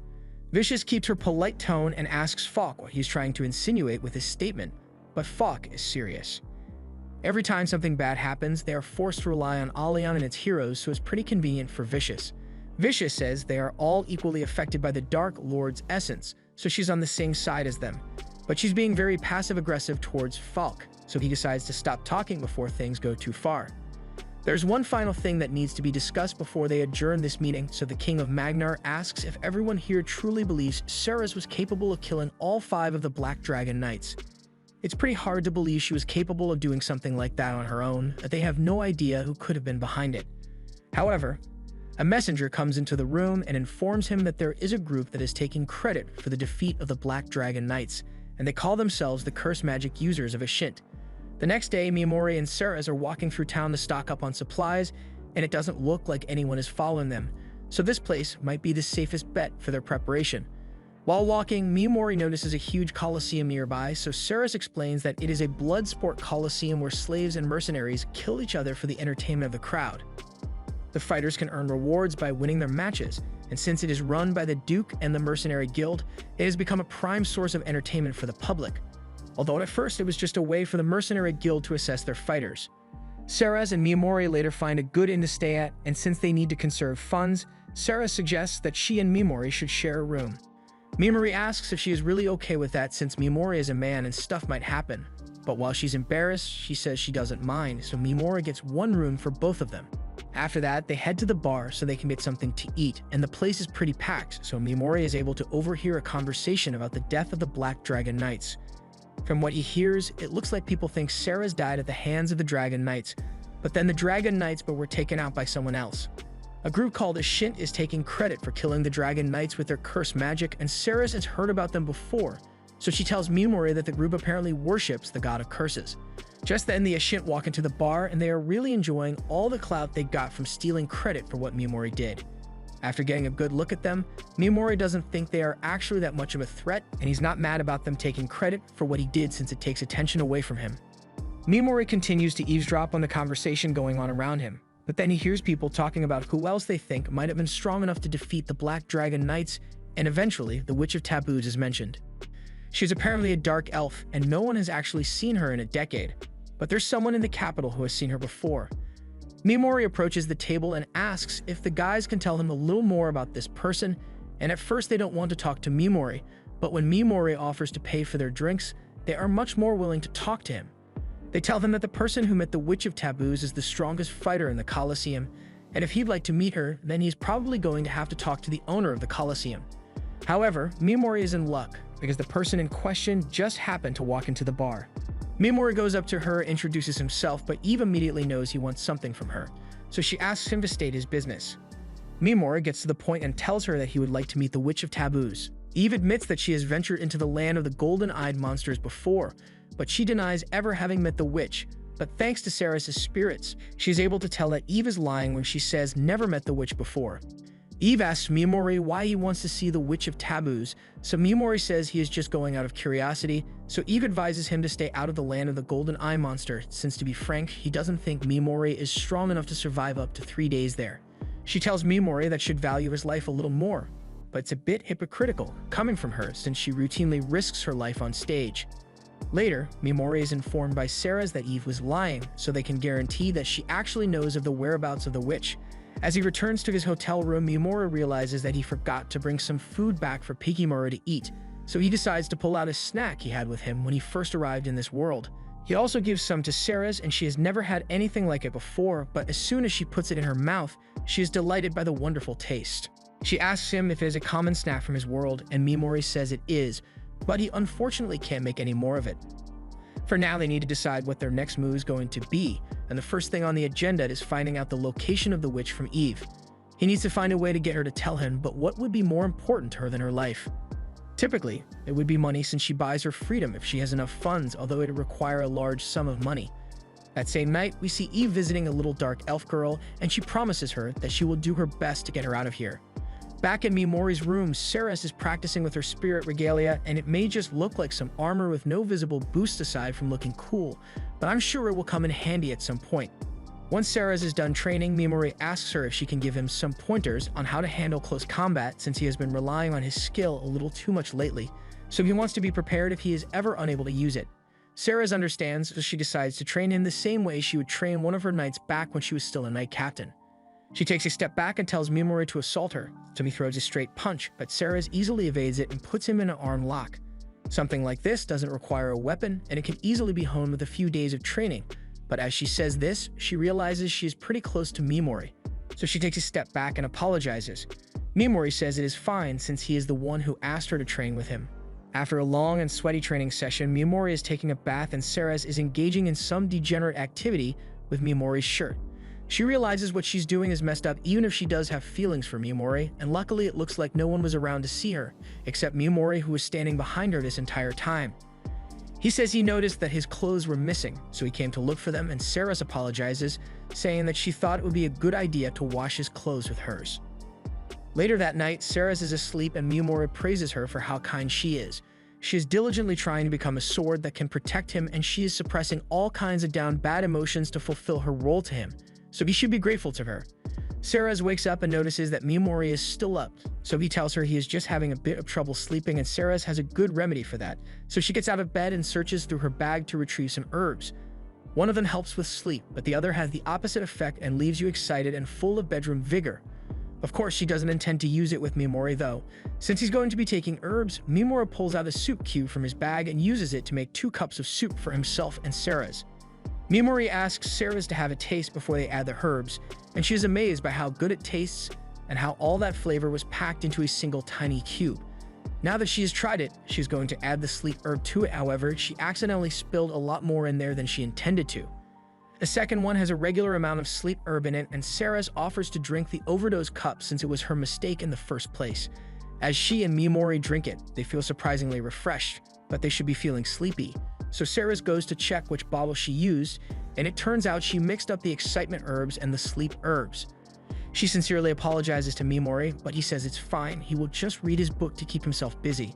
Vicious keeps her polite tone and asks Falk what he's trying to insinuate with his statement, but Falk is serious. Every time something bad happens, they are forced to rely on Alian and its heroes, so it's pretty convenient for Vicious. Vicious says they are all equally affected by the Dark Lord's essence, so she's on the same side as them. But she's being very passive-aggressive towards Falk, so he decides to stop talking before things go too far. There's one final thing that needs to be discussed before they adjourn this meeting, so the King of Magnar asks if everyone here truly believes Ceres was capable of killing all 5 of the Black Dragon Knights. It's pretty hard to believe she was capable of doing something like that on her own, that they have no idea who could have been behind it. However, a messenger comes into the room and informs him that there is a group that is taking credit for the defeat of the Black Dragon Knights, and they call themselves the Curse Magic Users of Ashint. The next day, Mimori and Ceres are walking through town to stock up on supplies, and it doesn't look like anyone is following them, so this place might be the safest bet for their preparation. While walking, Mimori notices a huge coliseum nearby, so Ceres explains that it is a blood sport coliseum where slaves and mercenaries kill each other for the entertainment of the crowd. The fighters can earn rewards by winning their matches, and since it is run by the Duke and the Mercenary Guild, it has become a prime source of entertainment for the public. Although at first it was just a way for the Mercenary Guild to assess their fighters. Ceres and Mimori later find a good inn to stay at, and since they need to conserve funds, Ceres suggests that she and Mimori should share a room. Mimori asks if she is really okay with that since Mimori is a man and stuff might happen, but while she's embarrassed, she says she doesn't mind, so Mimori gets one room for both of them. After that, they head to the bar so they can get something to eat, and the place is pretty packed, so Mimori is able to overhear a conversation about the death of the Black Dragon Knights. From what he hears, it looks like people think Ceres died at the hands of the Dragon Knights, but then the Dragon Knights were taken out by someone else. A group called Ashint is taking credit for killing the Dragon Knights with their curse magic, and Ceres has heard about them before, so she tells Mimori that the group apparently worships the god of curses. Just then, the Ashint walk into the bar, and they are really enjoying all the clout they got from stealing credit for what Mimori did. After getting a good look at them, Mimori doesn't think they are actually that much of a threat, and he's not mad about them taking credit for what he did since it takes attention away from him. Mimori continues to eavesdrop on the conversation going on around him, but then he hears people talking about who else they think might have been strong enough to defeat the Black Dragon Knights, and eventually, the Witch of Taboos is mentioned. She's apparently a dark elf, and no one has actually seen her in a decade, but there's someone in the capital who has seen her before. Mimori approaches the table and asks if the guys can tell him a little more about this person, and at first they don't want to talk to Mimori, but when Mimori offers to pay for their drinks, they are much more willing to talk to him. They tell them that the person who met the Witch of Taboos is the strongest fighter in the Colosseum, and if he'd like to meet her, then he's probably going to have to talk to the owner of the Colosseum. However, Mimori is in luck, because the person in question just happened to walk into the bar. Mimori goes up to her, introduces himself, but Eve immediately knows he wants something from her, so she asks him to state his business. Mimori gets to the point and tells her that he would like to meet the Witch of Taboos. Eve admits that she has ventured into the land of the golden-eyed monsters before, but she denies ever having met the witch, but thanks to Sarah's spirits, she is able to tell that Eve is lying when she says never met the witch before. Eve asks Mimori why he wants to see the Witch of Taboos, so Mimori says he is just going out of curiosity, so Eve advises him to stay out of the land of the Golden Eye Monster, since to be frank, he doesn't think Mimori is strong enough to survive up to 3 days there. She tells Mimori that she'd value his life a little more, but it's a bit hypocritical coming from her since she routinely risks her life on stage. Later, Mimori is informed by Sarah's that Eve was lying, so they can guarantee that she actually knows of the whereabouts of the witch. As he returns to his hotel room, Mimori realizes that he forgot to bring some food back for Pikimura to eat, so he decides to pull out a snack he had with him when he first arrived in this world. He also gives some to Sarah's, and she has never had anything like it before, but as soon as she puts it in her mouth, she is delighted by the wonderful taste. She asks him if it is a common snack from his world, and Mimori says it is, but he unfortunately can't make any more of it. For now, they need to decide what their next move is going to be, and the first thing on the agenda is finding out the location of the witch from Eve. He needs to find a way to get her to tell him, but what would be more important to her than her life? Typically, it would be money since she buys her freedom if she has enough funds, although it would require a large sum of money. That same night, we see Eve visiting a little dark elf girl, and she promises her that she will do her best to get her out of here. Back in Mimori's room, Ceres is practicing with her spirit regalia, and it may just look like some armor with no visible boost aside from looking cool, but I'm sure it will come in handy at some point. Once Ceres is done training, Mimori asks her if she can give him some pointers on how to handle close combat since he has been relying on his skill a little too much lately, so he wants to be prepared if he is ever unable to use it. Ceres understands, so she decides to train him the same way she would train one of her knights back when she was still a knight captain. She takes a step back and tells Mimori to assault her, so he throws a straight punch, but Ceres easily evades it and puts him in an arm lock. Something like this doesn't require a weapon, and it can easily be honed with a few days of training, but as she says this, she realizes she is pretty close to Mimori, so she takes a step back and apologizes. Mimori says it is fine since he is the one who asked her to train with him. After a long and sweaty training session, Mimori is taking a bath and Ceres is engaging in some degenerate activity with Mimori's shirt. She realizes what she's doing is messed up even if she does have feelings for Mimori, and luckily it looks like no one was around to see her, except Mimori who was standing behind her this entire time. He says he noticed that his clothes were missing, so he came to look for them, and Ceres apologizes, saying that she thought it would be a good idea to wash his clothes with hers. Later that night, Ceres is asleep and Mimori praises her for how kind she is. She is diligently trying to become a sword that can protect him, and she is suppressing all kinds of down bad emotions to fulfill her role to him, so he should be grateful to her. Ceres wakes up and notices that Mimori is still up, so he tells her he is just having a bit of trouble sleeping, and Ceres has a good remedy for that, so she gets out of bed and searches through her bag to retrieve some herbs. One of them helps with sleep, but the other has the opposite effect and leaves you excited and full of bedroom vigor. Of course, she doesn't intend to use it with Mimori though. Since he's going to be taking herbs, Mimori pulls out a soup cube from his bag and uses it to make 2 cups of soup for himself and Ceres. Mimori asks Ceres to have a taste before they add the herbs, and she is amazed by how good it tastes and how all that flavor was packed into a single tiny cube. Now that she has tried it, she's going to add the sleep herb to it. However, she accidentally spilled a lot more in there than she intended to. The second one has a regular amount of sleep herb in it, and Ceres offers to drink the overdose cup since it was her mistake in the first place. As she and Mimori drink it, they feel surprisingly refreshed, but they should be feeling sleepy. So Ceres goes to check which bottle she used, and it turns out she mixed up the excitement herbs and the sleep herbs. She sincerely apologizes to Mimori, but he says it's fine, he will just read his book to keep himself busy.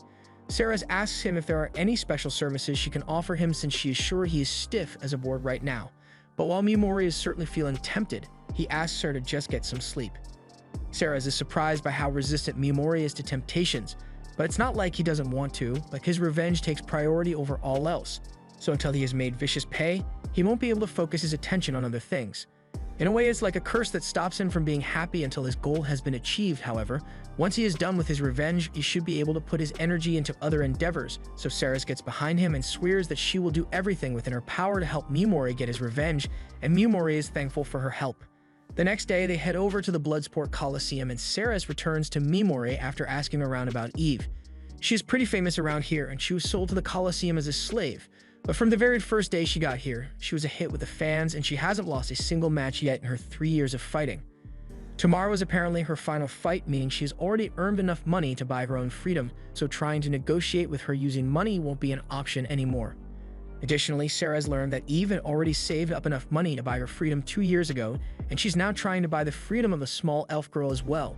Ceres asks him if there are any special services she can offer him since she is sure he is stiff as a board right now. But while Mimori is certainly feeling tempted, he asks her to just get some sleep. Ceres is surprised by how resistant Mimori is to temptations, but it's not like he doesn't want to, like his revenge takes priority over all else. So until he has made vicious pay, he won't be able to focus his attention on other things. In a way, it's like a curse that stops him from being happy until his goal has been achieved. However, once he is done with his revenge, he should be able to put his energy into other endeavors, so Ceres gets behind him and swears that she will do everything within her power to help Mimori get his revenge, and Mimori is thankful for her help. The next day, they head over to the Bloodsport Coliseum, and Ceres returns to Mimori after asking around about Eve. She is pretty famous around here, and she was sold to the Coliseum as a slave. But from the very first day she got here, she was a hit with the fans, and she hasn't lost a single match yet in her 3 years of fighting. Tomorrow is apparently her final fight, meaning she has already earned enough money to buy her own freedom, so trying to negotiate with her using money won't be an option anymore. Additionally, Sarah has learned that Eve had already saved up enough money to buy her freedom 2 years ago, and she's now trying to buy the freedom of a small elf girl as well.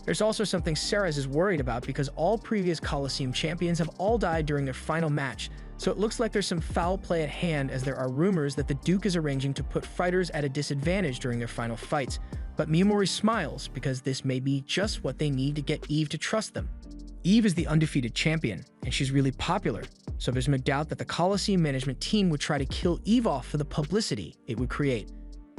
There's also something Sarah is worried about because all previous Colosseum champions have all died during their final match, so it looks like there's some foul play at hand as there are rumors that the Duke is arranging to put fighters at a disadvantage during their final fights. But Mimori smiles because this may be just what they need to get Eve to trust them. Eve is the undefeated champion, and she's really popular, so there's no doubt that the Colosseum management team would try to kill Eve off for the publicity it would create.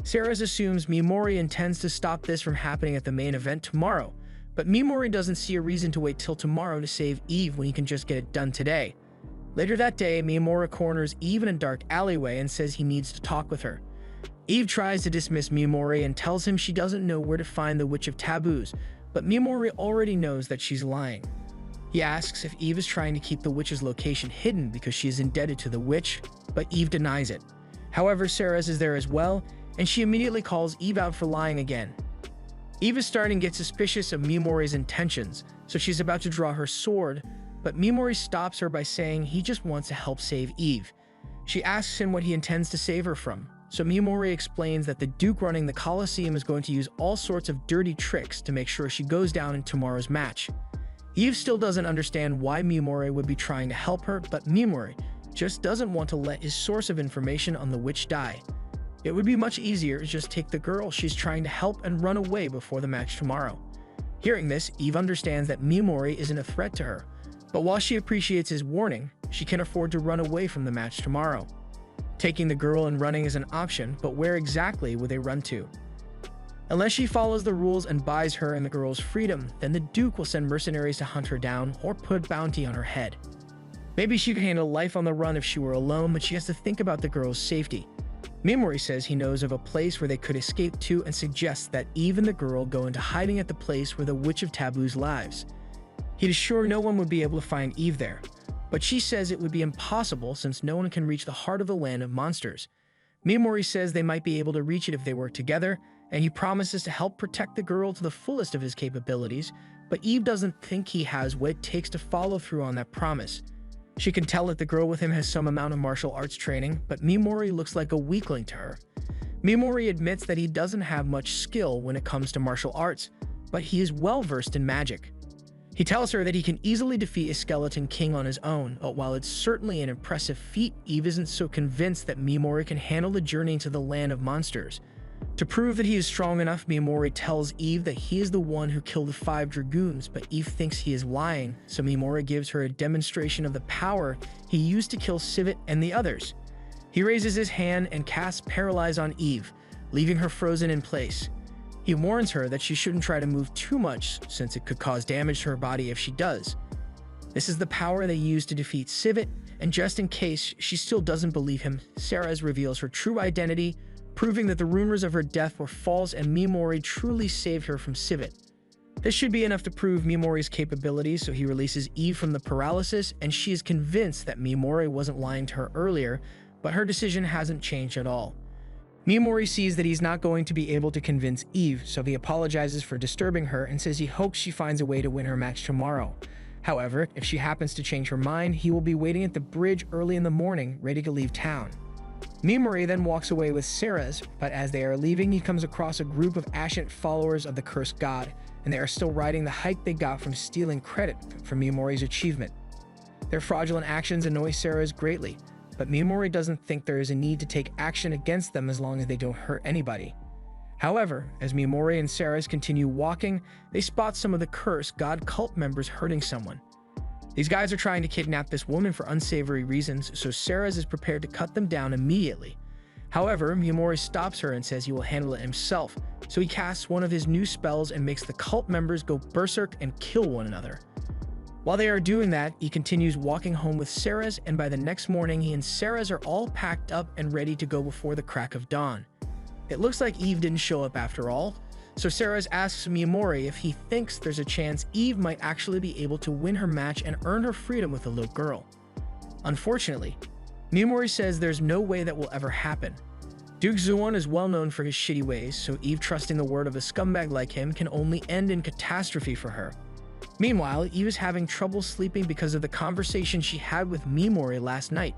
Sarah assumes Mimori intends to stop this from happening at the main event tomorrow, but Mimori doesn't see a reason to wait till tomorrow to save Eve when he can just get it done today. Later that day, Mimori corners Eve in a dark alleyway and says he needs to talk with her. Eve tries to dismiss Mimori and tells him she doesn't know where to find the Witch of Taboos, but Mimori already knows that she's lying. He asks if Eve is trying to keep the witch's location hidden because she is indebted to the witch, but Eve denies it. However, Sarah is there as well, and she immediately calls Eve out for lying again. Eve is starting to get suspicious of Mimori's intentions, so she's about to draw her sword, but Mimori stops her by saying he just wants to help save Eve. She asks him what he intends to save her from, so Mimori explains that the Duke running the Colosseum is going to use all sorts of dirty tricks to make sure she goes down in tomorrow's match. Eve still doesn't understand why Mimori would be trying to help her, but Mimori just doesn't want to let his source of information on the witch die. It would be much easier to just take the girl she's trying to help and run away before the match tomorrow. Hearing this, Eve understands that Mimori isn't a threat to her, but while she appreciates his warning, she can afford to run away from the match tomorrow. Taking the girl and running is an option, but where exactly would they run to? Unless she follows the rules and buys her and the girl's freedom, then the Duke will send mercenaries to hunt her down or put bounty on her head. Maybe she could handle life on the run if she were alone, but she has to think about the girl's safety. Mimori says he knows of a place where they could escape to and suggests that Eve and the girl go into hiding at the place where the Witch of Taboos lives. He is sure no one would be able to find Eve there, but she says it would be impossible since no one can reach the heart of the land of monsters. Mimori says they might be able to reach it if they work together, and he promises to help protect the girl to the fullest of his capabilities, but Eve doesn't think he has what it takes to follow through on that promise. She can tell that the girl with him has some amount of martial arts training, but Mimori looks like a weakling to her. Mimori admits that he doesn't have much skill when it comes to martial arts, but he is well versed in magic. He tells her that he can easily defeat a skeleton king on his own, but while it's certainly an impressive feat, Eve isn't so convinced that Mimori can handle the journey into the land of monsters. To prove that he is strong enough, Mimori tells Eve that he is the one who killed the 5 dragoons, but Eve thinks he is lying, so Mimori gives her a demonstration of the power he used to kill Civet and the others. He raises his hand and casts Paralyze on Eve, leaving her frozen in place. He warns her that she shouldn't try to move too much since it could cause damage to her body if she does. This is the power they use to defeat Civet, and just in case she still doesn't believe him, Sarah reveals her true identity, proving that the rumors of her death were false and Mimori truly saved her from Civet. This should be enough to prove Mimori's capabilities, so he releases Eve from the paralysis, and she is convinced that Mimori wasn't lying to her earlier, but her decision hasn't changed at all. Mimori sees that he's not going to be able to convince Eve, so he apologizes for disturbing her and says he hopes she finds a way to win her match tomorrow. However, if she happens to change her mind, he will be waiting at the bridge early in the morning, ready to leave town. Mimori then walks away with Sarah's, but as they are leaving, he comes across a group of ancient followers of the cursed god, and they are still riding the hike they got from stealing credit from Mimori's achievement. Their fraudulent actions annoy Sarah greatly, but Mimori doesn't think there is a need to take action against them as long as they don't hurt anybody. However, as Mimori and Sarah continue walking, they spot some of the cursed god cult members hurting someone. These guys are trying to kidnap this woman for unsavory reasons, so Sarah is prepared to cut them down immediately. However, Mimori stops her and says he will handle it himself, so he casts one of his new spells and makes the cult members go berserk and kill one another. While they are doing that, he continues walking home with Sarah, and by the next morning, he and Sarah are all packed up and ready to go before the crack of dawn. It looks like Eve didn't show up after all, so Sarah asks Mimori if he thinks there's a chance Eve might actually be able to win her match and earn her freedom with the little girl. Unfortunately, Mimori says there's no way that will ever happen. Duke Zuon is well known for his shitty ways, so Eve trusting the word of a scumbag like him can only end in catastrophe for her. Meanwhile, Eve is having trouble sleeping because of the conversation she had with Mimori last night.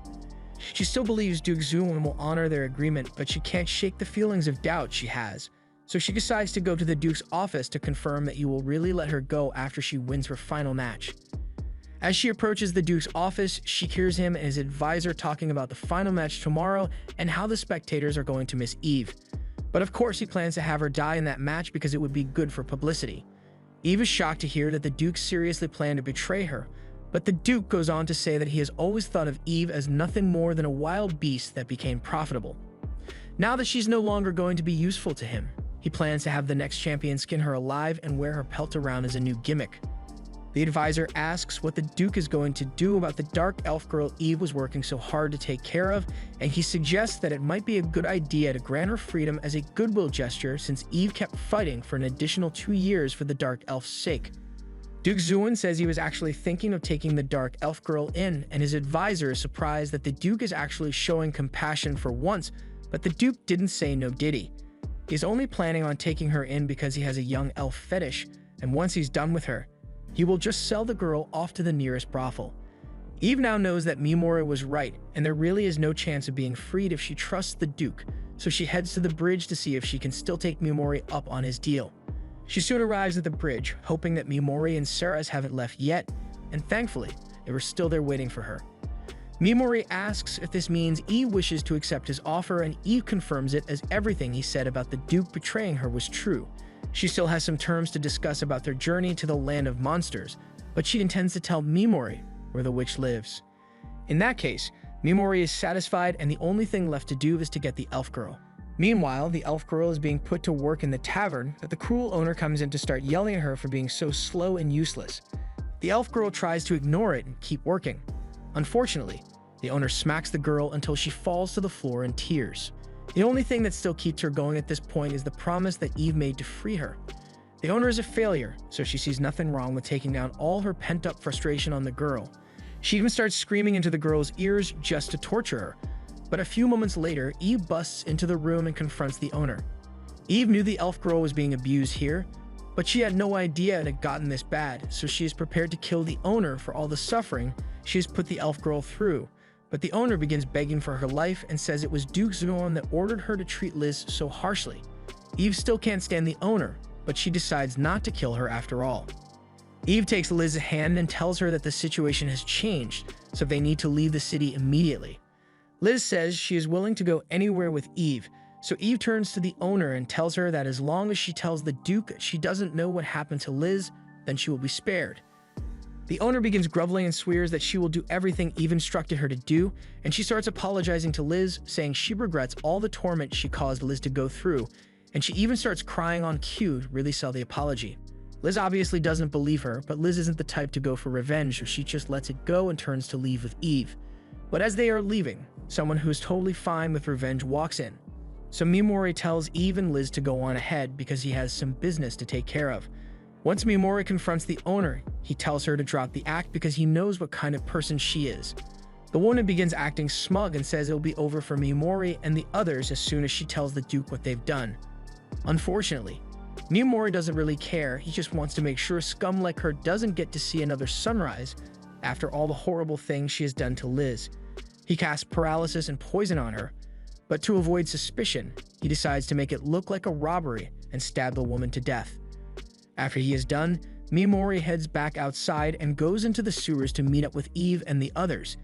She still believes Duke Zuon will honor their agreement, but she can't shake the feelings of doubt she has. So she decides to go to the Duke's office to confirm that he will really let her go after she wins her final match. As she approaches the Duke's office, she hears him and his advisor talking about the final match tomorrow and how the spectators are going to miss Eve. But of course he plans to have her die in that match because it would be good for publicity. Eve is shocked to hear that the Duke seriously planned to betray her, but the Duke goes on to say that he has always thought of Eve as nothing more than a wild beast that became profitable. Now that she's no longer going to be useful to him, he plans to have the next champion skin her alive and wear her pelt around as a new gimmick. The advisor asks what the Duke is going to do about the dark elf girl Eve was working so hard to take care of, and he suggests that it might be a good idea to grant her freedom as a goodwill gesture since Eve kept fighting for an additional 2 years for the dark elf's sake. Duke Zuon says he was actually thinking of taking the dark elf girl in, and his advisor is surprised that the Duke is actually showing compassion for once, but the Duke didn't say no, did he? He's only planning on taking her in because he has a young elf fetish, and once he's done with her, he will just sell the girl off to the nearest brothel. Eve now knows that Mimori was right, and there really is no chance of being freed if she trusts the Duke, so she heads to the bridge to see if she can still take Mimori up on his deal. She soon arrives at the bridge, hoping that Mimori and Saras haven't left yet, and thankfully, they were still there waiting for her. Mimori asks if this means Eve wishes to accept his offer, and Eve confirms it as everything he said about the Duke betraying her was true. She still has some terms to discuss about their journey to the land of monsters, but she intends to tell Mimori where the witch lives. In that case, Mimori is satisfied and the only thing left to do is to get the elf girl. Meanwhile, the elf girl is being put to work in the tavern that the cruel owner comes in to start yelling at her for being so slow and useless. The elf girl tries to ignore it and keep working. Unfortunately, the owner smacks the girl until she falls to the floor in tears. The only thing that still keeps her going at this point is the promise that Eve made to free her. The owner is a failure, so she sees nothing wrong with taking down all her pent-up frustration on the girl. She even starts screaming into the girl's ears just to torture her. But a few moments later, Eve busts into the room and confronts the owner. Eve knew the elf girl was being abused here, but she had no idea it had gotten this bad, so she is prepared to kill the owner for all the suffering she has put the elf girl through. But the owner begins begging for her life and says it was Duke Zuon that ordered her to treat Liz so harshly. Eve still can't stand the owner, but she decides not to kill her after all. Eve takes Liz's hand and tells her that the situation has changed, so they need to leave the city immediately. Liz says she is willing to go anywhere with Eve, so Eve turns to the owner and tells her that as long as she tells the Duke she doesn't know what happened to Liz, then she will be spared. The owner begins groveling and swears that she will do everything Eve instructed her to do, and she starts apologizing to Liz, saying she regrets all the torment she caused Liz to go through, and she even starts crying on cue to really sell the apology. Liz obviously doesn't believe her, but Liz isn't the type to go for revenge, so she just lets it go and turns to leave with Eve. But as they are leaving, someone who is totally fine with revenge walks in. So Mimori tells Eve and Liz to go on ahead because he has some business to take care of. Once Mimori confronts the owner, he tells her to drop the act because he knows what kind of person she is. The woman begins acting smug and says it will be over for Mimori and the others as soon as she tells the Duke what they've done. Unfortunately, Mimori doesn't really care, he just wants to make sure scum like her doesn't get to see another sunrise after all the horrible things she has done to Liz. He casts paralysis and poison on her, but to avoid suspicion, he decides to make it look like a robbery and stab the woman to death. After he is done, Mimori heads back outside and goes into the sewers to meet up with Eve and the others.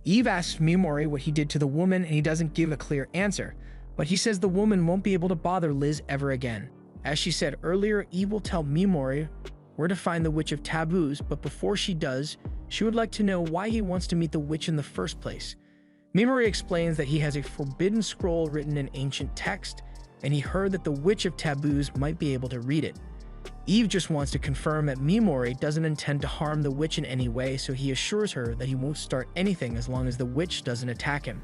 Eve asks Mimori what he did to the woman and he doesn't give a clear answer, but he says the woman won't be able to bother Liz ever again. As she said earlier, Eve will tell Mimori where to find the Witch of Taboos, but before she does, she would like to know why he wants to meet the witch in the first place. Mimori explains that he has a forbidden scroll written in ancient text, and he heard that the Witch of Taboos might be able to read it. Eve just wants to confirm that Mimori doesn't intend to harm the witch in any way, so he assures her that he won't start anything as long as the witch doesn't attack him.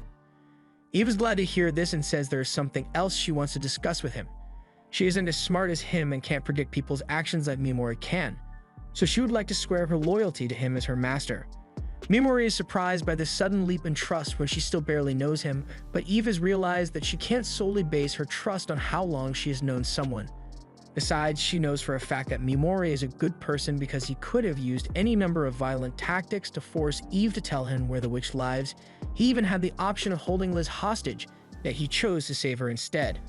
Eve is glad to hear this and says there is something else she wants to discuss with him. She isn't as smart as him and can't predict people's actions like Mimori can, so she would like to swear her loyalty to him as her master. Mimori is surprised by this sudden leap in trust when she still barely knows him, but Eve has realized that she can't solely base her trust on how long she has known someone. Besides, she knows for a fact that Mimori is a good person because he could have used any number of violent tactics to force Eve to tell him where the witch lives. He even had the option of holding Liz hostage, yet he chose to save her instead.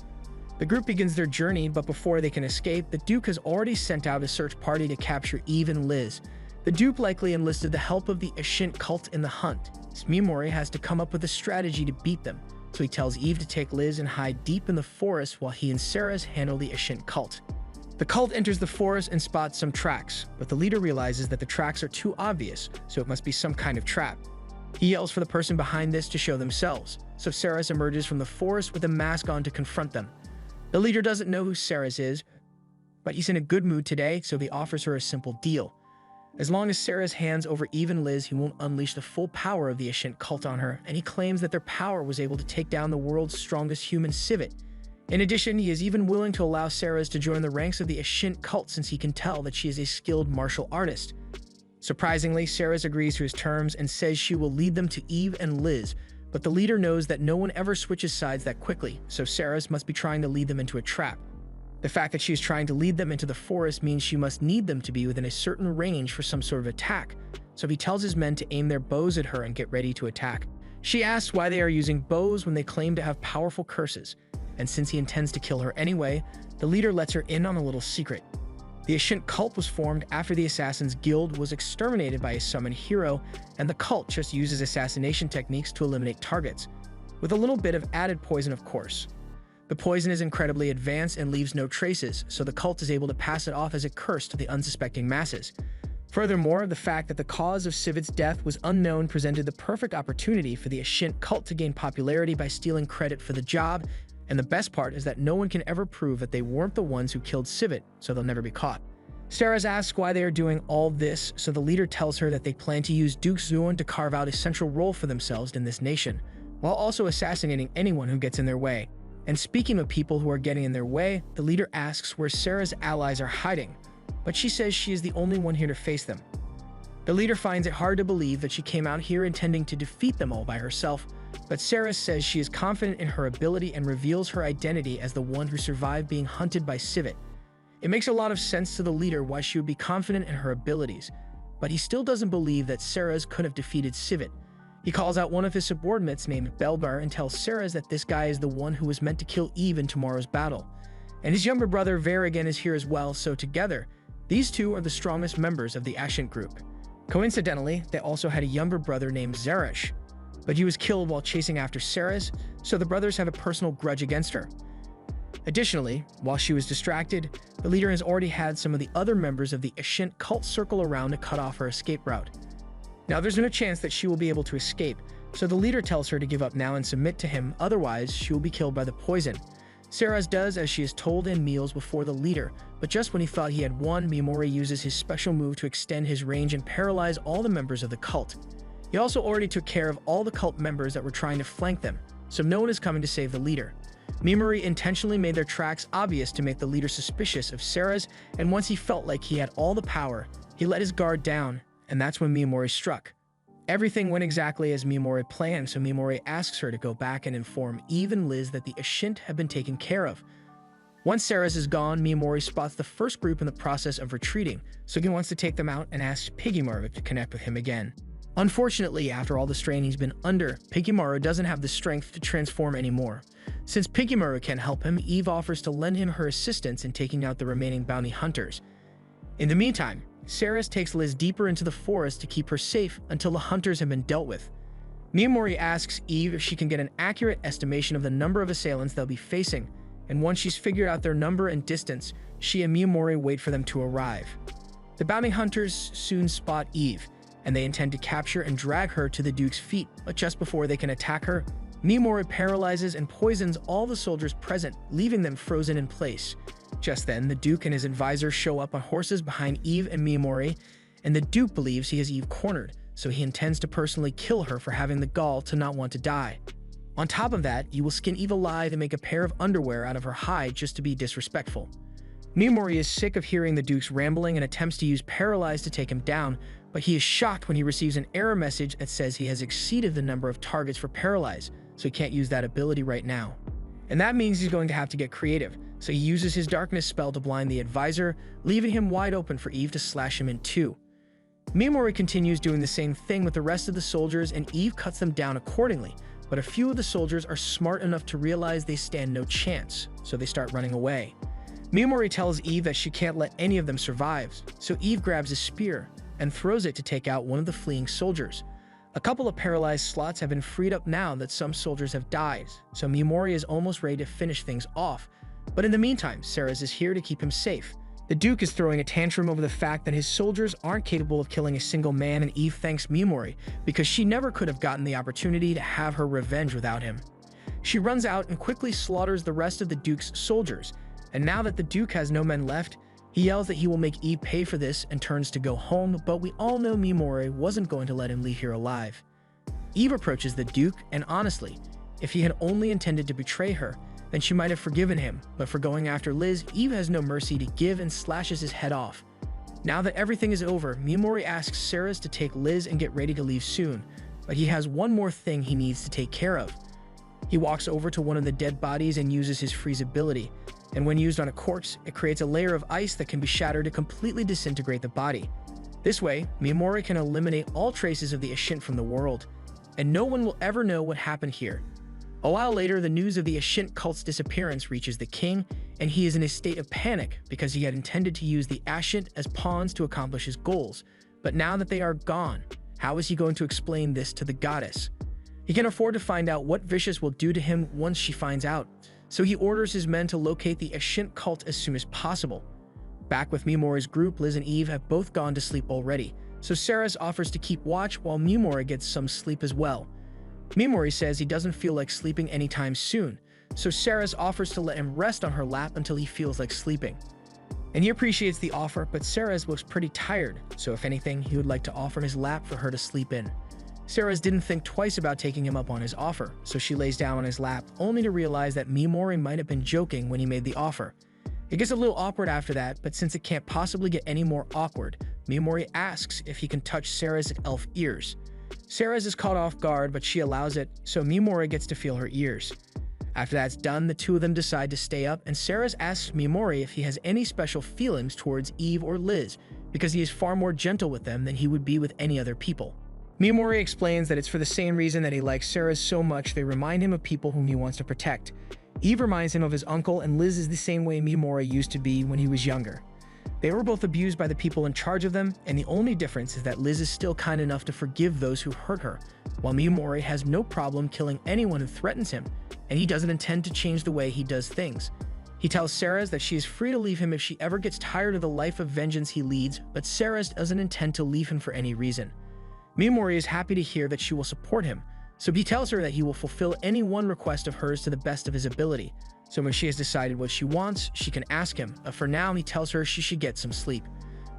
The group begins their journey, but before they can escape, the Duke has already sent out a search party to capture Eve and Liz. The Duke likely enlisted the help of the Ashint cult in the hunt. Mimori has to come up with a strategy to beat them, so he tells Eve to take Liz and hide deep in the forest while he and Ceres handle the Ashint cult. The cult enters the forest and spots some tracks, but the leader realizes that the tracks are too obvious, so it must be some kind of trap. He yells for the person behind this to show themselves, so Ceres emerges from the forest with a mask on to confront them. The leader doesn't know who Ceres is, but he's in a good mood today, so he offers her a simple deal. As long as Ceres hands over Eve and Liz, he won't unleash the full power of the Ashint cult on her, and he claims that their power was able to take down the world's strongest human civet. In addition, he is even willing to allow Ceres to join the ranks of the Ashint cult since he can tell that she is a skilled martial artist. Surprisingly, Ceres agrees to his terms and says she will lead them to Eve and Liz, but the leader knows that no one ever switches sides that quickly, so Ceres must be trying to lead them into a trap. The fact that she is trying to lead them into the forest means she must need them to be within a certain range for some sort of attack, so he tells his men to aim their bows at her and get ready to attack. She asks why they are using bows when they claim to have powerful curses, and since he intends to kill her anyway, the leader lets her in on a little secret. The Ashint cult was formed after the Assassin's Guild was exterminated by a summoned hero, and the cult just uses assassination techniques to eliminate targets, with a little bit of added poison, of course. The poison is incredibly advanced and leaves no traces, so the cult is able to pass it off as a curse to the unsuspecting masses. Furthermore, the fact that the cause of Civet's death was unknown presented the perfect opportunity for the Ashint cult to gain popularity by stealing credit for the job, and the best part is that no one can ever prove that they weren't the ones who killed Civet, so they'll never be caught. Ceres asks why they are doing all this, so the leader tells her that they plan to use Duke Zuon to carve out a central role for themselves in this nation, while also assassinating anyone who gets in their way. And speaking of people who are getting in their way, the leader asks where Ceres' allies are hiding, but she says she is the only one here to face them. The leader finds it hard to believe that she came out here intending to defeat them all by herself, but Ceres says she is confident in her ability and reveals her identity as the one who survived being hunted by Civet. It makes a lot of sense to the leader why she would be confident in her abilities, but he still doesn't believe that Ceres could have defeated Civet. He calls out one of his subordinates named Belbar and tells Ceres that this guy is the one who was meant to kill Eve in tomorrow's battle. And his younger brother Varigan is here as well, so together, these two are the strongest members of the Ashint group. Coincidentally, they also had a younger brother named Zeresh, but he was killed while chasing after Ceres, so the brothers have a personal grudge against her. Additionally, while she was distracted, the leader has already had some of the other members of the Ashint cult circle around to cut off her escape route. Now there's no chance that she will be able to escape, so the leader tells her to give up now and submit to him, otherwise she will be killed by the poison. Ceres does as she is told and kneels before the leader, but just when he thought he had won, Mimori uses his special move to extend his range and paralyze all the members of the cult. He also already took care of all the cult members that were trying to flank them, so no one is coming to save the leader. Mimori intentionally made their tracks obvious to make the leader suspicious of Ceres, and once he felt like he had all the power, he let his guard down, and that's when Mimori struck. Everything went exactly as Mimori planned, so Mimori asks her to go back and inform Eve and Liz that the Ashint have been taken care of. Once Ceres is gone, Mimori spots the first group in the process of retreating, so he wants to take them out and asks Piggymaru to connect with him again. Unfortunately, after all the strain he's been under, Piggymaru doesn't have the strength to transform anymore. Since Piggymaru can't help him, Eve offers to lend him her assistance in taking out the remaining bounty hunters. In the meantime, Ceres takes Liz deeper into the forest to keep her safe until the hunters have been dealt with. Mimori asks Eve if she can get an accurate estimation of the number of assailants they'll be facing, and once she's figured out their number and distance, she and Mimori wait for them to arrive. The bounty hunters soon spot Eve, and they intend to capture and drag her to the Duke's feet, but just before they can attack her, Mimori paralyzes and poisons all the soldiers present, leaving them frozen in place. Just then, the Duke and his advisor show up on horses behind Eve and Mimori, and the Duke believes he has Eve cornered, so he intends to personally kill her for having the gall to not want to die. On top of that, he will skin Eve alive and make a pair of underwear out of her hide just to be disrespectful. Mimori is sick of hearing the Duke's rambling and attempts to use Paralyze to take him down, but he is shocked when he receives an error message that says he has exceeded the number of targets for Paralyze, so he can't use that ability right now. and that means he's going to have to get creative, so he uses his darkness spell to blind the advisor, leaving him wide open for Eve to slash him in two. Mimori continues doing the same thing with the rest of the soldiers, and Eve cuts them down accordingly, but a few of the soldiers are smart enough to realize they stand no chance, so they start running away. Mimori tells Eve that she can't let any of them survive, so Eve grabs a spear and throws it to take out one of the fleeing soldiers. A couple of paralyzed slots have been freed up now that some soldiers have died, so Mimori is almost ready to finish things off. But in the meantime, Ceres is here to keep him safe. The Duke is throwing a tantrum over the fact that his soldiers aren't capable of killing a single man, and Eve thanks Mimori because she never could have gotten the opportunity to have her revenge without him. She runs out and quickly slaughters the rest of the Duke's soldiers, and now that the Duke has no men left, he yells that he will make Eve pay for this and turns to go home, but we all know Mimori wasn't going to let him leave here alive. Eve approaches the Duke, and honestly, if he had only intended to betray her, then she might have forgiven him, but for going after Liz, Eve has no mercy to give and slashes his head off. Now that everything is over, Mimori asks Ceres to take Liz and get ready to leave soon, but he has one more thing he needs to take care of. He walks over to one of the dead bodies and uses his freeze ability, and when used on a corpse, it creates a layer of ice that can be shattered to completely disintegrate the body. This way, Mimori can eliminate all traces of the Ashint from the world, and no one will ever know what happened here. A while later, the news of the Ashint cult's disappearance reaches the king, and he is in a state of panic because he had intended to use the Ashint as pawns to accomplish his goals. But now that they are gone, how is he going to explain this to the goddess? He can afford to find out what Vicious will do to him once she finds out, so he orders his men to locate the Ashint cult as soon as possible. Back with Mimori's group, Liz and Eve have both gone to sleep already, so Ceres offers to keep watch while Mimori gets some sleep as well. Mimori says he doesn't feel like sleeping anytime soon, so Ceres offers to let him rest on her lap until he feels like sleeping. And he appreciates the offer, but Ceres looks pretty tired, so if anything, he would like to offer his lap for her to sleep in. Ceres didn't think twice about taking him up on his offer, so she lays down on his lap, only to realize that Mimori might have been joking when he made the offer. It gets a little awkward after that, but since it can't possibly get any more awkward, Mimori asks if he can touch Ceres' elf ears. Ceres is caught off guard, but she allows it, so Mimori gets to feel her ears. After that's done, the two of them decide to stay up, and Ceres asks Mimori if he has any special feelings towards Eve or Liz, because he is far more gentle with them than he would be with any other people. Mimori explains that it's for the same reason that he likes Ceres so much they remind him of people whom he wants to protect. Eve reminds him of his uncle, and Liz is the same way Mimori used to be when he was younger. They were both abused by the people in charge of them, and the only difference is that Liz is still kind enough to forgive those who hurt her, while Mimori has no problem killing anyone who threatens him, and he doesn't intend to change the way he does things. He tells Ceres that she is free to leave him if she ever gets tired of the life of vengeance he leads, but Ceres doesn't intend to leave him for any reason. Mimori is happy to hear that she will support him, so he tells her that he will fulfill any one request of hers to the best of his ability. So when she has decided what she wants, she can ask him, but for now he tells her she should get some sleep.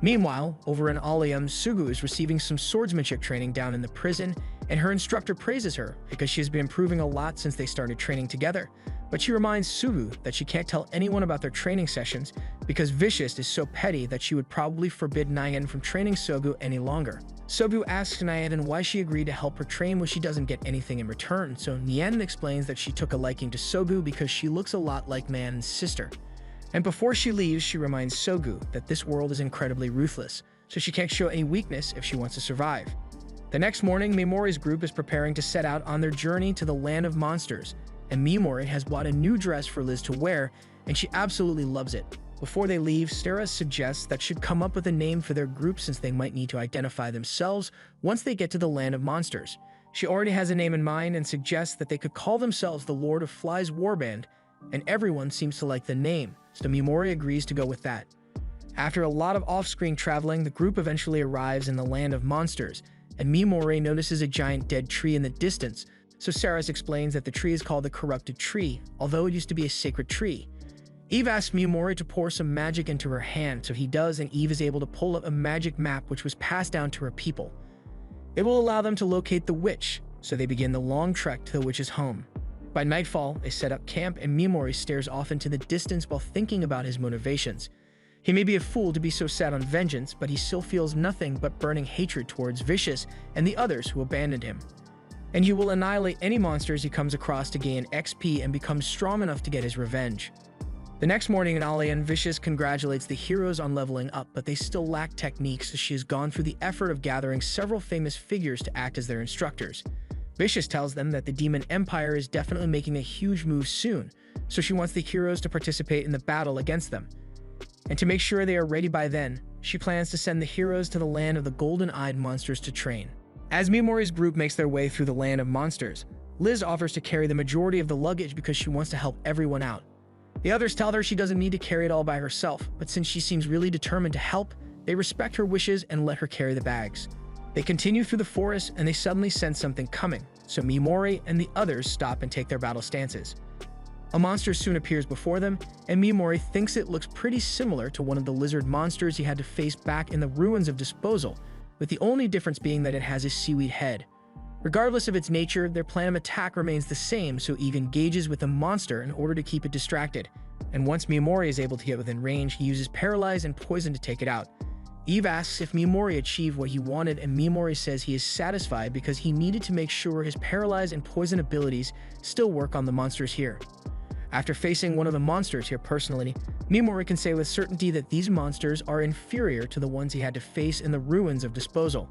Meanwhile, over in Alayam, Sugu is receiving some swordsmanship training down in the prison, and her instructor praises her because she has been improving a lot since they started training together. But she reminds Sugu that she can't tell anyone about their training sessions because Vicious is so petty that she would probably forbid Nyan from training Sogu any longer. Sogu asks Nyan why she agreed to help her train when she doesn't get anything in return, so Nyan explains that she took a liking to Sogu because she looks a lot like Nyan's sister. And before she leaves, she reminds Sogu that this world is incredibly ruthless, so she can't show any weakness if she wants to survive. The next morning, Mimori's group is preparing to set out on their journey to the land of monsters, and Mimori has bought a new dress for Liz to wear, and she absolutely loves it. Before they leave, Ceres suggests that should come up with a name for their group since they might need to identify themselves once they get to the land of monsters. She already has a name in mind and suggests that they could call themselves the Lord of Flies Warband, and everyone seems to like the name, so Mimori agrees to go with that. After a lot of off-screen traveling, the group eventually arrives in the land of monsters, and Mimori notices a giant dead tree in the distance, so Ceres explains that the tree is called the Corrupted Tree, although it used to be a sacred tree. Eve asks Mimori to pour some magic into her hand, so he does, and Eve is able to pull up a magic map which was passed down to her people. It will allow them to locate the witch, so they begin the long trek to the witch's home. By nightfall, they set up camp, and Mimori stares off into the distance while thinking about his motivations. He may be a fool to be so set on vengeance, but he still feels nothing but burning hatred towards Vicious and the others who abandoned him. and he will annihilate any monsters he comes across to gain XP and become strong enough to get his revenge. The next morning, Analian Vicious congratulates the heroes on leveling up, but they still lack techniques as she has gone through the effort of gathering several famous figures to act as their instructors. Vicious tells them that the Demon Empire is definitely making a huge move soon, so she wants the heroes to participate in the battle against them. And to make sure they are ready by then, she plans to send the heroes to the land of the golden-eyed monsters to train. As Mimori's group makes their way through the land of monsters, Liz offers to carry the majority of the luggage because she wants to help everyone out. The others tell her she doesn't need to carry it all by herself, but since she seems really determined to help, they respect her wishes and let her carry the bags. They continue through the forest and they suddenly sense something coming, so Mimori and the others stop and take their battle stances. A monster soon appears before them, and Mimori thinks it looks pretty similar to one of the lizard monsters he had to face back in the ruins of Disposal, with the only difference being that it has a seaweed head. Regardless of its nature, their plan of attack remains the same, so Eve engages with the monster in order to keep it distracted, and once Mimori is able to get within range, he uses Paralyze and Poison to take it out. Eve asks if Mimori achieved what he wanted, and Mimori says he is satisfied because he needed to make sure his Paralyze and Poison abilities still work on the monsters here. After facing one of the monsters here personally, Mimori can say with certainty that these monsters are inferior to the ones he had to face in the ruins of Disposal.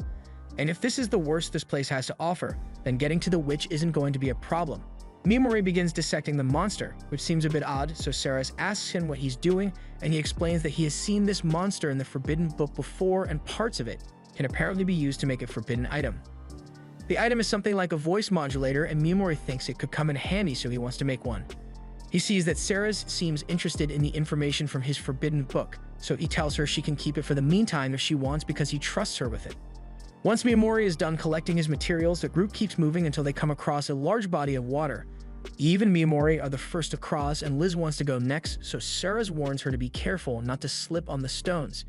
And if this is the worst this place has to offer, then getting to the witch isn't going to be a problem. Mimori begins dissecting the monster, which seems a bit odd, so Ceres asks him what he's doing, and he explains that he has seen this monster in the Forbidden Book before, and parts of it can apparently be used to make a forbidden item. The item is something like a voice modulator, and Mimori thinks it could come in handy, so he wants to make one. He sees that Ceres seems interested in the information from his Forbidden Book, so he tells her she can keep it for the meantime if she wants because he trusts her with it. Once Mimori is done collecting his materials, the group keeps moving until they come across a large body of water. Eve and Mimori are the first to cross, and Liz wants to go next, so Ceres warns her to be careful not to slip on the stones.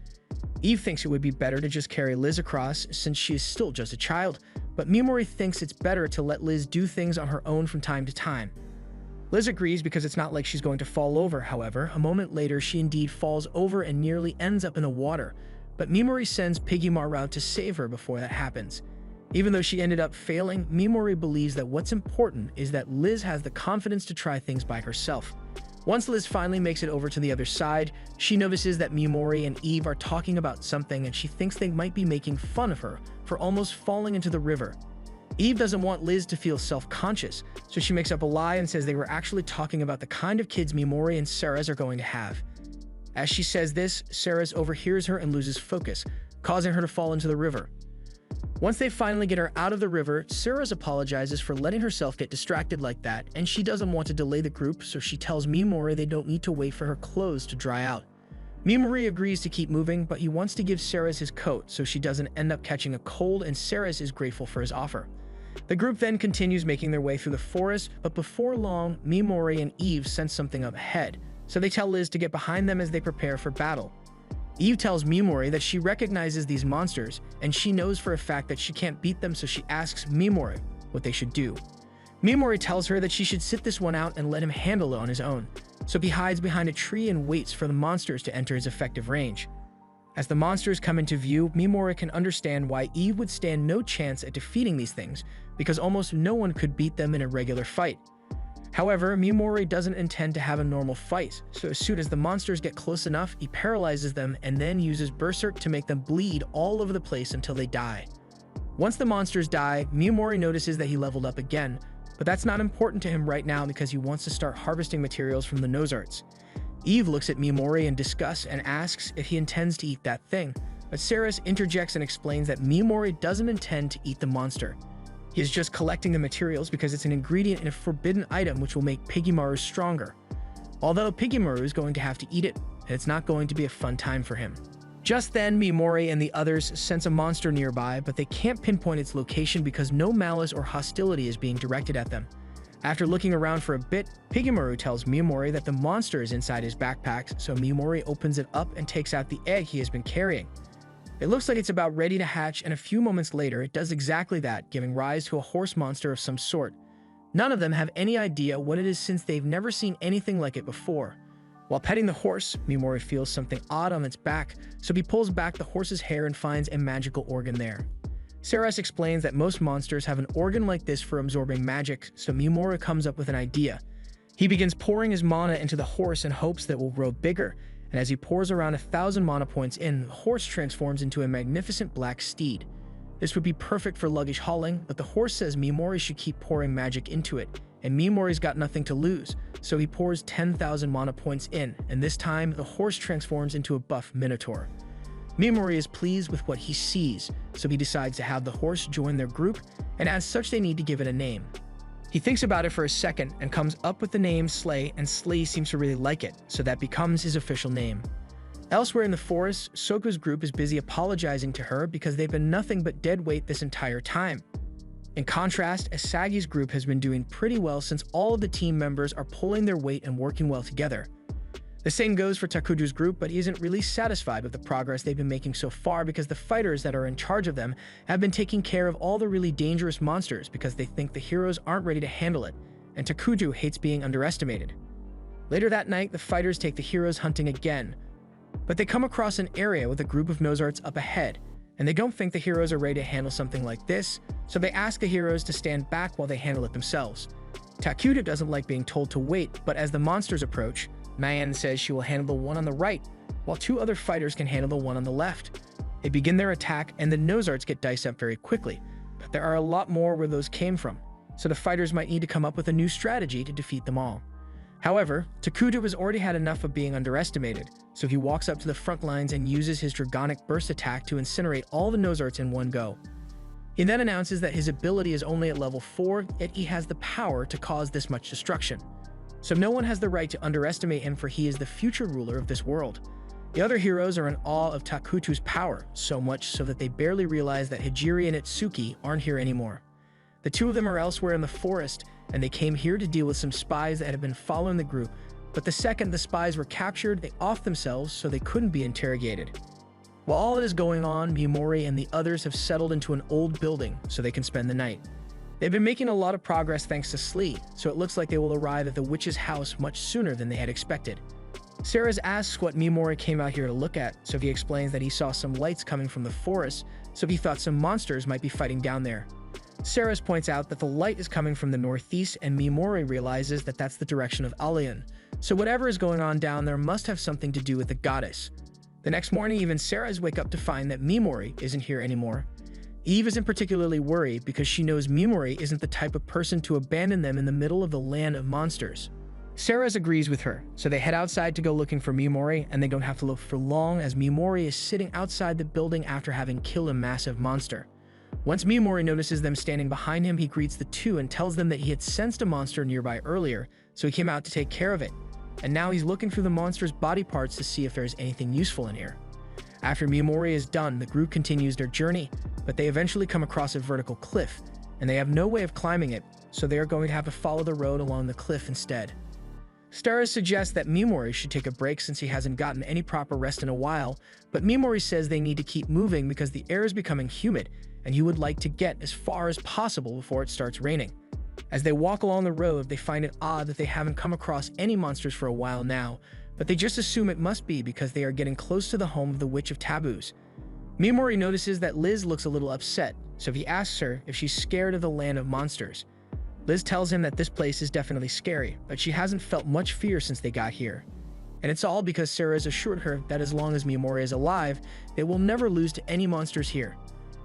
Eve thinks it would be better to just carry Liz across since she is still just a child, but Mimori thinks it's better to let Liz do things on her own from time to time. Liz agrees because it's not like she's going to fall over. However, a moment later she indeed falls over and nearly ends up in the water, but Mimori sends Pigimar out to save her before that happens. Even though she ended up failing, Mimori believes that what's important is that Liz has the confidence to try things by herself. Once Liz finally makes it over to the other side, she notices that Mimori and Eve are talking about something and she thinks they might be making fun of her for almost falling into the river. Eve doesn't want Liz to feel self-conscious, so she makes up a lie and says they were actually talking about the kind of kids Mimori and Ceres are going to have. As she says this, Ceres overhears her and loses focus, causing her to fall into the river. Once they finally get her out of the river, Ceres apologizes for letting herself get distracted like that, and she doesn't want to delay the group, so she tells Mimori they don't need to wait for her clothes to dry out. Mimori agrees to keep moving, but he wants to give Ceres his coat so she doesn't end up catching a cold, and Ceres is grateful for his offer. The group then continues making their way through the forest, but before long, Mimori and Eve sense something up ahead, so they tell Liz to get behind them as they prepare for battle. Eve tells Mimori that she recognizes these monsters, and she knows for a fact that she can't beat them, so she asks Mimori what they should do. Mimori tells her that she should sit this one out and let him handle it on his own, so he hides behind a tree and waits for the monsters to enter his effective range. As the monsters come into view, Mimori can understand why Eve would stand no chance at defeating these things, because almost no one could beat them in a regular fight. However, Mimori doesn't intend to have a normal fight, so as soon as the monsters get close enough, he paralyzes them and then uses Berserk to make them bleed all over the place until they die. Once the monsters die, Mimori notices that he leveled up again, but that's not important to him right now because he wants to start harvesting materials from the nose arts. Eve looks at Mimori in disgust and asks if he intends to eat that thing, but Ceres interjects and explains that Mimori doesn't intend to eat the monster. He is just collecting the materials because it's an ingredient in a forbidden item which will make Pigimaro stronger. Although Pigimaro is going to have to eat it, and it's not going to be a fun time for him. Just then, Mimori and the others sense a monster nearby, but they can't pinpoint its location because no malice or hostility is being directed at them. After looking around for a bit, Pigimaro tells Mimori that the monster is inside his backpack, so Mimori opens it up and takes out the egg he has been carrying. It looks like it's about ready to hatch, and a few moments later, it does exactly that, giving rise to a horse monster of some sort. None of them have any idea what it is since they've never seen anything like it before. While petting the horse, Mimori feels something odd on its back, so he pulls back the horse's hair and finds a magical organ there. Ceres explains that most monsters have an organ like this for absorbing magic, so Mimori comes up with an idea. He begins pouring his mana into the horse in hopes that it will grow bigger, and as he pours around 1,000 mana points in, the horse transforms into a magnificent black steed. This would be perfect for luggage hauling, but the horse says Mimori should keep pouring magic into it, and Mimori's got nothing to lose, so he pours 10,000 mana points in, and this time the horse transforms into a buff minotaur. Mimori is pleased with what he sees, so he decides to have the horse join their group, and as such they need to give it a name. He thinks about it for a second and comes up with the name Slay, and Slay seems to really like it, so that becomes his official name. Elsewhere in the forest, Soko's group is busy apologizing to her because they've been nothing but dead weight this entire time. In contrast, Asagi's group has been doing pretty well since all of the team members are pulling their weight and working well together. The same goes for Takuju's group, but he isn't really satisfied with the progress they've been making so far because the fighters that are in charge of them have been taking care of all the really dangerous monsters because they think the heroes aren't ready to handle it, and Takuju hates being underestimated. Later that night, the fighters take the heroes hunting again, but they come across an area with a group of Nozarts up ahead, and they don't think the heroes are ready to handle something like this, so they ask the heroes to stand back while they handle it themselves. Takuju doesn't like being told to wait, but as the monsters approach, Mayan says she will handle the one on the right, while 2 other fighters can handle the one on the left. They begin their attack, and the Nozarts get diced up very quickly, but there are a lot more where those came from, so the fighters might need to come up with a new strategy to defeat them all. However, Takuju has already had enough of being underestimated, so he walks up to the front lines and uses his Dragonic Burst attack to incinerate all the Nozarts in one go. He then announces that his ability is only at level 4, yet he has the power to cause this much destruction. So no one has the right to underestimate him, for he is the future ruler of this world. The other heroes are in awe of Takuju's power, so much so that they barely realize that Hijiri and Itsuki aren't here anymore. The 2 of them are elsewhere in the forest, and they came here to deal with some spies that had been following the group, but the second the spies were captured, they offed themselves so they couldn't be interrogated. While all is going on, Mimori and the others have settled into an old building so they can spend the night. They've been making a lot of progress thanks to Slee, so it looks like they will arrive at the witch's house much sooner than they had expected. Ceres asks what Mimori came out here to look at, so he explains that he saw some lights coming from the forest, so he thought some monsters might be fighting down there. Ceres points out that the light is coming from the northeast, and Mimori realizes that that's the direction of Alian, so whatever is going on down there must have something to do with the goddess. The next morning, even Ceres wake up to find that Mimori isn't here anymore. Eve isn't particularly worried because she knows Mimori isn't the type of person to abandon them in the middle of the land of monsters. Ceres agrees with her, so they head outside to go looking for Mimori, and they don't have to look for long as Mimori is sitting outside the building after having killed a massive monster. Once Mimori notices them standing behind him, he greets the 2 and tells them that he had sensed a monster nearby earlier, so he came out to take care of it, and now he's looking through the monster's body parts to see if there's anything useful in here. After Mimori is done, the group continues their journey, but they eventually come across a vertical cliff, and they have no way of climbing it, so they are going to have to follow the road along the cliff instead. Ceres suggests that Mimori should take a break since he hasn't gotten any proper rest in a while, but Mimori says they need to keep moving because the air is becoming humid, and he would like to get as far as possible before it starts raining. As they walk along the road, they find it odd that they haven't come across any monsters for a while now, but they just assume it must be because they are getting close to the home of the Witch of Taboos. Mimori notices that Liz looks a little upset, so he asks her if she's scared of the land of monsters. Liz tells him that this place is definitely scary, but she hasn't felt much fear since they got here. And it's all because Ceres assured her that as long as Mimori is alive, they will never lose to any monsters here.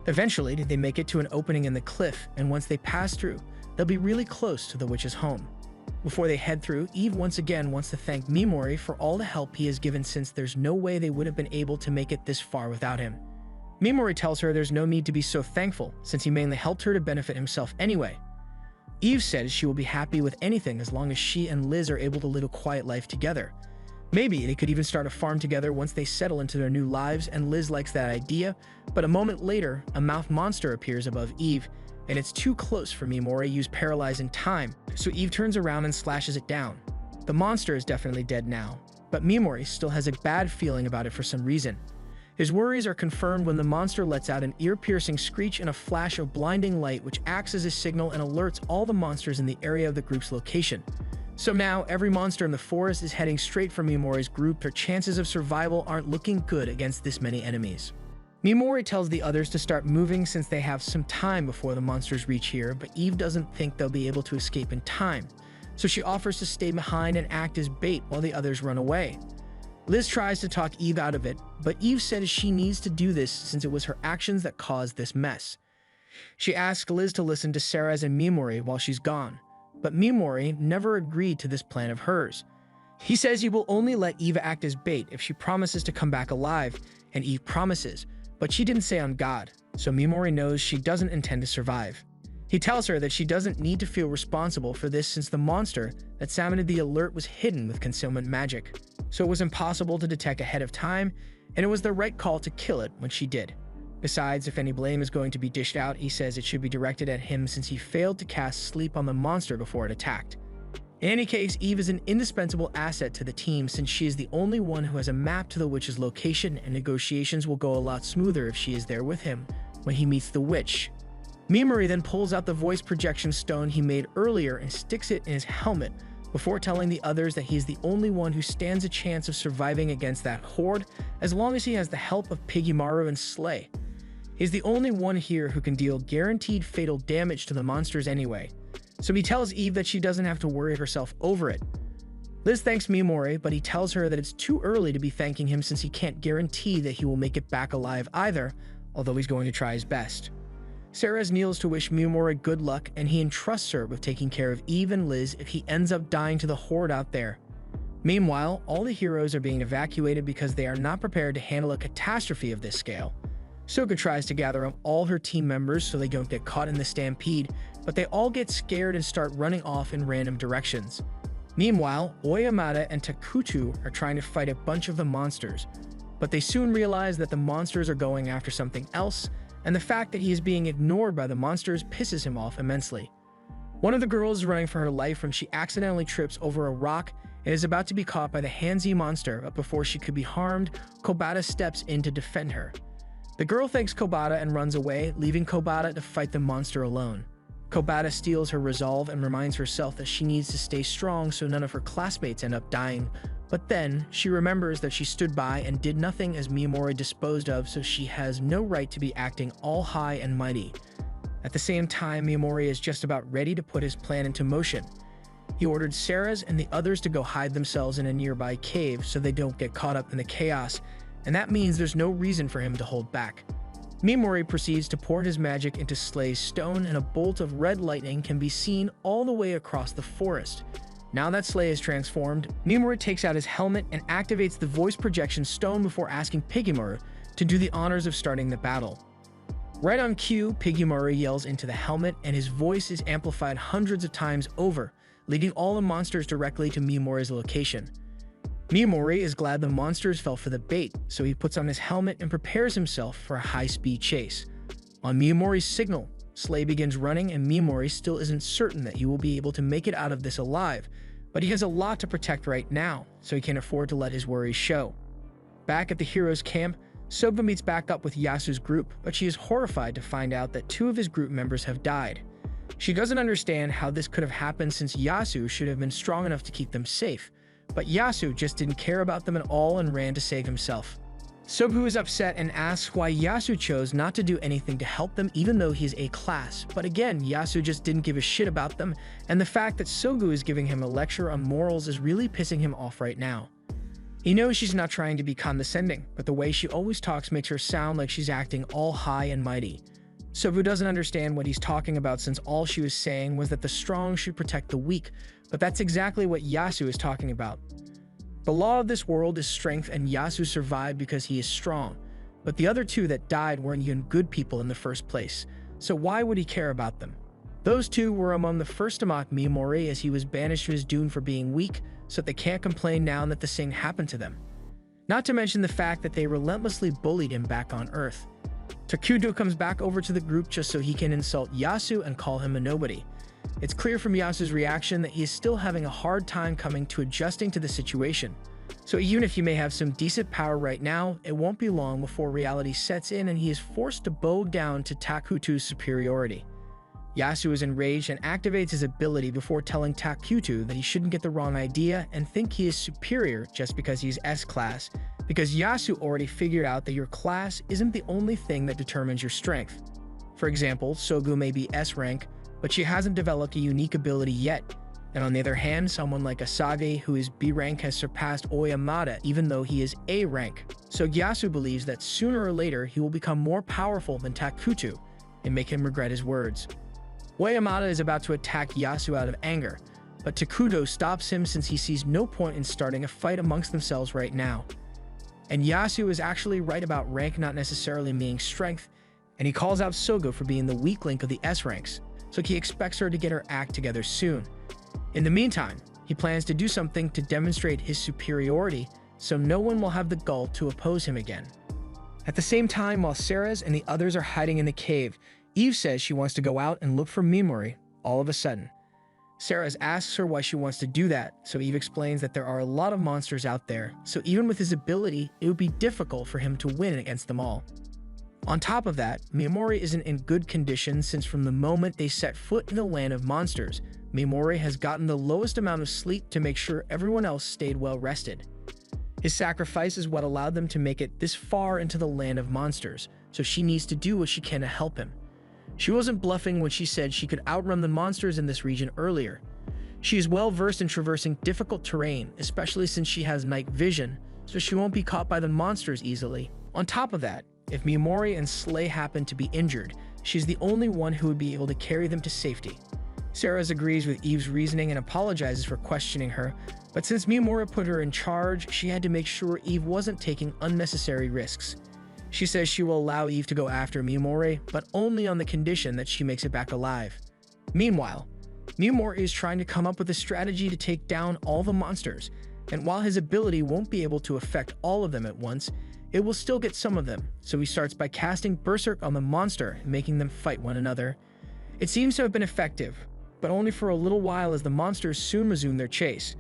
Eventually, they make it to an opening in the cliff, and once they pass through, they'll be really close to the witch's home. Before they head through, Eve once again wants to thank Mimori for all the help he has given since there's no way they would have been able to make it this far without him. Mimori tells her there's no need to be so thankful since he mainly helped her to benefit himself anyway. Eve says she will be happy with anything as long as she and Liz are able to live a quiet life together. Maybe they could even start a farm together once they settle into their new lives, and Liz likes that idea, but a moment later, a mouth monster appears above Eve, and it's too close for Mimori to use paralyzing time, so Eve turns around and slashes it down. The monster is definitely dead now, but Mimori still has a bad feeling about it for some reason. His worries are confirmed when the monster lets out an ear-piercing screech and a flash of blinding light which acts as a signal and alerts all the monsters in the area of the group's location. So now, every monster in the forest is heading straight for Mimori's group. Their chances of survival aren't looking good against this many enemies. Mimori tells the others to start moving since they have some time before the monsters reach here, but Eve doesn't think they'll be able to escape in time, so she offers to stay behind and act as bait while the others run away. Liz tries to talk Eve out of it, but Eve says she needs to do this since it was her actions that caused this mess. She asks Liz to listen to Sarah's and Mimori while she's gone, but Mimori never agreed to this plan of hers. He says he will only let Eve act as bait if she promises to come back alive, and Eve promises, but she didn't say on God, so Mimori knows she doesn't intend to survive. He tells her that she doesn't need to feel responsible for this since the monster that sounded the alert was hidden with concealment magic, so it was impossible to detect ahead of time, and it was the right call to kill it when she did. Besides, if any blame is going to be dished out, he says it should be directed at him since he failed to cast sleep on the monster before it attacked. In any case, Eve is an indispensable asset to the team since she is the only one who has a map to the witch's location, and negotiations will go a lot smoother if she is there with him when he meets the witch. Mimori then pulls out the voice projection stone he made earlier and sticks it in his helmet before telling the others that he's the only one who stands a chance of surviving against that horde as long as he has the help of Piggymaru and Slay. He's the only one here who can deal guaranteed fatal damage to the monsters anyway, so he tells Eve that she doesn't have to worry herself over it. Liz thanks Mimori, but he tells her that it's too early to be thanking him since he can't guarantee that he will make it back alive either, although he's going to try his best. Sarah kneels to wish Mimori good luck, and he entrusts her with taking care of Eve and Liz if he ends up dying to the horde out there. Meanwhile, all the heroes are being evacuated because they are not prepared to handle a catastrophe of this scale. Soka tries to gather up all her team members so they don't get caught in the stampede, but they all get scared and start running off in random directions. Meanwhile, Oyamada and Takutu are trying to fight a bunch of the monsters, but they soon realize that the monsters are going after something else, and the fact that he is being ignored by the monsters pisses him off immensely. One of the girls is running for her life when she accidentally trips over a rock and is about to be caught by the Hanzi monster, but before she could be harmed, Kobata steps in to defend her. The girl thanks Kobata and runs away, leaving Kobata to fight the monster alone. Kobata steals her resolve and reminds herself that she needs to stay strong so none of her classmates end up dying, but then she remembers that she stood by and did nothing as Mimori disposed of, so she has no right to be acting all high and mighty. At the same time, Mimori is just about ready to put his plan into motion. He ordered Sarah's and the others to go hide themselves in a nearby cave so they don't get caught up in the chaos, and that means there's no reason for him to hold back. Mimori proceeds to pour his magic into Slay's stone, and a bolt of red lightning can be seen all the way across the forest. Now that Slay is transformed, Mimori takes out his helmet and activates the voice projection stone before asking Piggymaru to do the honors of starting the battle. Right on cue, Piggymaru yells into the helmet, and his voice is amplified hundreds of times over, leading all the monsters directly to Mimori's location. Mimori is glad the monsters fell for the bait, so he puts on his helmet and prepares himself for a high-speed chase. On Mimori's signal, Slay begins running, and Mimori still isn't certain that he will be able to make it out of this alive, but he has a lot to protect right now, so he can't afford to let his worries show. Back at the heroes' camp, Soba meets back up with Yasu's group, but she is horrified to find out that 2 of his group members have died. She doesn't understand how this could have happened since Yasu should have been strong enough to keep them safe, but Yasu just didn't care about them at all and ran to save himself. Sobu is upset and asks why Yasu chose not to do anything to help them even though he's A-class, but again, Yasu just didn't give a shit about them, and the fact that Sogu is giving him a lecture on morals is really pissing him off right now. He knows she's not trying to be condescending, but the way she always talks makes her sound like she's acting all high and mighty. Sobu doesn't understand what he's talking about since all she was saying was that the strong should protect the weak, but that's exactly what Yasu is talking about. The law of this world is strength, and Yasu survived because he is strong, but the other 2 that died weren't even good people in the first place, so why would he care about them? Those 2 were among the first to mock Mimori as he was banished to his dune for being weak, so they can't complain now that this thing happened to them. Not to mention the fact that they relentlessly bullied him back on Earth. Takudo comes back over to the group just so he can insult Yasu and call him a nobody. It's clear from Yasu's reaction that he is still having a hard time coming to adjusting to the situation. So even if you may have some decent power right now, it won't be long before reality sets in and he is forced to bow down to Takuto's superiority. Yasu is enraged and activates his ability before telling Takuto that he shouldn't get the wrong idea and think he is superior just because he's S-class, because Yasu already figured out that your class isn't the only thing that determines your strength. For example, Sogu may be S rank, but she hasn't developed a unique ability yet. And on the other hand, someone like Asage, who is B rank, has surpassed Oyamada even though he is A rank. So Yasu believes that sooner or later he will become more powerful than Takuto and make him regret his words. Oyamada is about to attack Yasu out of anger, but Takuto stops him since he sees no point in starting a fight amongst themselves right now. And Yasu is actually right about rank not necessarily meaning strength, and he calls out Sogo for being the weak link of the S ranks, so he expects her to get her act together soon. In the meantime, he plans to do something to demonstrate his superiority so no one will have the gall to oppose him again. At the same time, while Ceres and the others are hiding in the cave, Eve says she wants to go out and look for Mimori all of a sudden. Ceres asks her why she wants to do that, so Eve explains that there are a lot of monsters out there, so even with his ability, it would be difficult for him to win against them all. On top of that, Mimori isn't in good condition since from the moment they set foot in the land of monsters, Mimori has gotten the lowest amount of sleep to make sure everyone else stayed well rested. His sacrifice is what allowed them to make it this far into the land of monsters, so she needs to do what she can to help him. She wasn't bluffing when she said she could outrun the monsters in this region earlier. She is well versed in traversing difficult terrain, especially since she has night vision, so she won't be caught by the monsters easily. On top of that, if Mimori and Slay happen to be injured, she's the only one who would be able to carry them to safety. Ceres agrees with Eve's reasoning and apologizes for questioning her, but since Mimori put her in charge, she had to make sure Eve wasn't taking unnecessary risks. She says she will allow Eve to go after Mimori, but only on the condition that she makes it back alive. Meanwhile, Mimori is trying to come up with a strategy to take down all the monsters, and while his ability won't be able to affect all of them at once, it will still get some of them, so he starts by casting Berserk on the monster and making them fight one another. It seems to have been effective, but only for a little while as the monsters soon resume their chase.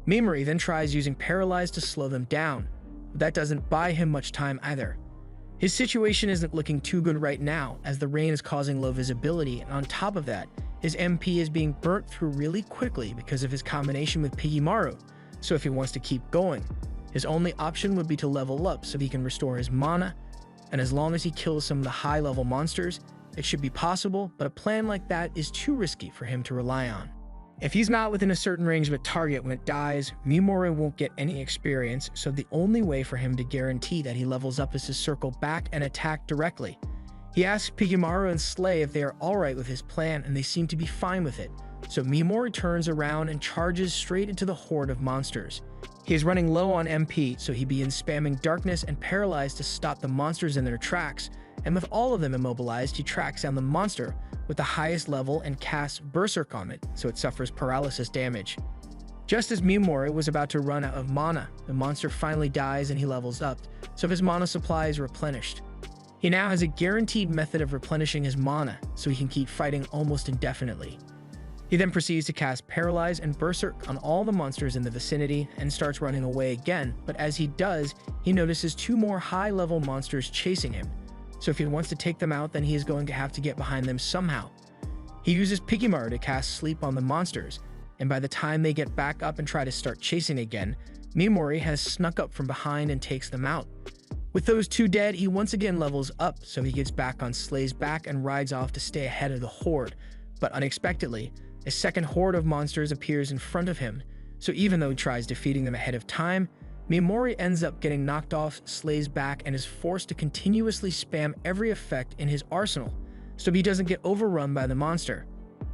Mimori then tries using Paralyze to slow them down, but that doesn't buy him much time either. His situation isn't looking too good right now, as the rain is causing low visibility, and on top of that, his MP is being burnt through really quickly because of his combination with Pigimaru, so if he wants to keep going, his only option would be to level up so he can restore his mana, and as long as he kills some of the high-level monsters, it should be possible, but a plan like that is too risky for him to rely on. If he's not within a certain range of a target when it dies, Mimori won't get any experience, so the only way for him to guarantee that he levels up is to circle back and attack directly. He asks Pigimaru and Slay if they are alright with his plan, and they seem to be fine with it, so Mimori turns around and charges straight into the horde of monsters. He is running low on MP, so he begins spamming Darkness and Paralyze to stop the monsters in their tracks, and with all of them immobilized, he tracks down the monster with the highest level and casts Berserk on it, so it suffers paralysis damage. Just as Mimori was about to run out of mana, the monster finally dies and he levels up, so his mana supply is replenished. He now has a guaranteed method of replenishing his mana, so he can keep fighting almost indefinitely. He then proceeds to cast Paralyze and Berserk on all the monsters in the vicinity and starts running away again, but as he does, he notices two more high-level monsters chasing him. So if he wants to take them out, then he is going to have to get behind them somehow. He uses Pigimaru to cast Sleep on the monsters, and by the time they get back up and try to start chasing again, Mimori has snuck up from behind and takes them out. With those two dead, he once again levels up, so he gets back on Slay's back and rides off to stay ahead of the horde. But unexpectedly, a second horde of monsters appears in front of him, so even though he tries defeating them ahead of time, Mimori ends up getting knocked off Slay's back and is forced to continuously spam every effect in his arsenal, so he doesn't get overrun by the monster.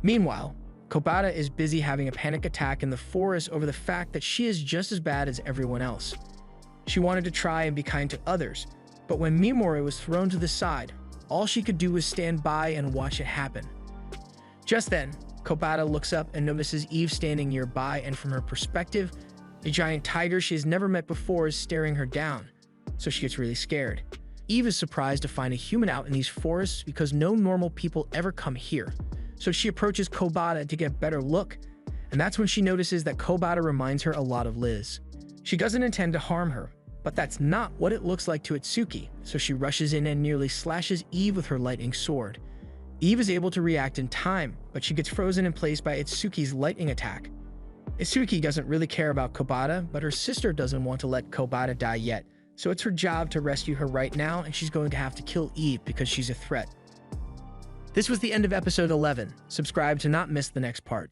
Meanwhile, Kobata is busy having a panic attack in the forest over the fact that she is just as bad as everyone else. She wanted to try and be kind to others, but when Mimori was thrown to the side, all she could do was stand by and watch it happen. Just then, Kobata looks up and notices Eve standing nearby, and from her perspective, a giant tiger she has never met before is staring her down, so she gets really scared. Eve is surprised to find a human out in these forests because no normal people ever come here, so she approaches Kobata to get a better look, and that's when she notices that Kobata reminds her a lot of Liz. She doesn't intend to harm her, but that's not what it looks like to Itsuki, so she rushes in and nearly slashes Eve with her lightning sword. Eve is able to react in time, but she gets frozen in place by Itsuki's lightning attack. Itsuki doesn't really care about Kobata, but her sister doesn't want to let Kobata die yet, So it's her job to rescue her right now, and she's going to have to kill Eve because she's a threat. This was the end of episode 11. Subscribe to not miss the next part.